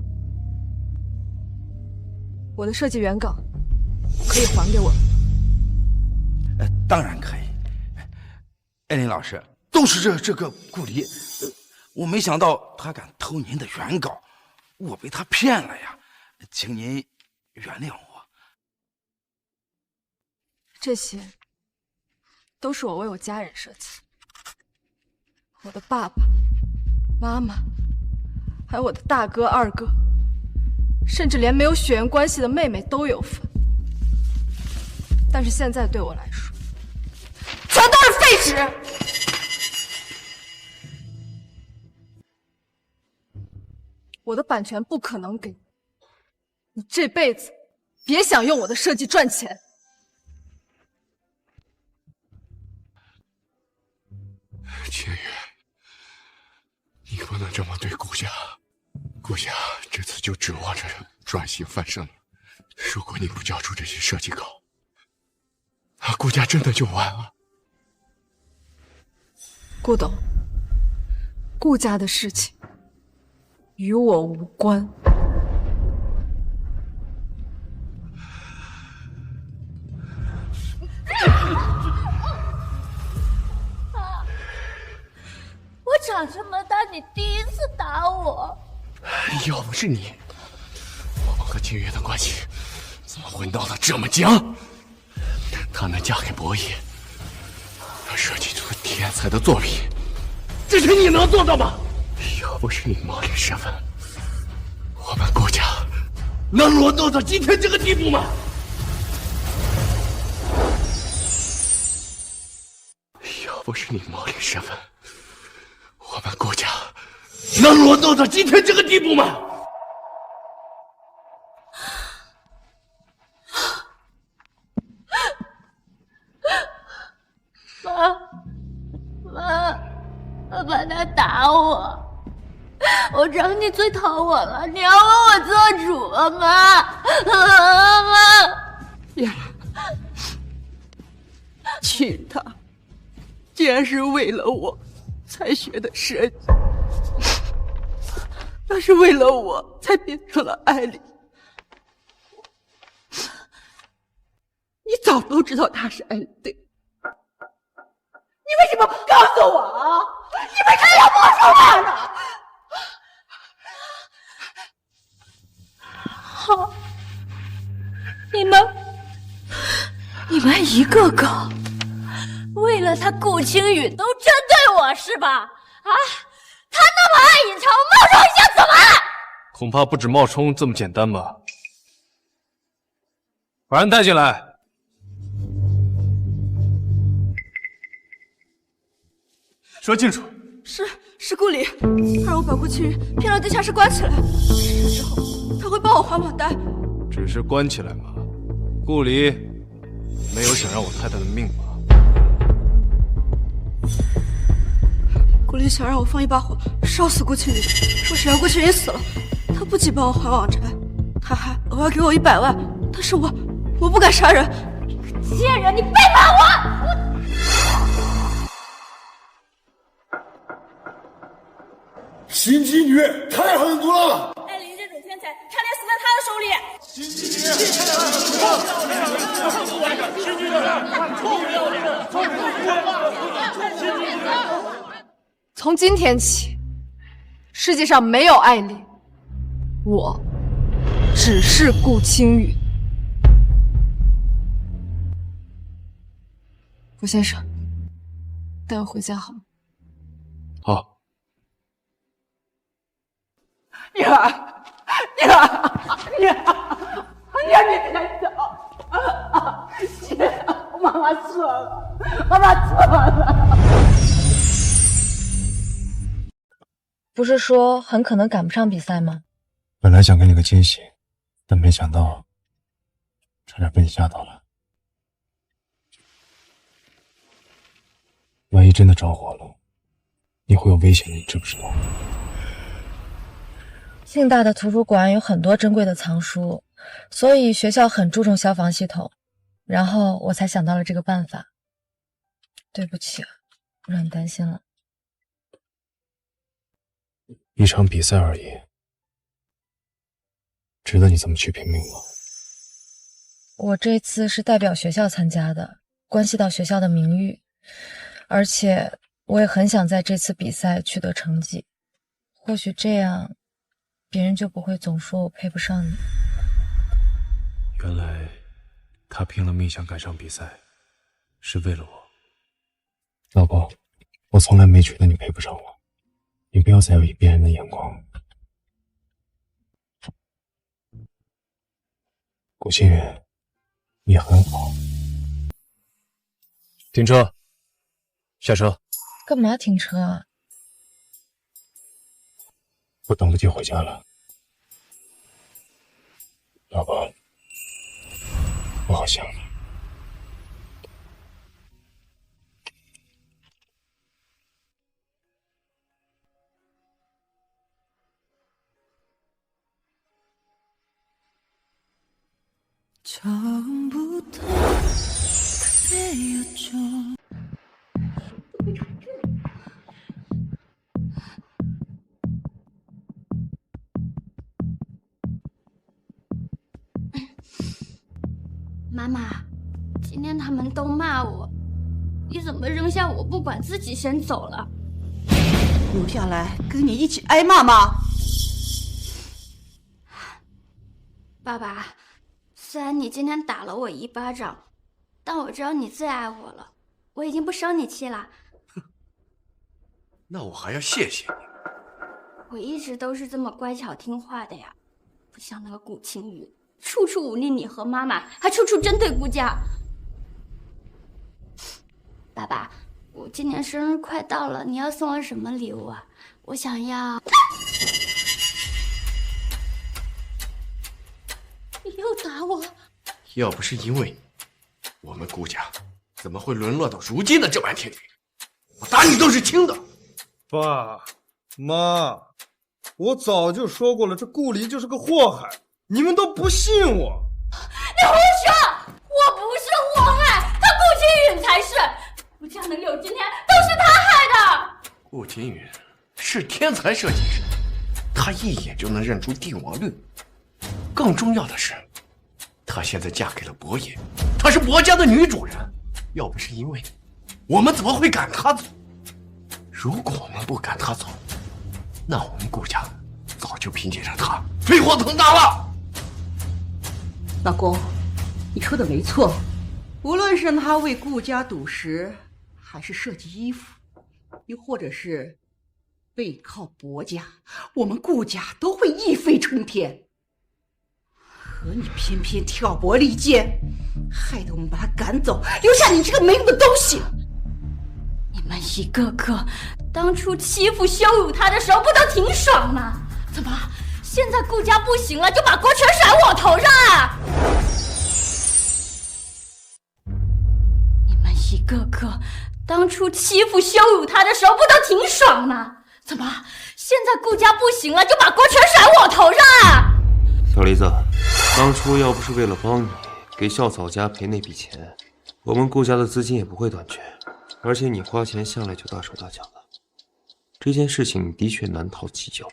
我的设计原稿可以还给我。当然可以。艾琳老师，都是这个顾离，我没想到他敢偷您的原稿，我被他骗了呀，请您原谅我。这些都是我为我家人设计，我的爸爸妈妈，还有我的大哥二哥，甚至连没有血缘关系的妹妹都有份。但是现在对我来说，全都是废纸。我的版权不可能给你，你这辈子别想用我的设计赚钱。青雨，你不能这么对顾家，顾家这次就指望着转型翻身了。如果你不交出这些设计稿，顾家真的就完了。顾董，顾家的事情与我无关。我长这么大，你第一次打我。要不是你，我和清月的关系怎么会闹得这么僵？她能嫁给伯爷，设计出天才的作品，这是你能做到吗？要不是你冒领身份，我们顾家能沦落到今天这个地步吗？要不是你冒领身份，我们顾家能沦落到今天这个地步吗？妈，爸爸他打我，我长你最疼我了，你要为我做主啊，妈！妈！呀，亲他，既然是为了我才学的设计，那是为了我才变成了艾琳。你早都知道他是艾琳对。你为什么不告诉我啊？你为啥要没收他呢？好，你们一个个为了他顾青雨都针对我是吧？啊，他那么爱隐藏，冒充一下怎么了？恐怕不止冒充这么简单吧。把人带进来。说清楚。是顾里，他让我保护青云，骗到地下室关起来。之后他会帮我还网贷。只是关起来吗？顾里没有想让我太太的命吧？顾里想让我放一把火烧死顾青云，说只要顾青云死了，他不仅帮我还网债，他还额外给我100万。但是我不敢杀人。贱人，你背叛我！心机女太狠毒了！艾琳这种天才，差点死在他的手里。心机女，心机女，从今天起，世界上没有艾琳，我只是顾青雨。顾先生，带我回家好吗？好。女儿，你别走！姐，妈妈错了，妈妈错了。不是说很可能赶不上比赛吗？本来想给你个惊喜，但没想到，差点被你吓到了。万一真的着火了，你会有危险的，你知不知道？庆大的图书馆有很多珍贵的藏书，所以学校很注重消防系统，然后我才想到了这个办法。对不起，让你担心了。一场比赛而已，值得你这么去拼命吗？我这次是代表学校参加的，关系到学校的名誉，而且我也很想在这次比赛取得成绩，或许这样别人就不会总说我配不上你。原来他拼了命想赶上比赛，是为了我。老婆，我从来没觉得你配不上我，你不要再有别人的眼光。顾新远，你很好。停车，下车。干嘛停车啊？我等不及回家了。老婆，我好想你。妈妈，今天他们都骂我，你怎么扔下我不管，自己先走了？留下来跟你一起挨骂吗？爸爸，虽然你今天打了我一巴掌，但我知道你最爱我了，我已经不生你气了。那我还要谢谢你。我一直都是这么乖巧听话的呀，不像那个顾青雨，处处忤逆你和妈妈，还处处针对顾家。爸爸，我今年生日快到了，你要送我什么礼物啊？我想要……你又打我！要不是因为你，我们顾家怎么会沦落到如今的这般田地？我打你都是轻的。爸妈，我早就说过了，这顾离就是个祸害，你们都不信我。你胡说！我不是祸害，他顾青云才是。顾家能有今天，都是他害的。顾青云是天才设计师，他一眼就能认出帝王绿。更重要的是，她现在嫁给了伯爷，她是伯家的女主人。要不是因为你，我们怎么会赶她走？如果我们不赶她走，那我们顾家早就凭借着她飞黄腾达了。老公，你说的没错，无论是他为顾家赌石，还是设计衣服，又或者是背靠伯家，我们顾家都会一飞冲天。可你偏偏挑拨离间，害得我们把他赶走，留下你这个没用的东西。你们一个个当初欺负羞辱他的时候不都挺爽吗？怎么现在顾家不行了，就把锅全甩我头上啊？你们一个个当初欺负羞辱他的时候不都挺爽吗？怎么现在顾家不行了，就把锅全甩我头上啊？小梨子，当初要不是为了帮你给校草家赔那笔钱，我们顾家的资金也不会短缺。而且你花钱向来就大手大脚的，这件事情的确难逃计较。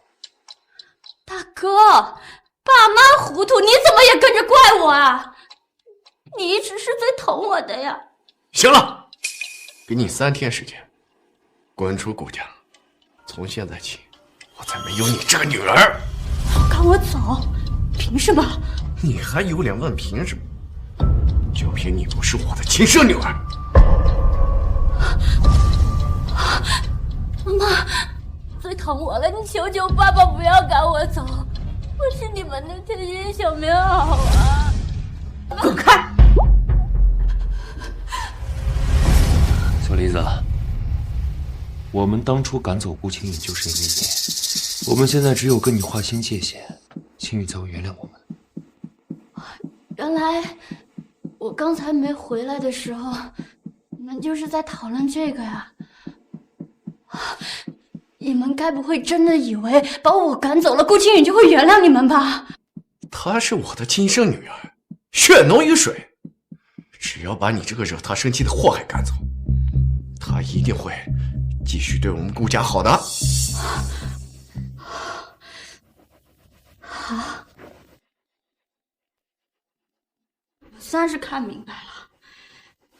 大哥，爸妈糊涂，你怎么也跟着怪我啊？你一直是最疼我的呀。行了，给你3天时间，滚出顾家。从现在起，我再没有你这个女儿。赶我走？凭什么？你还有脸问凭什么？就凭你不是我的亲生女儿。妈，最疼我了，你求求爸爸不要赶我走，我是你们的贴心小棉袄啊！滚开！小梨子，我们当初赶走顾青雨就是因为你，我们现在只有跟你划清界限，青雨才会原谅我们。原来我刚才没回来的时候，你们就是在讨论这个呀？你们该不会真的以为把我赶走了，顾青雨就会原谅你们吧？她是我的亲生女儿，血浓于水。只要把你这个惹她生气的祸害赶走，她一定会继续对我们顾家好的。好，我算是看明白了，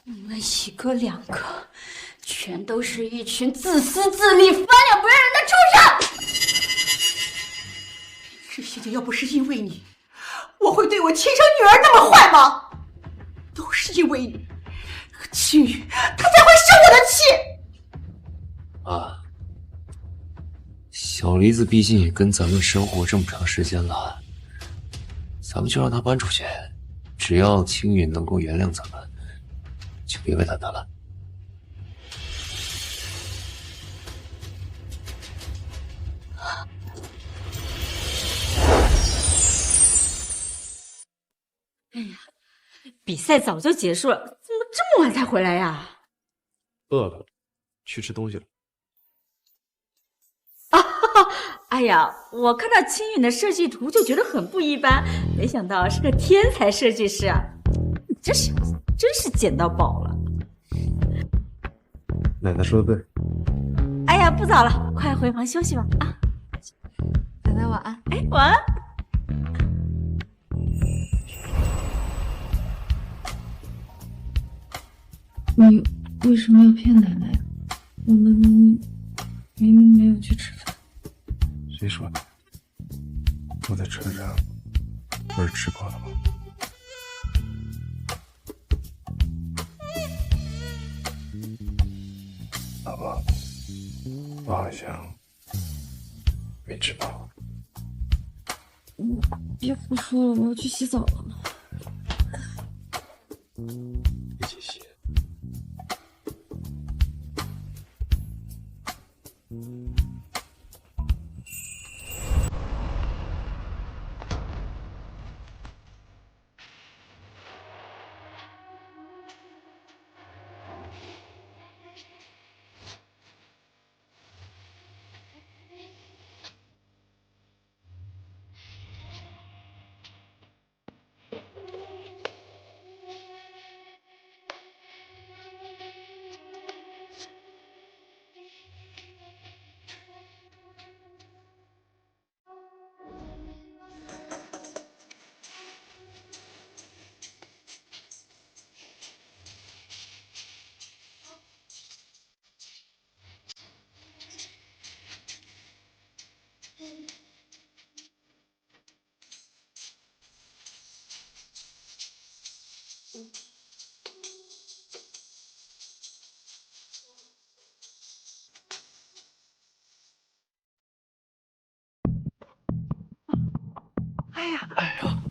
你们一个两个全都是一群自私自利、翻脸不认人的畜生！这些年要不是因为你，我会对我亲生女儿那么坏吗？都是因为你，青雨她才会生我的气。啊，小梨子毕竟也跟咱们生活这么长时间了，咱们就让她搬出去，只要青雨能够原谅咱们，就别为她打了。比赛早就结束了，怎么这么晚才回来呀？饿了，去吃东西了。哎呀，我看到青允的设计图就觉得很不一般，没想到是个天才设计师啊！你这小子真是捡到宝了。奶奶说的对。哎呀，不早了，快回房休息吧啊！奶奶晚安。哎，晚安。你为什么要骗奶奶？我们明明没有去吃饭。谁说的？我在车上不是吃过了吗？老婆，我好像没吃饱。别胡说了，我要去洗澡了。一起洗。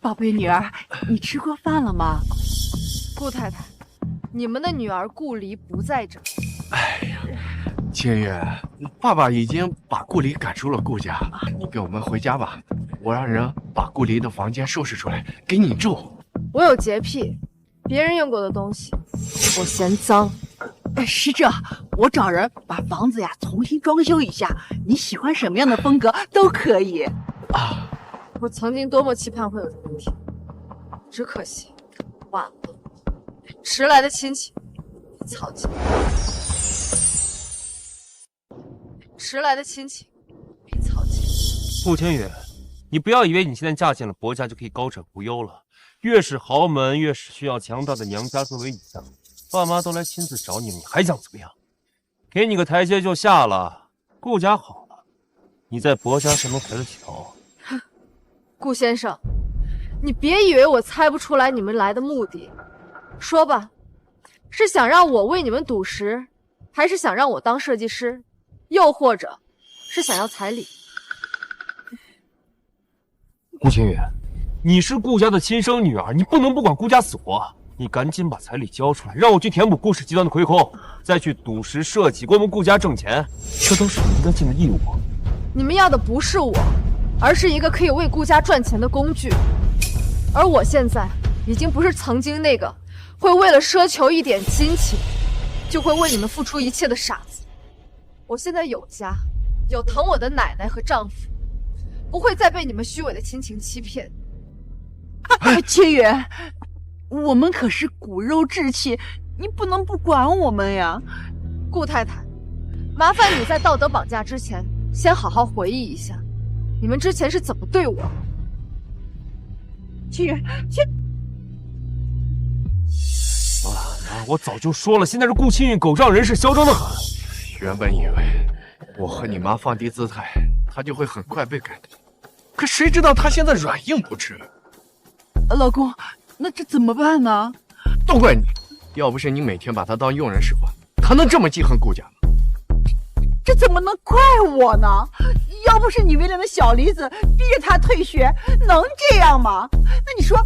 宝贝女儿，你吃过饭了吗？顾太太，你们的女儿顾离不在这。哎呀，千月，爸爸已经把顾离赶出了顾家，你跟我们回家吧。我让人把顾离的房间收拾出来给你住。我有洁癖，别人用过的东西我嫌脏。是这，我找人把房子呀重新装修一下，你喜欢什么样的风格都可以。我曾经多么期盼会有这个问题，只可惜晚了。迟来的亲戚比草芥，迟来的亲戚比草芥。顾千羽，你不要以为你现在嫁进了薄家就可以高枕无忧了。越是豪门，越是需要强大的娘家作为倚仗。爸妈都来亲自找你，你还想怎么样？给你个台阶就下了。顾家好了，你在薄家是能抬得起头。顾先生，你别以为我猜不出来你们来的目的。说吧，是想让我为你们赌石，还是想让我当设计师，又或者是想要彩礼？顾千羽，你是顾家的亲生女儿，你不能不管顾家死活。你赶紧把彩礼交出来，让我去填补顾氏集团的亏空，再去赌石设计，给我们顾家挣钱，这都是你应该尽的义务。你们要的不是我，而是一个可以为顾家赚钱的工具。而我现在已经不是曾经那个会为了奢求一点金钱就会为你们付出一切的傻子。我现在有家，有疼我的奶奶和丈夫，不会再被你们虚伪的亲情欺骗。千羽，我们可是骨肉至亲，你不能不管我们呀。顾太太，麻烦你在道德绑架之前，先好好回忆一下，你们之前是怎么对我。千羽，我早就说了，现在是顾青云狗仗人势，嚣张的很。原本以为我和你妈放低姿态，她就会很快被感动，可谁知道她现在软硬不吃。老公，那这怎么办呢？都怪你，要不是你每天把她当佣人使唤，她能这么记恨顾家吗？这怎么能怪我呢？要不是你为了那小梨子逼着她退学，能这样吗？那你说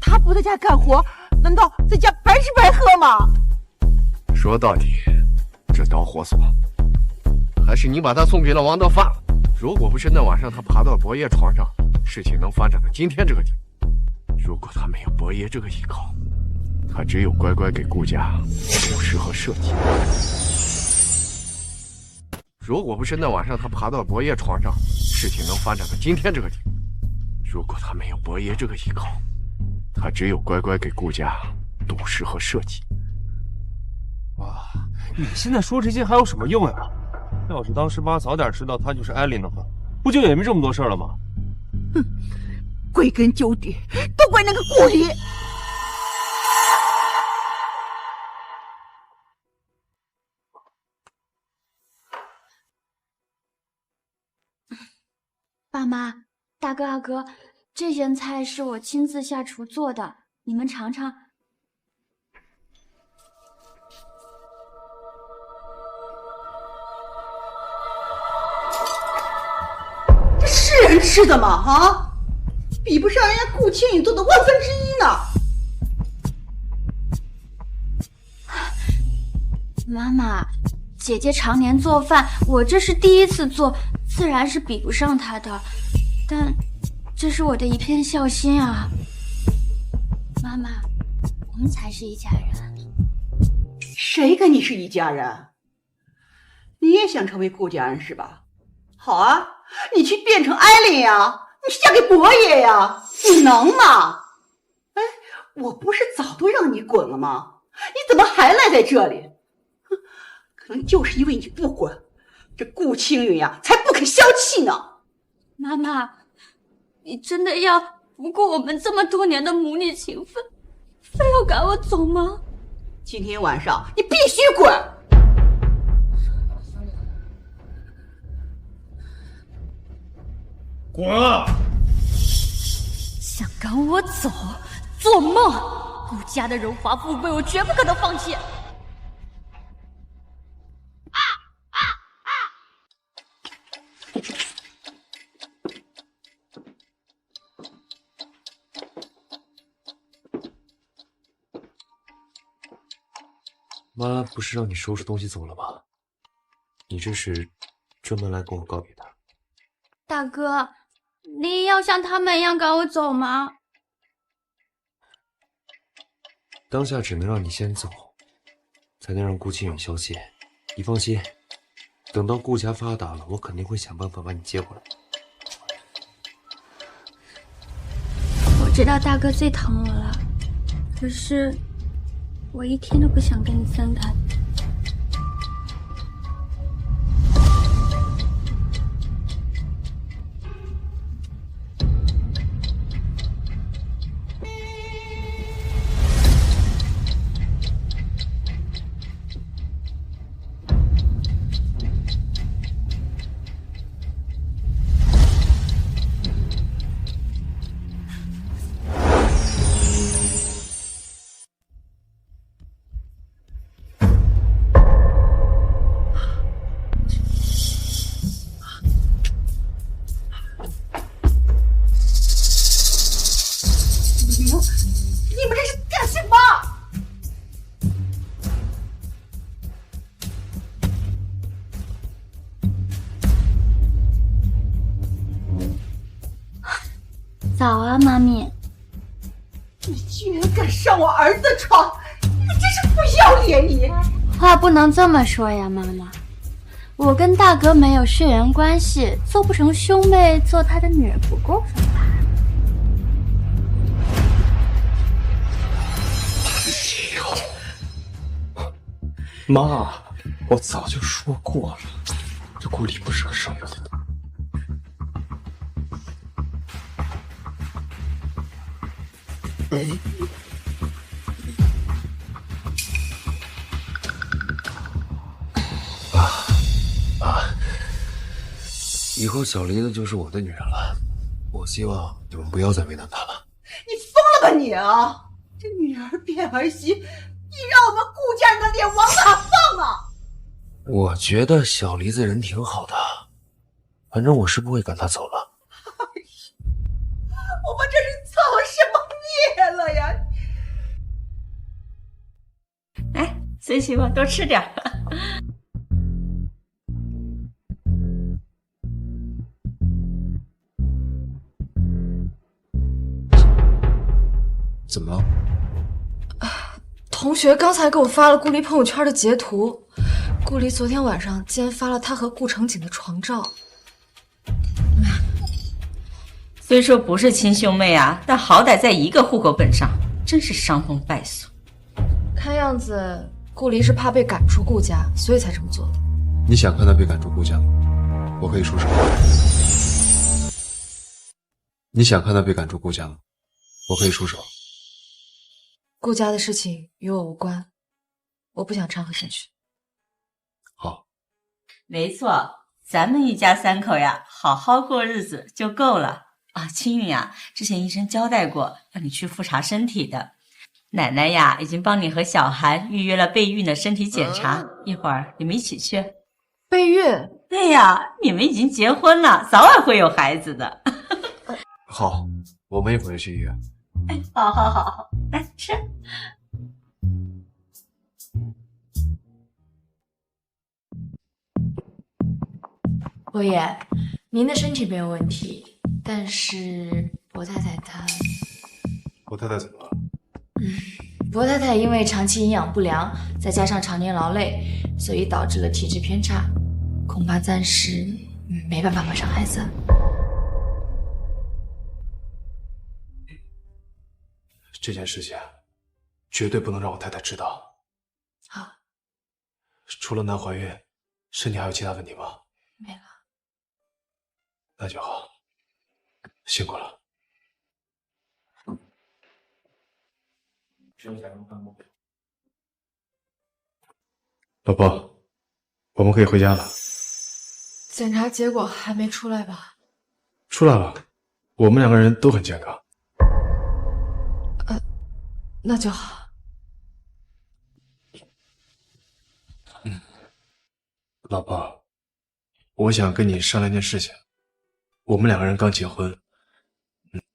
她不在家干活，难道在家白吃白喝吗？说到底，这导火索还是你把她送给了王德发。如果不是那晚上她爬到伯爷床上，事情能发展到今天这个地步。如果她没有伯爷这个依靠，他只有乖乖给顾家布施和设计。如果不是那晚上他爬到伯爷床上，事情能发展到今天这个地步。如果他没有伯爷这个依靠，他只有乖乖给顾家赌石和设计。哇，你现在说这些还有什么用呀？要是当时妈早点知道他就是艾琳的话，不就也没这么多事了吗？哼，归根究底，都怪那个顾里。爸妈、大哥、二哥，这些菜是我亲自下厨做的，你们尝尝。这是人吃的吗？啊，比不上人家顾青雨做的1/10呢。妈妈，姐姐常年做饭，我这是第一次做，自然是比不上她的，但这是我的一片孝心啊！妈妈，我们才是一家人。谁跟你是一家人？你也想成为顾家人是吧？好啊，你去变成艾琳呀，你去嫁给伯爷呀，你能吗？哎，我不是早都让你滚了吗？你怎么还赖在这里？可能就是因为你不滚，这顾青云呀才不肯消气呢。妈妈，你真的要不顾我们这么多年的母女情分，非要赶我走吗？今天晚上你必须滚！滚啊！想赶我走，做梦！顾家的荣华富贵，我绝不可能放弃。妈不是让你收拾东西走了吗？你这是专门来跟我告别的？大哥，你要像他们一样赶我走吗？当下只能让你先走，才能让顾清远消息。你放心，等到顾家发达了，我肯定会想办法把你接回来。我知道大哥最疼我了，可是我一天都不想跟你分开。你们这是干什么？早啊，妈咪。你居然敢上我儿子的床，你真是不要脸！你话不能这么说呀，妈妈。我跟大哥没有血缘关系，做不成兄妹，做他的女人不过分吧？妈，我早就说过了，这顾里不是个省油的灯。以后小梨子就是我的女人了，我希望你们不要再为难她了。你疯了吧你啊！这女儿变儿媳，你让我们顾家人的脸往哪放啊？我觉得小梨子人挺好的，反正我是不会赶她走了。我们这是造什么孽了呀？哎，孙媳妇多吃点。怎么了？同学刚才给我发了顾离朋友圈的截图，顾离昨天晚上竟然发了他和顾成景的床照。虽说不是亲兄妹啊，但好歹在一个户口本上，真是伤风败俗。看样子顾离是怕被赶出顾家，所以才这么做的。你想看他被赶出顾家，我可以出手。你想看他被赶出顾家吗？我可以出手。顾家的事情与我无关，我不想掺和进去。好，没错，咱们一家三口呀，好好过日子就够了啊。青云呀，之前医生交代过，让你去复查身体的。奶奶呀，已经帮你和小韩预约了备孕的身体检查，一会儿你们一起去。备孕？对呀，你们已经结婚了，早晚会有孩子的。好，我们一会儿就去医院。哎，好好好，来吃。伯爷，您的身体没有问题，但是伯太太她……我太太怎么了？伯太太因为长期营养不良，再加上常年劳累，所以导致了体质偏差，恐怕暂时没办法怀上孩子。这件事情绝对不能让我太太知道。好。除了难怀孕，身体还有其他问题吗？没了。那就好，辛苦了。老婆，我们可以回家了。检查结果还没出来吧？出来了，我们两个人都很健康。那就好。老婆，我想跟你商量件事情。我们两个人刚结婚，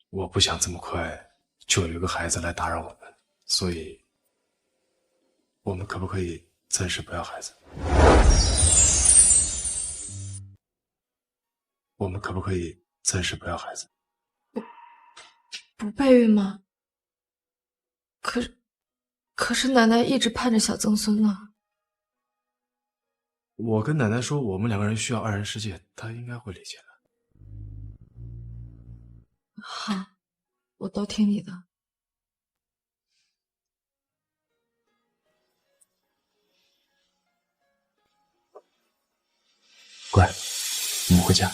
我不想这么快就有一个孩子来打扰我们，所以，我们可不可以暂时不要孩子？我们可不可以暂时不要孩子？不备孕吗？可是奶奶一直盼着小曾孙呢。我跟奶奶说，我们两个人需要二人世界，她应该会理解的。好，我都听你的。乖，我们回家。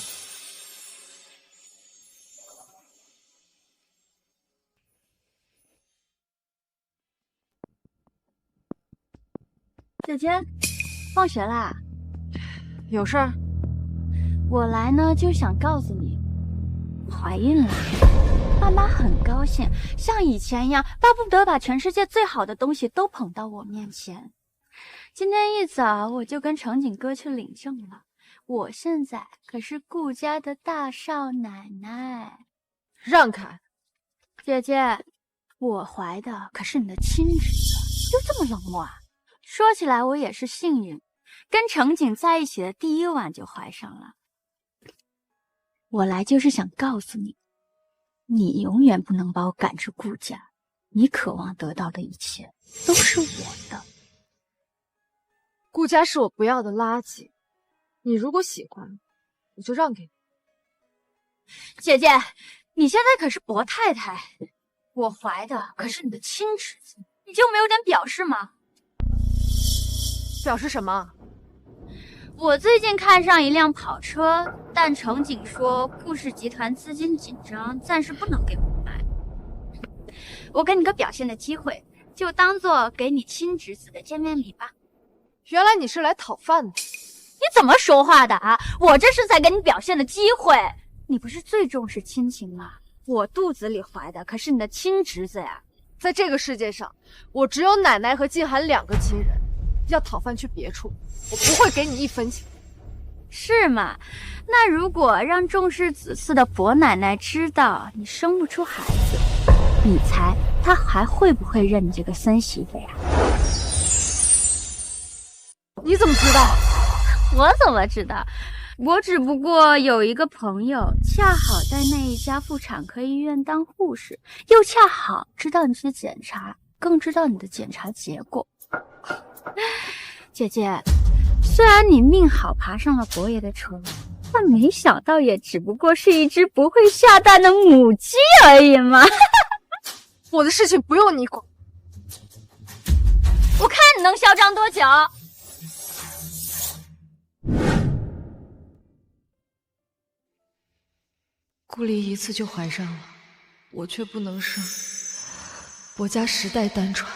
姐姐，放学啦？有事儿？我来呢，就想告诉你，怀孕了。爸妈很高兴，像以前一样，巴不得把全世界最好的东西都捧到我面前。今天一早我就跟成景哥去领证了，我现在可是顾家的大少奶奶。让开！姐姐，我怀的可是你的亲侄子，就这么冷漠啊？说起来我也是幸运，跟成景在一起的第一晚就怀上了。我来就是想告诉你，你永远不能把我赶出顾家，你渴望得到的一切都是我的。顾家是我不要的垃圾，你如果喜欢，我就让给你。姐姐，你现在可是伯太太，我怀的可是你的亲侄子，你就没有点表示吗？表示什么？我最近看上一辆跑车，但成景说顾氏集团资金紧张，暂时不能给我买。我给你个表现的机会，就当做给你亲侄子的见面礼吧。原来你是来讨饭的。你怎么说话的啊？我这是在给你表现的机会。你不是最重视亲情吗？我肚子里怀的可是你的亲侄子呀。在这个世界上，我只有奶奶和静涵两个亲人。要讨饭去别处，我不会给你一分钱。是吗？那如果让重视子嗣的伯奶奶知道你生不出孩子，你猜她还会不会认你这个孙媳妇呀？你怎么知道？我怎么知道？我只不过有一个朋友，恰好在那一家妇产科医院当护士，又恰好知道你去检查，更知道你的检查结果。姐姐，虽然你命好爬上了伯爷的车，但没想到也只不过是一只不会下蛋的母鸡而已嘛。我的事情不用你管。我看你能嚣张多久？顾离一次就怀上了，我却不能生。伯家时代单传，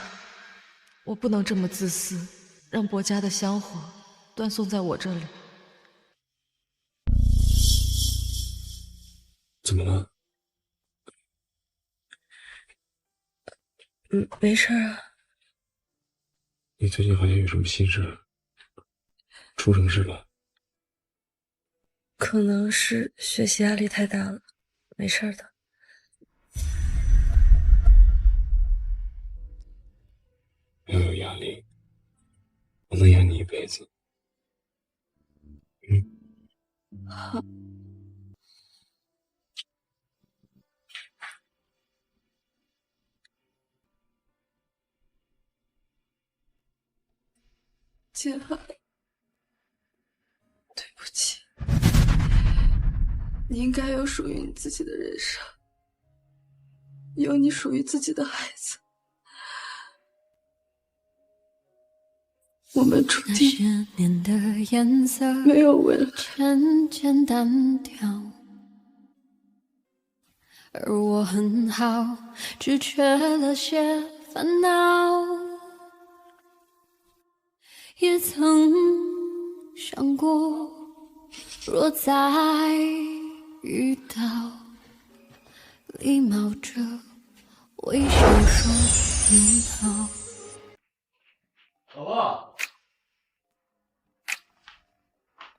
我不能这么自私，让伯家的香火断送在我这里。怎么了？没事啊。你最近好像有什么心事？出什么事了？可能是学习压力太大了，没事的。不要有压力，我能养你一辈子。好。姐，对不起，你应该有属于你自己的人生，有你属于自己的孩子。我们注定没有未来。渐渐单调，而我很好，只缺了些烦恼。也曾想过，若再遇到，礼貌着微笑说你好。老婆，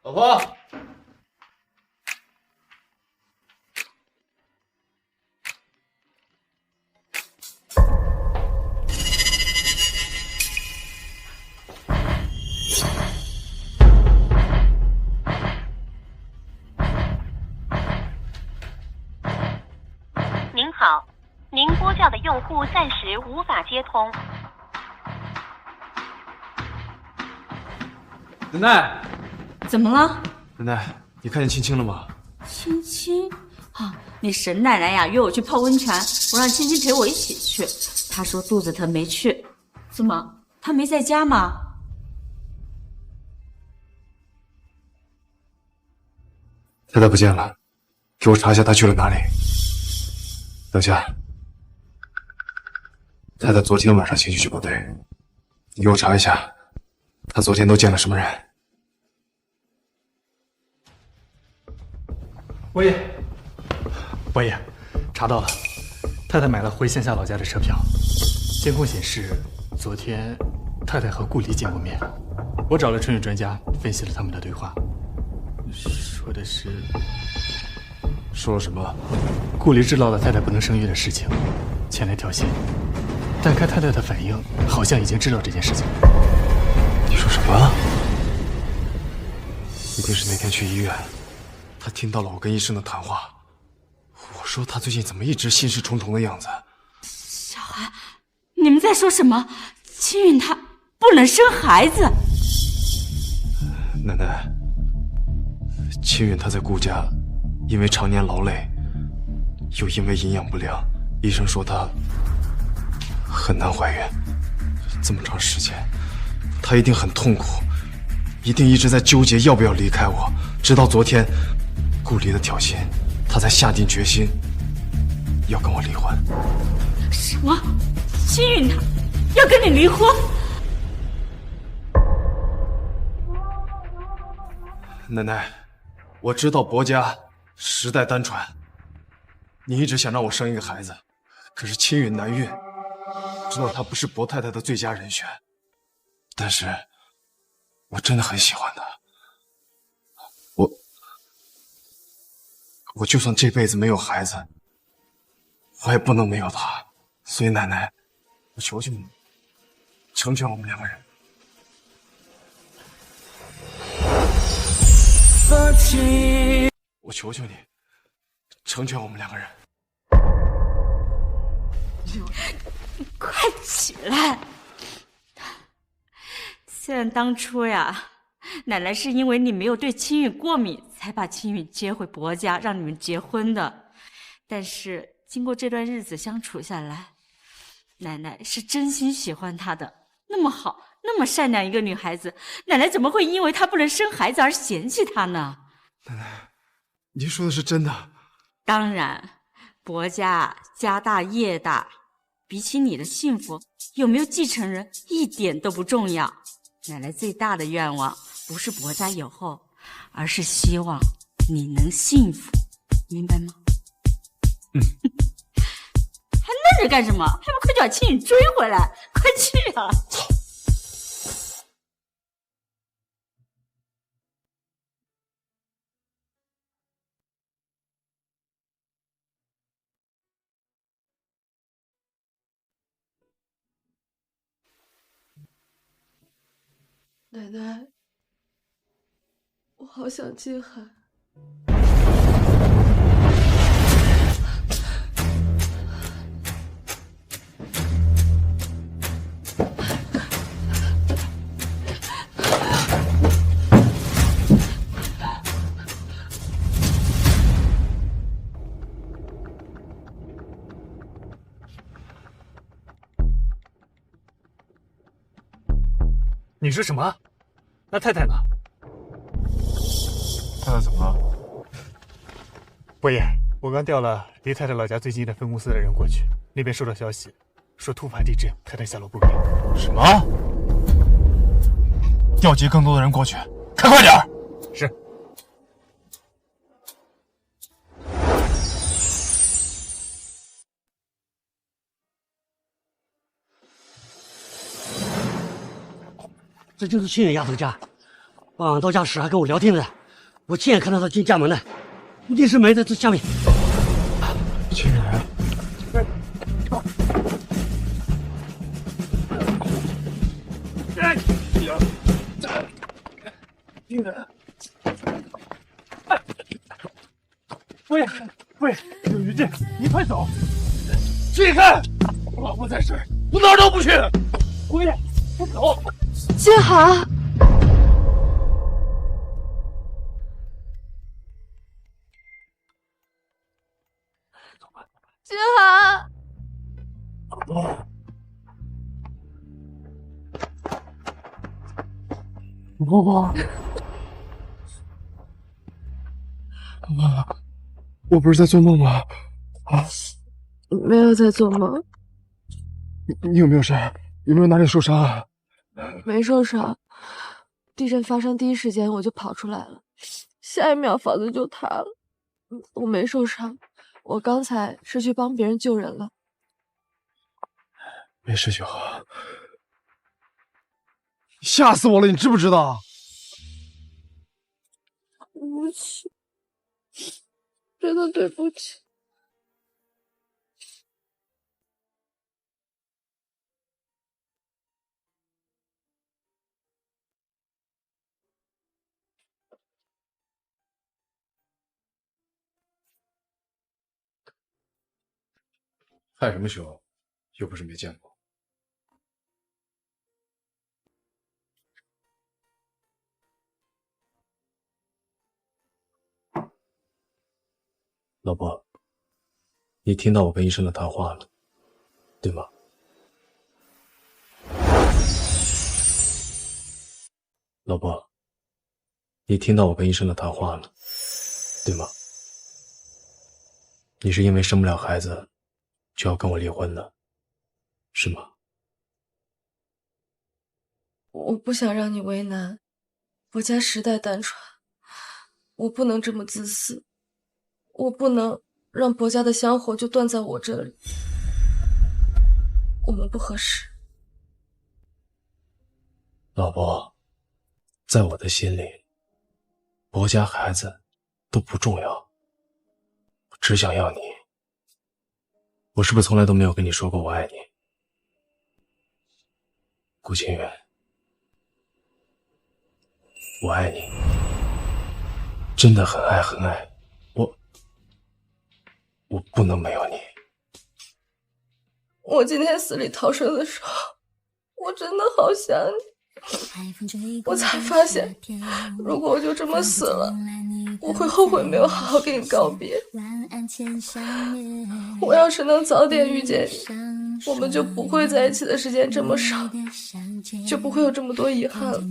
老婆，您好，您拨叫的用户暂时无法接通。奶奶，怎么了？奶奶，你看见青青了吗？青青啊，你沈奶奶呀约我去泡温泉，我让青青陪我一起去，她说肚子疼没去。怎么，她没在家吗？太太不见了，给我查一下她去了哪里。等下，太太昨天晚上情绪就不对，你给我查一下，她昨天都见了什么人？伯爷，查到了，太太买了回县下老家的车票。监控显示，昨天太太和顾离见过面。我找了春雨专家分析了他们的对话，说的是说了什么？顾离知道了太太不能生育的事情，前来挑衅，但看太太的反应，好像已经知道这件事情。你说什么？一定是那天去医院，他听到了我跟医生的谈话。我说他最近怎么一直心事重重的样子？小韩，你们在说什么？青云她不能生孩子。奶奶，青云她在顾家，因为常年劳累，又因为营养不良，医生说她很难怀孕。这么长时间，她一定很痛苦，一定一直在纠结要不要离开我。直到昨天，顾离的挑衅，她才下定决心要跟我离婚。什么？青云她要跟你离婚？奶奶，我知道薄家时代单传，你一直想让我生一个孩子，可是青云难孕，知道她不是薄太太的最佳人选，但是我真的很喜欢她，我就算这辈子没有孩子，我也不能没有她，所以奶奶，我求求你，成全我们两个人。我求求你，成全我们两个人。你快起来！虽然当初呀，奶奶是因为你没有对青雨过敏，才把青雨接回薄家，让你们结婚的。但是经过这段日子相处下来，奶奶是真心喜欢她的。那么好，那么善良一个女孩子，奶奶怎么会因为她不能生孩子而嫌弃她呢？奶奶，您说的是真的？当然，薄家家大业大，比起你的幸福，有没有继承人一点都不重要。奶奶最大的愿望不是薄家有后，而是希望你能幸福，明白吗？还愣着干什么？还不快点把青雨追回来！快去啊！奶奶，我好想进海。你说什么？那太太呢？太太怎么了？伯爷，我刚调了离太太老家最近的分公司的人过去，那边收到消息，说突发地震，太太下落不明。什么？调集更多的人过去，开快点！是。这就是青远丫头家，晚上到家时还跟我聊天的，我亲眼看到她进家门的，一定是埋在这下面。青远，伯爷，有余震，你快走！去看，我老婆在这儿，我哪儿都不去。伯爷，我走。金航，金航，婆婆，妈，我不是在做梦吗？啊，没有在做梦。你有没有事？有没有哪里受伤啊？没受伤，地震发生第一时间我就跑出来了，下一秒房子就塌了。我没受伤，我刚才是去帮别人救人了。没事就好。吓死我了，你知不知道？对不起，真的对不起。害什么羞？又不是没见过。老婆，你听到我跟医生的谈话了，对吗？老婆，你听到我跟医生的谈话了，对吗？你是因为生不了孩子就要跟我离婚的，是吗？我不想让你为难，我家实在单纯，我不能这么自私，我不能让薄家的香火就断在我这里，我们不合适。老婆，在我的心里，薄家孩子都不重要，我只想要你。我是不是从来都没有跟你说过我爱你？顾清远，我爱你，真的很爱很爱，我不能没有你。我今天死里逃生的时候，我真的好想你。我才发现，如果我就这么死了，我会后悔没有好好跟你告别。我要是能早点遇见你，我们就不会在一起的时间这么少，就不会有这么多遗憾了。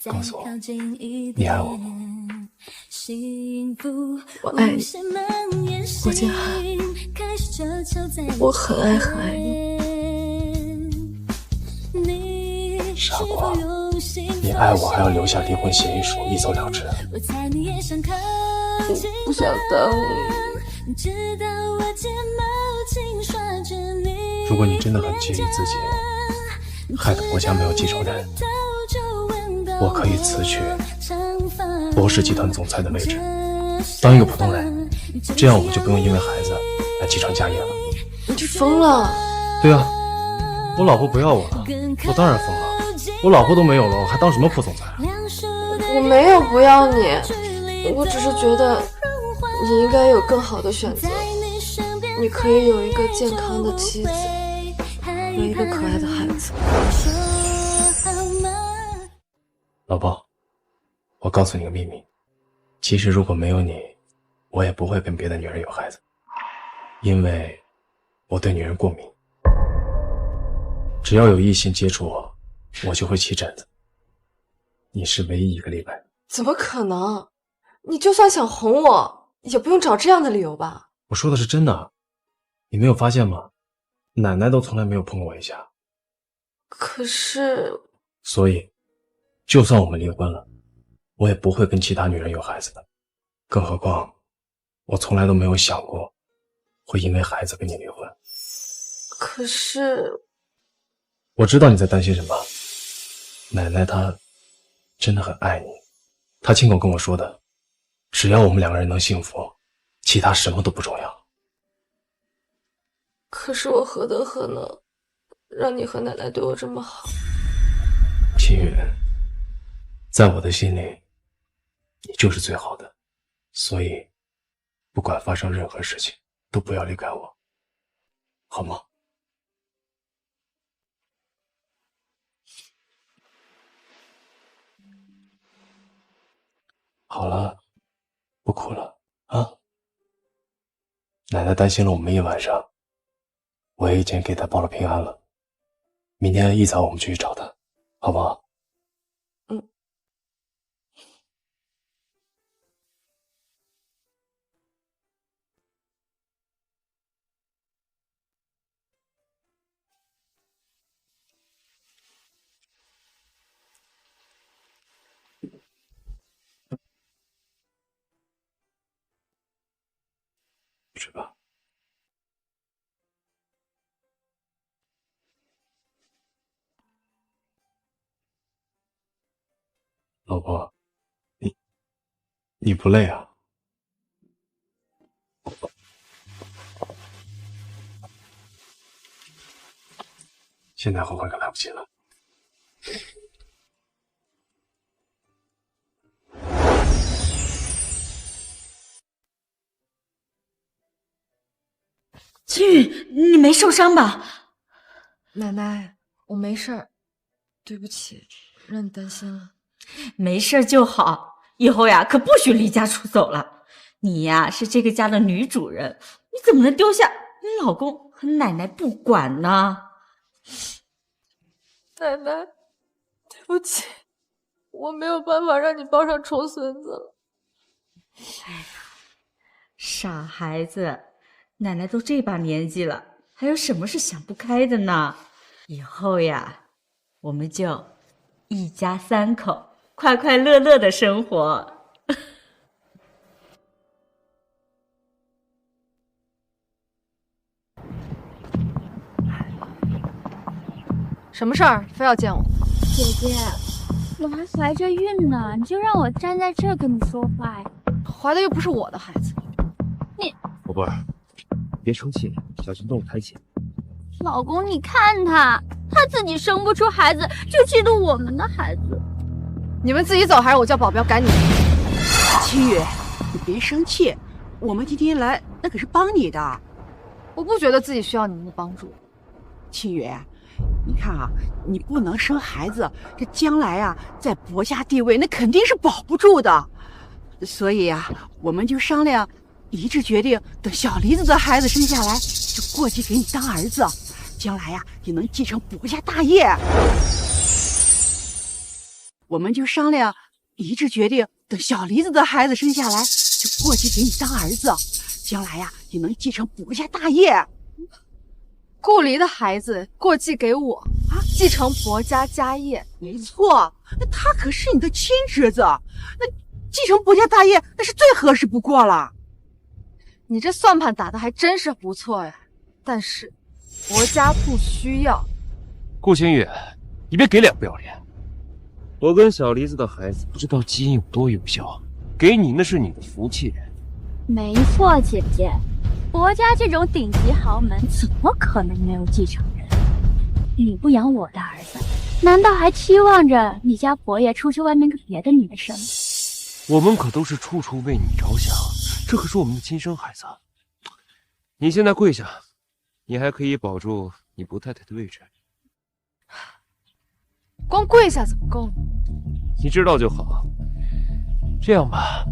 告诉我，你爱我吗？我爱你，郭靖寒，我很爱很爱你。傻瓜，你爱我还要留下离婚协议书，一走了之。不想耽误你。如果你真的很介意自己害得国家没有继承人，我可以辞去博氏集团总裁的位置，当一个普通人，这样我们就不用因为孩子来继承家业了。你疯了？对啊，我老婆不要我了，我当然疯了。我老婆都没有了，我还当什么副总裁？我没有不要你，我只是觉得你应该有更好的选择。你可以有一个健康的妻子和一个可爱的孩子。老婆，我告诉你个秘密，其实如果没有你，我也不会跟别的女人有孩子，因为我对女人过敏，只要有异性接触我，我就会起疹子。你是唯一一个例外。怎么可能？你就算想哄我，也不用找这样的理由吧？我说的是真的，你没有发现吗？奶奶都从来没有碰过我一下。可是……所以，就算我们离婚了，我也不会跟其他女人有孩子的。更何况，我从来都没有想过会因为孩子跟你离婚。可是……我知道你在担心什么。奶奶她真的很爱你，她亲口跟我说的，只要我们两个人能幸福，其他什么都不重要。可是我何德何能，让你和奶奶对我这么好？秦宇，在我的心里，你就是最好的，所以不管发生任何事情，都不要离开我，好吗？好了，不哭了啊！奶奶担心了我们一晚上，我也已经给她报了平安了。明天一早我们就去找她，好不好？嗯。睡吧。老婆，你不累啊？现在后悔可来不及了。青雨，你没受伤吧？奶奶，我没事儿，对不起，让你担心了。没事就好，以后呀可不许离家出走了。你呀是这个家的女主人，你怎么能丢下你老公和奶奶不管呢？奶奶，对不起，我没有办法让你抱上重孙子了。哎呀，傻孩子，奶奶都这把年纪了，还有什么是想不开的呢？以后呀，我们就一家三口快快乐乐的生活。什么事儿？非要见我？姐姐，我还怀着孕呢，你就让我站在这儿跟你说话呀？怀的又不是我的孩子。你宝贝儿，别生气，小心动了胎气。老公，你看他自己生不出孩子，就嫉妒我们的孩子。你们自己走，还是我叫保镖赶你？青雨，你别生气，我们今天来那可是帮你的。我不觉得自己需要你们的帮助。清月，你看啊，你不能生孩子，这将来啊，在薄家地位那肯定是保不住的。所以啊，我们就商量，一致决定，等小梨子的孩子生下来，就过继给你当儿子，将来呀也能继承薄家大业。我们就商量，一致决定，等小梨子的孩子生下来，就过继给你当儿子，将来呀也能继承薄家大业。顾离的孩子过继给我啊，继承薄家家业。没错，那他可是你的亲侄子，那继承薄家大业那是最合适不过了。你这算盘打得还真是不错呀，但是薄家不需要。顾清月，你别给脸不要脸。我跟小梨子的孩子不知道基因有多优秀，给你那是你的福气。没错，姐姐，薄家这种顶级豪门怎么可能没有继承人？你不养我的儿子，难道还期望着你家伯爷出去外面跟别的女生？我们可都是处处为你着想，这可是我们的亲生孩子。你现在跪下，你还可以保住你不太太的位置。光跪下怎么够呢？你知道就好。这样吧，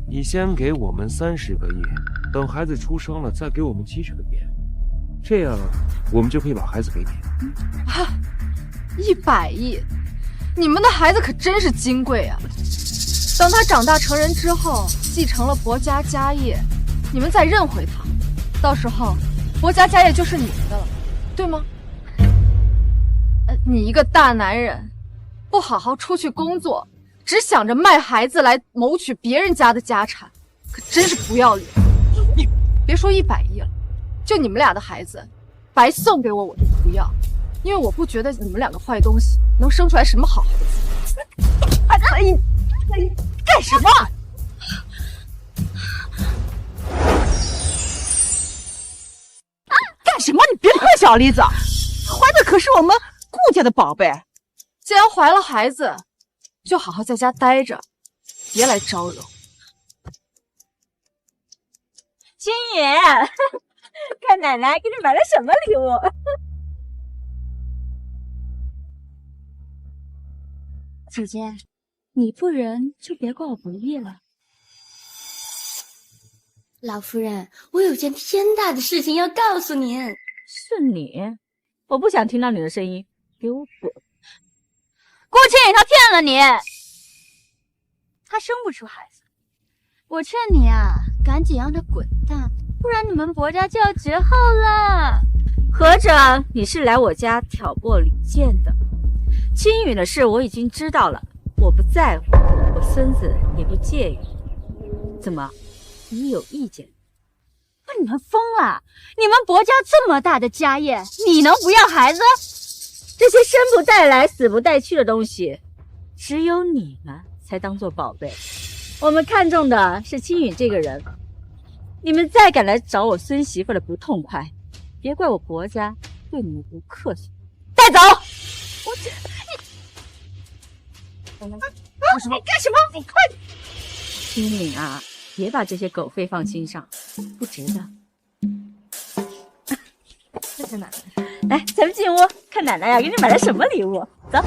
你先给我们30个亿，等孩子出生了再给我们70个亿，这样我们就可以把孩子给你。啊，100亿！你们的孩子可真是金贵啊！等他长大成人之后，继承了薄家家业，你们再认回他，到时候薄家家业就是你们的了，对吗？你一个大男人，不好好出去工作，只想着卖孩子来谋取别人家的家产，可真是不要脸！你别说100亿了，就你们俩的孩子，白送给我都不要，因为我不觉得你们两个坏东西能生出来什么好孩子。你干什么？干什么？你别碰小梨子，怀的可是我们顾家的宝贝。既然怀了孩子，就好好在家待着，别来招惹。青雨，看奶奶给你买了什么礼物。姐姐，你不仁就别怪我不义了。老夫人，我有件天大的事情要告诉您。是你？我不想听到你的声音，给我滚！顾庆宇他骗了你，他生不出孩子。我劝你啊，赶紧让他滚蛋，不然你们薄家就要绝后了。合着你是来我家挑拨离间的？青雨的事我已经知道了，我不在乎，我孙子也不介意。怎么，你有意见？你们疯了！你们薄家这么大的家业，你能不要孩子？这些生不带来死不带去的东西，只有你们才当做宝贝。我们看重的是青雨这个人。你们再敢来找我孙媳妇的不痛快，别怪我薄家对你们不客气。带走！我这你干什么？你快！青雨啊，别把这些狗吠放心上，不值得。谢谢奶奶。来，咱们进屋看奶奶呀，给你买了什么礼物。走。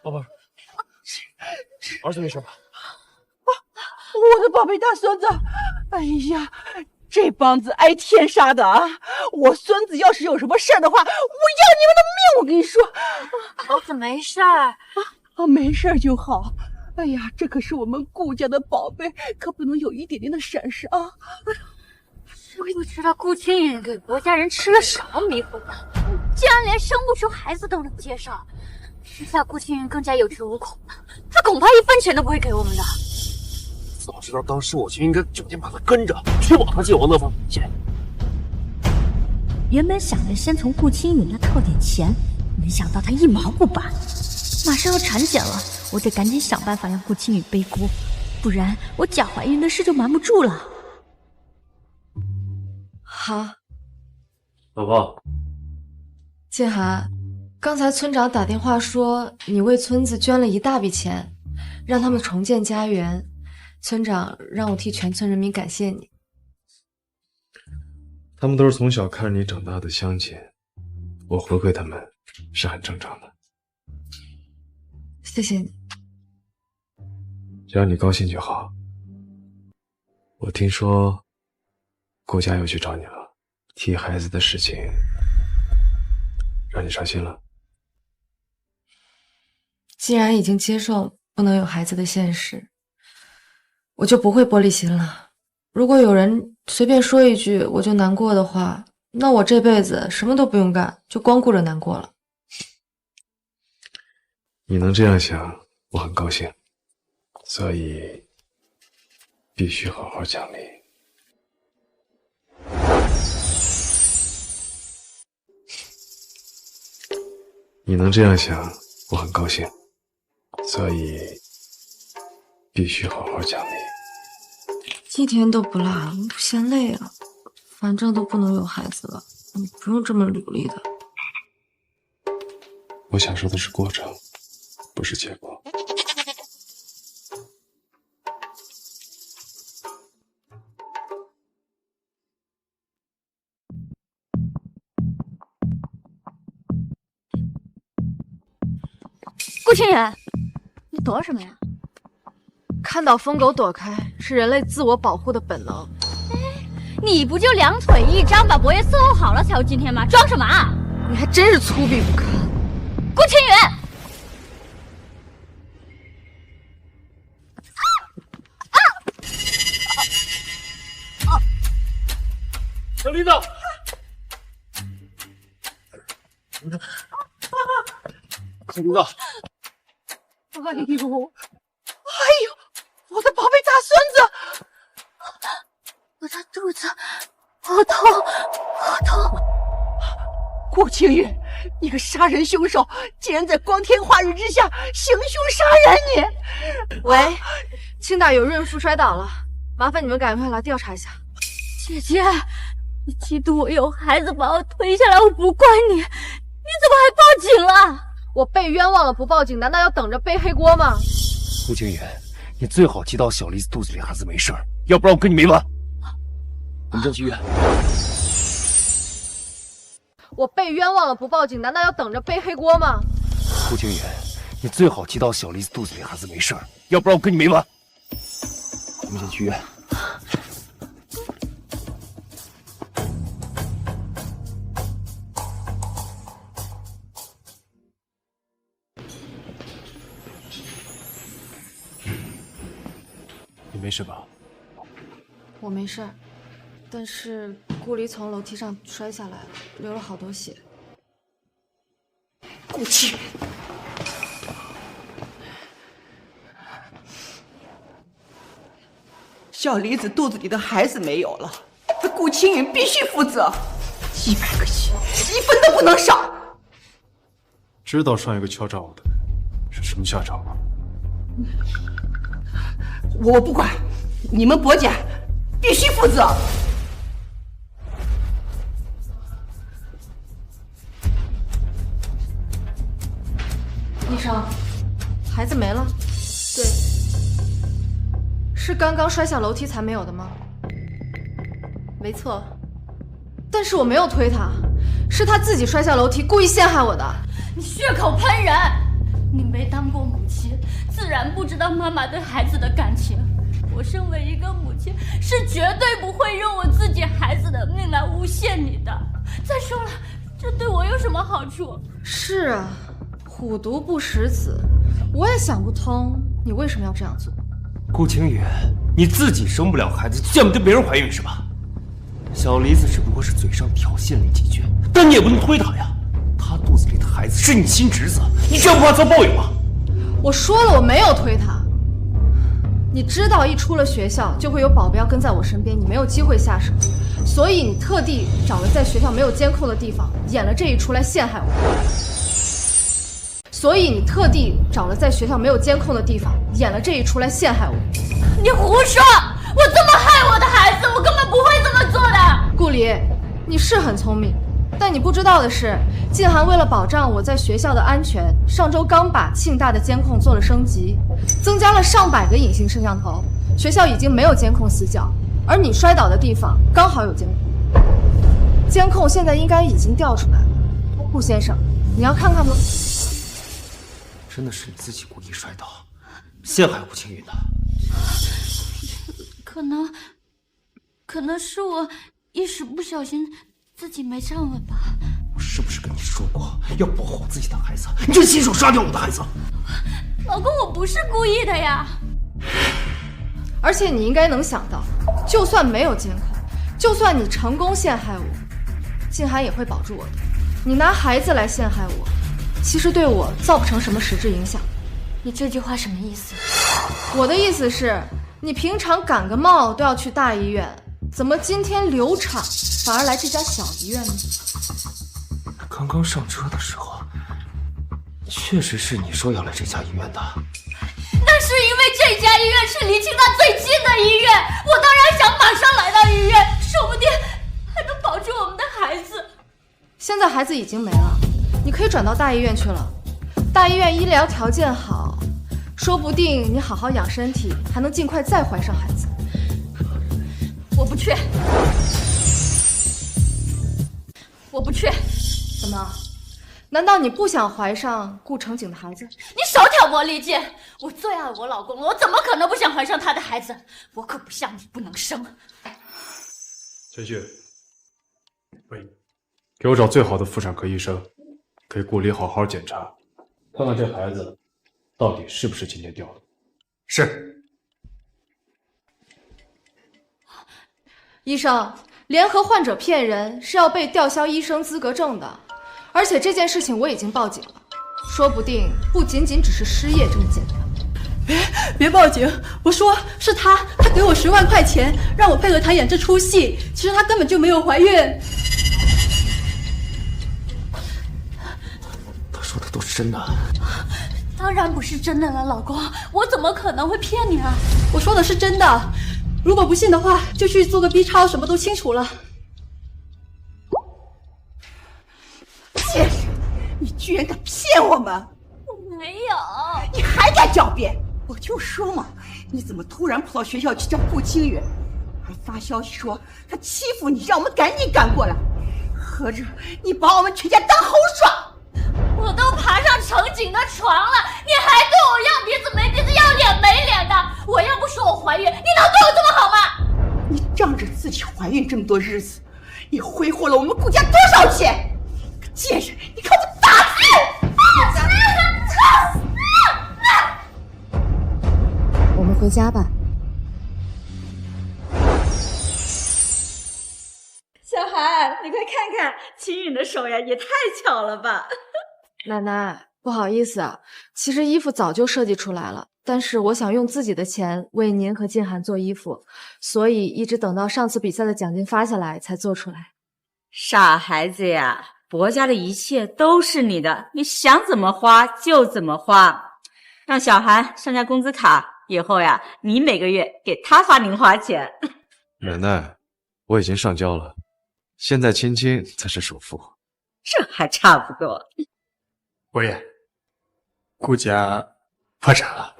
宝贝儿，儿子没事吧？我的宝贝大孙子，哎呀，这帮子挨天杀的啊！我孙子要是有什么事儿的话，我要你们的命！我跟你说，儿子没事儿没事儿就好。哎呀，这可是我们顾家的宝贝，可不能有一点点的闪失啊！是不知道顾青云给薄家人吃了什么迷魂药，竟然连生不出孩子都能接受，这下顾青云更加有恃无恐了。他恐怕1分钱都不会给我们的。早知道当时我就应该整天把他跟着，确保他进我那方钱。原本想着先从顾青云那套点钱，没想到他1毛不拔。马上要产检了，我得赶紧想办法让顾青雨背锅，不然我假怀孕的事就瞒不住了。好，宝宝，静涵，刚才村长打电话说你为村子捐了一大笔钱，让他们重建家园。村长让我替全村人民感谢你。他们都是从小看着你长大的乡亲，我回馈他们是很正常的。谢谢你。只要你高兴就好。我听说顾家又去找你了，替孩子的事情让你伤心了。既然已经接受不能有孩子的现实，我就不会玻璃心了。如果有人随便说一句我就难过的话，那我这辈子什么都不用干，就光顾着难过了。你能这样想，我很高兴，所以必须好好奖励。你能这样想，我很高兴，所以必须好好奖励。一天都不落，你不嫌累啊？反正都不能有孩子了，你不用这么努力的。我想说的是过程，不是结果。顾清远，你躲什么呀？看到疯狗躲开，是人类自我保护的本能。你不就两腿一张把博爷伺候好了才有今天吗？装什么啊？你还真是粗鄙不堪。顾清远，小林子，小林子，哎呦，我的宝贝大孙子，我的肚子好痛，好痛！顾清远，你个杀人凶手，竟然在光天化日之下行凶杀人！你，喂，青岛有孕妇摔倒了，麻烦你们赶快来调查一下。姐姐，你嫉妒我有孩子把我推下来，我不怪你，你怎么还报警了？我被冤枉了不报警，难道要等着背黑锅吗？顾清远，你最好祈祷小梨子肚子里孩子没事儿，要不然我跟你没完。我们先去医院。我被冤枉了不报警，难道要等着背黑锅吗？顾清远，你最好祈祷小梨子肚子里孩子没事儿，要不然我跟你没完。我们先去医院。你没事吧？我没事儿，但是顾离从楼梯上摔下来了，流了好多血。顾清远，小梨子肚子里的孩子没有了，顾清远必须负责，100个血，1分都不能少。知道上一个敲诈我的是什么下场吗？我不管，你们薄家必须负责。医生，孩子没了？对，是刚刚摔下楼梯才没有的吗？没错，但是我没有推他，是他自己摔下楼梯，故意陷害我的。你血口喷人！你没当过母亲，自然不知道妈妈对孩子的感情。我身为一个母亲，是绝对不会用我自己孩子的命来诬陷你的。再说了，这对我有什么好处？是啊，虎毒不食子，我也想不通你为什么要这样做。顾清远，你自己生不了孩子，见不得别人怀孕是吧？小梨子只不过是嘴上挑衅了几句，但你也不能推她呀。她肚子里的孩子是你亲侄子，你这样不怕遭报应吗？我说了，我没有推他。你知道一出了学校就会有保镖跟在我身边，你没有机会下手，所以你特地找了在学校没有监控的地方演了这一出来陷害我。所以你特地找了在学校没有监控的地方演了这一出来陷害我。你胡说！我这么害我的孩子，我根本不会这么做的。顾离，你是很聪明，但你不知道的是，静涵为了保障我在学校的安全，上周刚把庆大的监控做了升级，增加了上百个隐形摄像头。学校已经没有监控死角，而你摔倒的地方刚好有监控。监控现在应该已经调出来了。顾先生，你要看看吗？真的是你自己故意摔倒，陷害吴青云的？可能是我一时不小心自己没站稳吧。我是不是跟你说过要保护自己的孩子？你就亲手杀掉我的孩子！老公，我不是故意的呀。而且你应该能想到，就算没有监控，就算你成功陷害我，静涵也会保住我的。你拿孩子来陷害我，其实对我造不成什么实质影响。你这句话什么意思？我的意思是，你平常感个冒都要去大医院，怎么今天流产反而来这家小医院呢？刚刚上车的时候，确实是你说要来这家医院的。那是因为这家医院是离庆大最近的医院，我当然想马上来到医院，说不定还能保住我们的孩子。现在孩子已经没了，你可以转到大医院去了。大医院医疗条件好，说不定你好好养身体，还能尽快再怀上孩子。我不去，我不去。怎么？难道你不想怀上顾成景的孩子？你少挑拨离间！我最爱我老公了，我怎么可能不想怀上他的孩子？我可不像你不能生。陈旭，喂，给我找最好的妇产科医生，给顾里好好检查，看看这孩子到底是不是今天掉的。是。医生，联合患者骗人是要被吊销医生资格证的。而且这件事情我已经报警了，说不定不仅仅只是失业这么简单。别报警！我说是他给我10万块钱，让我配合他演这出戏。其实他根本就没有怀孕。他说的都是真的？当然不是真的了，老公，我怎么可能会骗你啊？我说的是真的，如果不信的话，就去做个 B 超，什么都清楚了。贱人，你居然敢骗我们！我没有，你还敢狡辩！我就说嘛，你怎么突然跑到学校去找顾清远，还发消息说他欺负你，让我们赶紧赶过来。合着你把我们全家当猴耍！我都爬上程景的床了，你还对我要鼻子没鼻子，要脸没脸的！我要不说我怀孕，你能对我这么好吗？你仗着自己怀孕这么多日子，你挥霍了我们顾家多少钱？贱人，你看我打死你！我们回家吧。小孩，你快看看，青允的手呀，也太巧了吧！奶奶，不好意思啊，其实衣服早就设计出来了，但是我想用自己的钱为您和静涵做衣服，所以一直等到上次比赛的奖金发下来才做出来。傻孩子呀！伯家的一切都是你的，你想怎么花就怎么花。让小韩上下工资卡，以后呀，你每个月给他发零花钱。奶奶，我已经上交了，现在青青才是首付。这还差不多。伯爷，顾家破产了，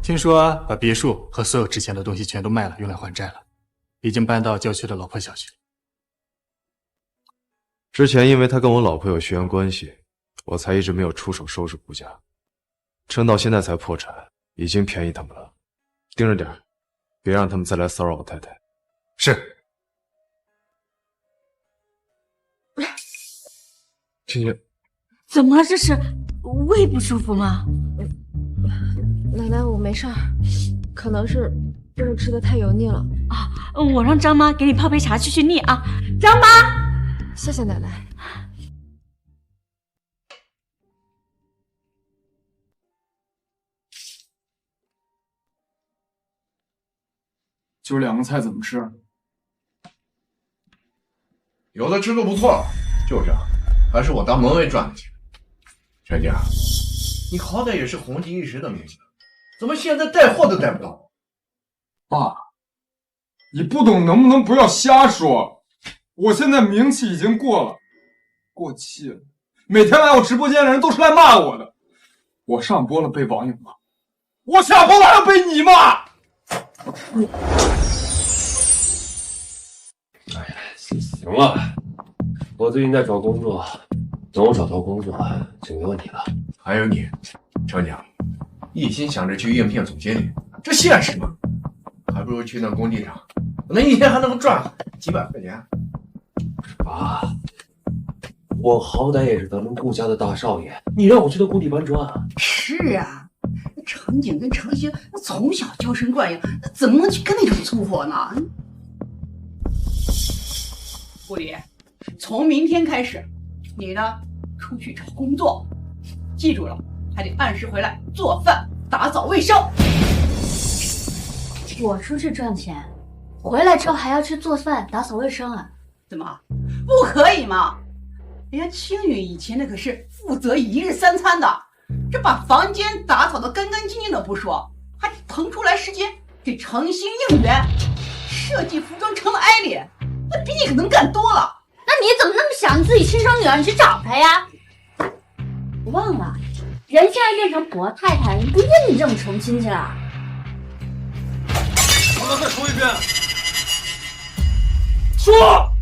听说把别墅和所有值钱的东西全都卖了，用来还债了，已经搬到郊区的老破小区。之前因为他跟我老婆有血缘关系，我才一直没有出手收拾顾家，撑到现在才破产，已经便宜他们了。盯着点，别让他们再来骚扰我太太。是。青青，怎么了？这是胃不舒服吗？奶奶，我没事儿，可能是肉吃的太油腻了啊。我让张妈给你泡杯茶去去腻啊。张妈。谢谢奶奶。就2个菜怎么吃？有的吃都不错，就这，还是我当门卫赚的钱。全家，你好歹也是红极一时的明星，怎么现在带货都带不到？爸，你不懂能不能不要瞎说？我现在名气已经过了，过气了。每天来我直播间的人都是来骂我的，我上播了被网友骂，我下播了还要被你骂。哎呀，行了，我最近在找工作，等我找到工作就没问题了。还有你，程江，一心想着去应聘总经理，这现实吗？还不如去那工地上，可能一天还能赚几百块钱。爸，我好歹也是咱们顾家的大少爷，你让我去那工地搬砖啊？是啊，程景跟程星从小娇生惯养，怎么能去跟那种粗活呢？顾里，从明天开始，你呢出去找工作，记住了，还得按时回来做饭、打扫卫生。我出去赚钱，回来之后还要去做饭、打扫卫生啊？怎么不可以吗？人家青云以前那可是负责一日三餐的，这把房间打扫得干干净净的不说，还腾出来时间给程星应援，设计服装成了艾丽，那比你可能干多了。那你怎么那么想你自己亲生女儿？你去找她呀！我忘了，人现在变成伯太太，不跟你这么重亲戚了。我能再说一遍，说。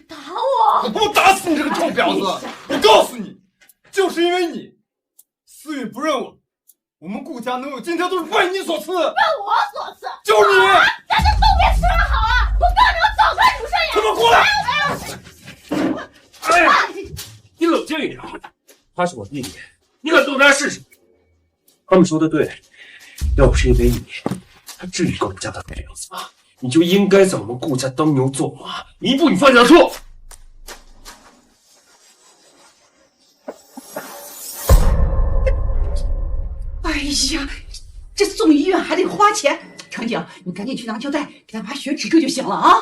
打我！我不打死你这个臭婊子！我告诉你，就是因为你，思雨不认我，我们顾家能有今天都是为你所赐。为我所赐？就是你！咱就都别吃了好啊！我告诉你，我早看你不顺眼！他们过来！哎呀，你冷静一点，他是我弟弟，你敢动他试试？他们说的对，要不是因为你，他至于跟我们家当这样子吗？你就应该在我们顾家当牛做马，弥补你犯下的错。哎呀，这送医院还得花钱，程景，你赶紧去拿胶带，给他把血止住就行了啊！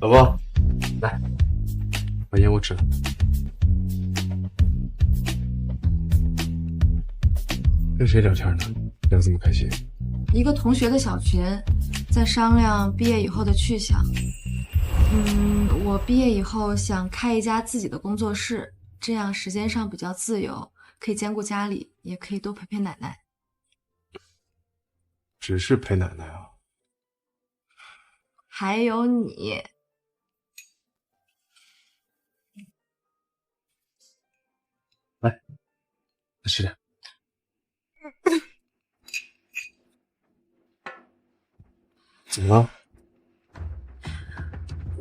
老婆，来，把烟我吃了。跟谁聊天呢？聊这么开心？一个同学的小群，在商量毕业以后的去向。我毕业以后想开一家自己的工作室，这样时间上比较自由，可以兼顾家里，也可以多陪陪奶奶。只是陪奶奶啊？还有你。来，再吃点。怎么了？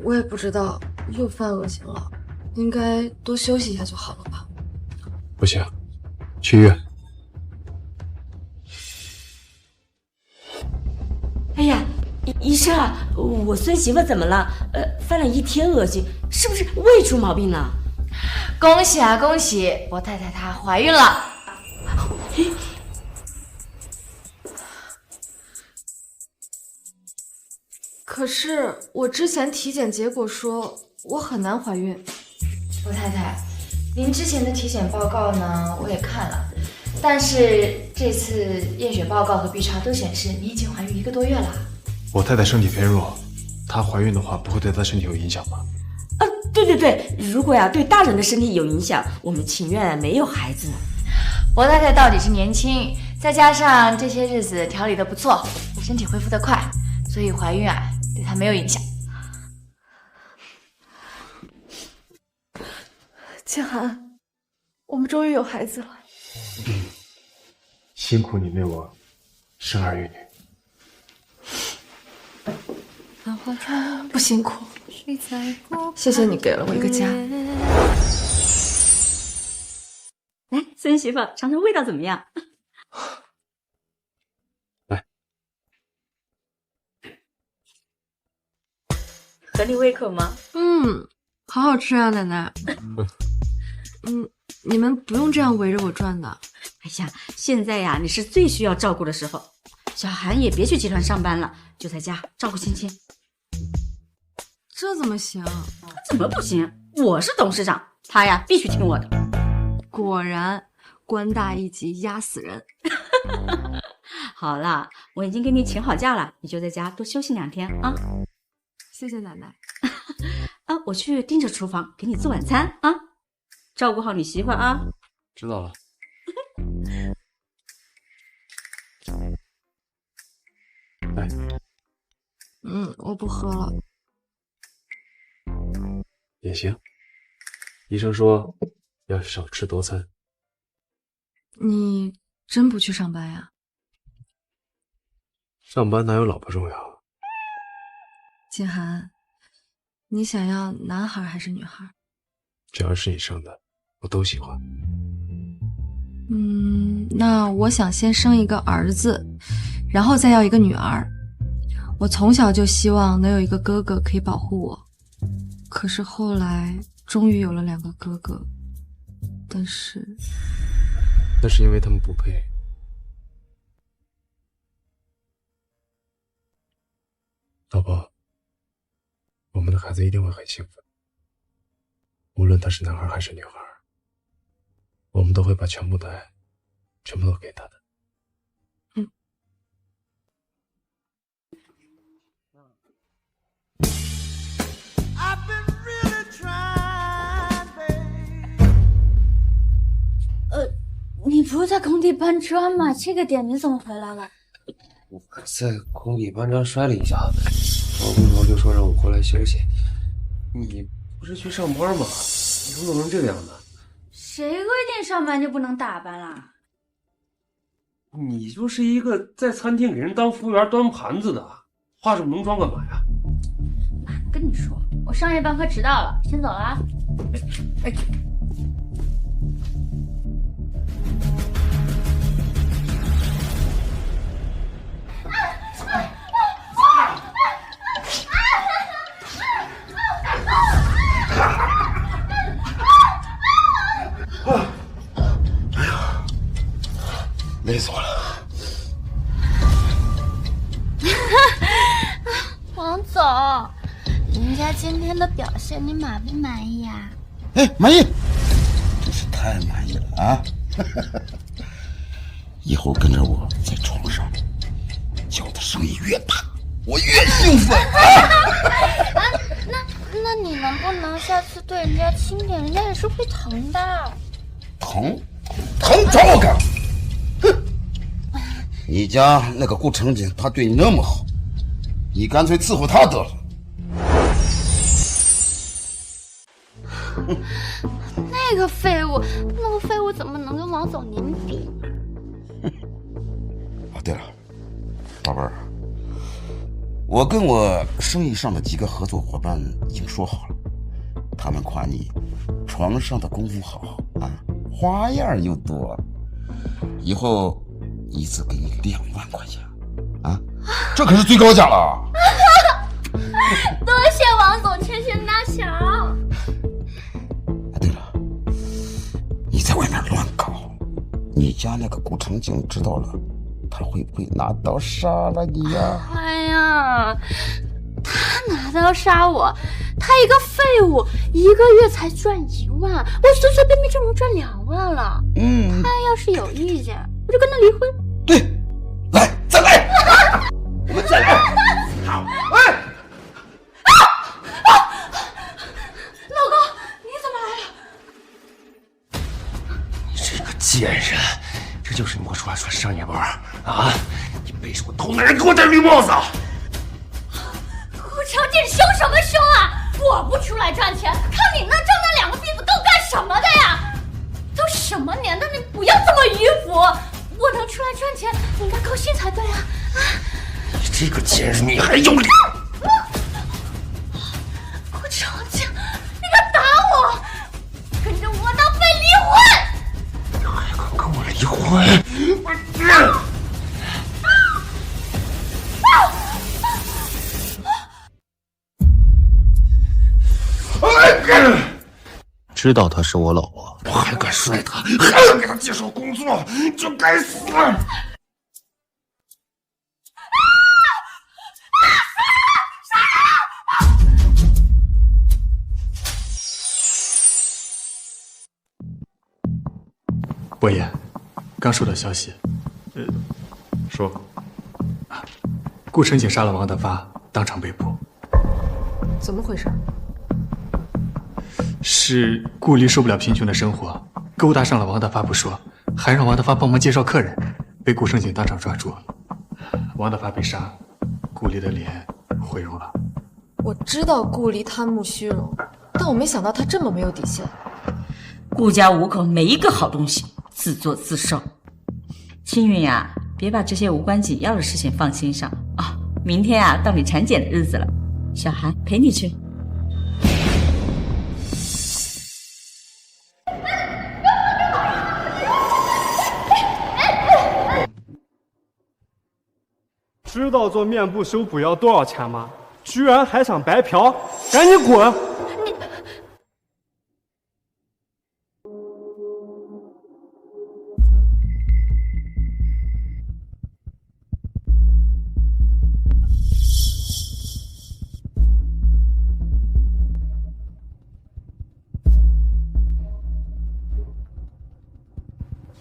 我也不知道，又犯恶心了，应该多休息一下就好了吧？不行，去医院。哎呀，医生啊，我孙媳妇怎么了？犯了一天恶心，是不是胃出毛病了？恭喜啊，恭喜！伯太太她怀孕了。可是我之前体检结果说我很难怀孕。伯太太，您之前的体检报告呢，我也看了，但是这次验血报告和 B 超都显示你已经怀孕1个多月了。我太太身体偏弱，她怀孕的话不会对她身体有影响吗？对，如果呀对大人的身体有影响，我们情愿没有孩子。伯太太到底是年轻，再加上这些日子调理的不错，身体恢复得快，所以怀孕啊对她没有影响。千寒，我们终于有孩子了。辛苦你为我生儿育女。不辛苦，谢谢你给了我一个家。来，孙媳妇尝尝味道怎么样？来，合你胃口吗？好好吃啊，奶奶。你们不用这样围着我转的。哎呀，现在呀，你是最需要照顾的时候。小韩也别去集团上班了，就在家照顾青青。这怎么行？怎么不行？我是董事长，他呀必须听我的。果然，官大一级压死人。好了，我已经给你请好假了，你就在家多休息2天啊。谢谢奶奶。啊，我去盯着厨房给你做晚餐啊，照顾好你媳妇啊。知道了。来，我不喝了。也行。医生说要少吃多餐。你真不去上班呀？上班哪有老婆重要？金涵，你想要男孩还是女孩？只要是你生的，我都喜欢。那我想先生一个儿子，然后再要一个女儿。我从小就希望能有一个哥哥可以保护我，可是后来终于有了2个哥哥，但是那是因为他们不配。老婆，我们的孩子一定会很幸福的，无论他是男孩还是女孩，我们都会把全部的爱全部都给他的。你不是在工地搬砖吗？这个点你怎么回来了？我在工地搬砖摔了一下，王工头就说让我回来休息。你不是去上班吗？你怎么弄成这个样子？谁规定上班就不能打扮啦？你就是一个在餐厅给人当服务员端盘子的，化这么浓妆干嘛呀？跟你说，我上夜班课迟到了，先走了啊。哎。累死我了。王总，人家今天的表现你满不满意啊？哎，满意，真是太满意了啊！以后跟着我在床上，叫的声音越大，我越兴奋。那你能不能下次对人家轻点？人家也是会疼的。疼找我干？哼！你家那个顾成锦，他对你那么好，你干脆伺候他得了。那个废物怎么能跟王总您比？哦，对了，宝贝儿，我跟我生意上的几个合作伙伴已经说好了，他们夸你床上的功夫好啊，花样又多，以后一次给你2万块钱啊，这可是最高价了。多谢王总牵线搭桥。对了，你在外面乱搞，你家那个顾成景知道了，他会不会拿刀杀了你呀？哎呀，他拿刀杀我，他一个废物，1个月才赚1万，我随随便便就能赚2万了。他要是有意见，我就跟他离婚。对，来，再来，我们再来。好，哎。老公，你怎么来了？你这个贱人，这就是你给我出来说上夜班啊？你背着我偷男人给我戴绿帽子！顾成锦凶什么凶啊？我不出来赚钱，靠你那挣那2个屁股够干什么的呀？都什么年代，你不要这么迂腐！我能出来赚钱，你应该高兴才对啊！你这个贱人，你还有脸！顾成锦，你敢打我？跟着我当非离婚！你还敢跟我离婚？知道她是我老婆，我还敢睡她，还要给她介绍工作，就该死！伯爷，刚收到消息，说，顾承景杀了王德发，当场被捕。怎么回事？是顾离受不了贫穷的生活，勾搭上了王德发不说，还让王德发帮忙介绍客人，被顾承景当场抓住。王德发被杀，顾离的脸毁容了。我知道顾离贪慕虚荣，但我没想到他这么没有底线。顾家五口没一个好东西，自作自受。青云呀，别把这些无关紧要的事情放心上啊！明天啊，到你产检的日子了，小韩陪你去。知道做面部修补要多少钱吗？居然还想白嫖，赶紧滚！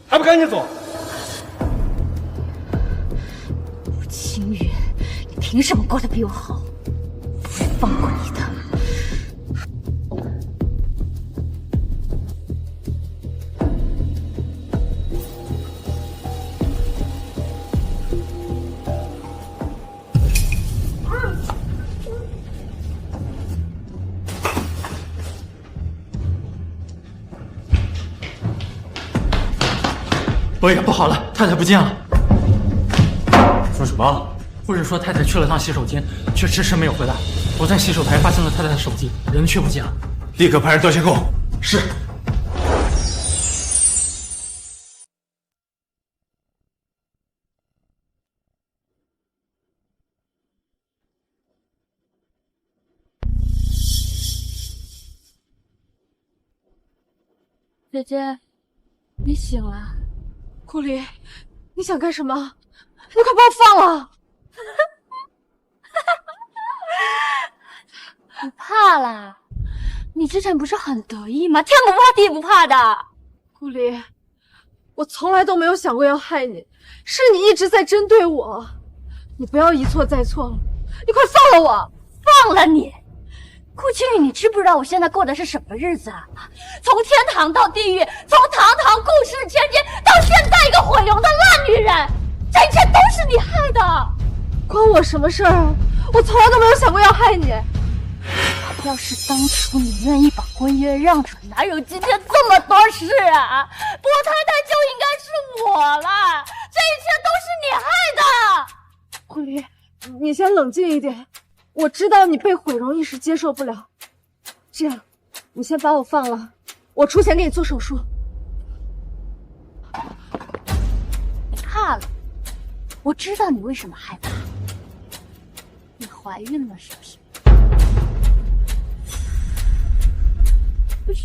还不赶紧走！青云，你凭什么过得比我好？不会放过你的。伯爷，不好了，太太不见了。说什么？护士说太太去了趟洗手间，却迟迟没有回来。我在洗手台发现了太太的手机，人却不见了。立刻派人调监控。是。姐姐，你醒了。顾离，你想干什么？你快把我放了！不怕啦，你之前不是很得意吗？天不怕地不怕的。顾离，我从来都没有想过要害你，是你一直在针对我。你不要一错再错了，你快放了我！放了你！顾青雨，你知不知道我现在过的是什么日子啊？从天堂到地狱，从堂堂顾氏千金到现在一个毁容的烂女人，这一切都是你害的。关我什么事儿啊？我从来都没有想过要害你。要是当初你愿意把婚约让出来，哪有今天这么多事啊？薄太太就应该是我了，这一切都是你害的。顾离，你先冷静一点。我知道你被毁容一时接受不了，这样，你先把我放了，我出钱给你做手术。你怕了？我知道你为什么害怕，你怀孕了是不是？可是，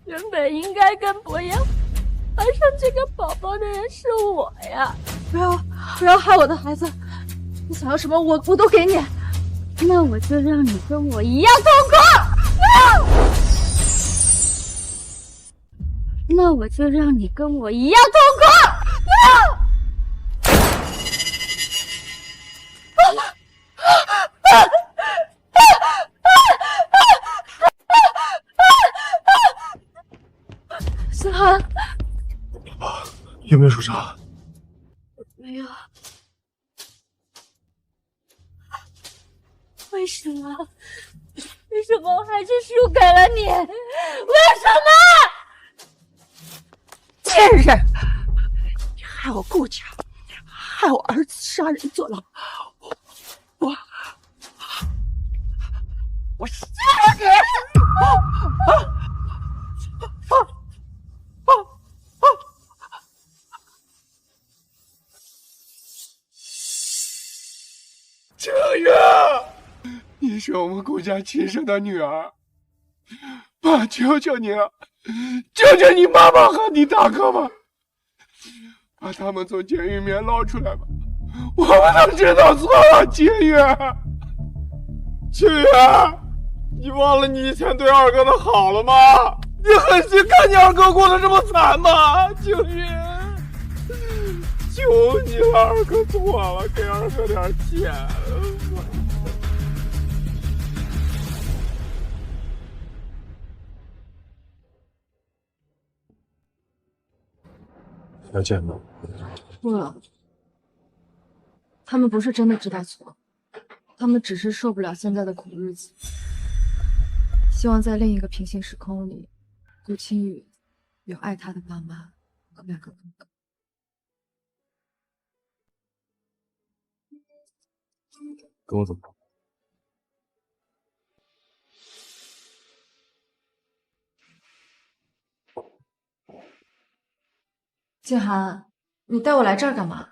原本应该跟伯言怀上这个宝宝的人是我呀！不要害我的孩子！你想要什么，我都给你。那我就让你跟我一样痛苦。那我就让你跟我一样痛苦。思涵，老婆有没有受伤？没有。为什么？为什么我还是输给了你？为什么？贱人！你害我顾家，害我儿子杀人坐牢，我杀了你！青云，你是我们顾家亲生的女儿，爸，求求你了，救救你妈妈和你大哥吧，把他们从监狱里面捞出来吧，我们都知道错了，青云。青云，你忘了你以前对二哥的好了吗？你狠心看你二哥过得这么惨吗？青云，求你了，二哥错了，给二哥点钱。要见吗？不了，他们不是真的知道错，他们只是受不了现在的苦日子，希望在另一个平行时空里，顾清雨有爱他的爸妈和2个哥哥。跟我走吧。静涵，你带我来这儿干嘛？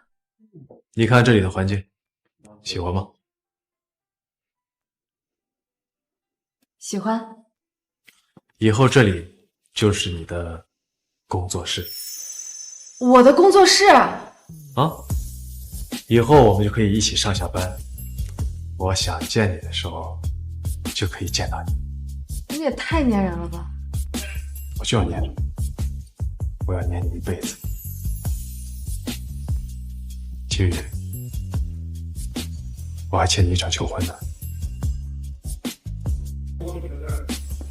你看这里的环境，喜欢吗？喜欢。以后这里就是你的工作室。我的工作室？啊，以后我们就可以一起上下班。我想见你的时候，就可以见到你。你也太粘人了吧！我就要黏着，我要黏你一辈子。青雨，我还欠你一场求婚呢。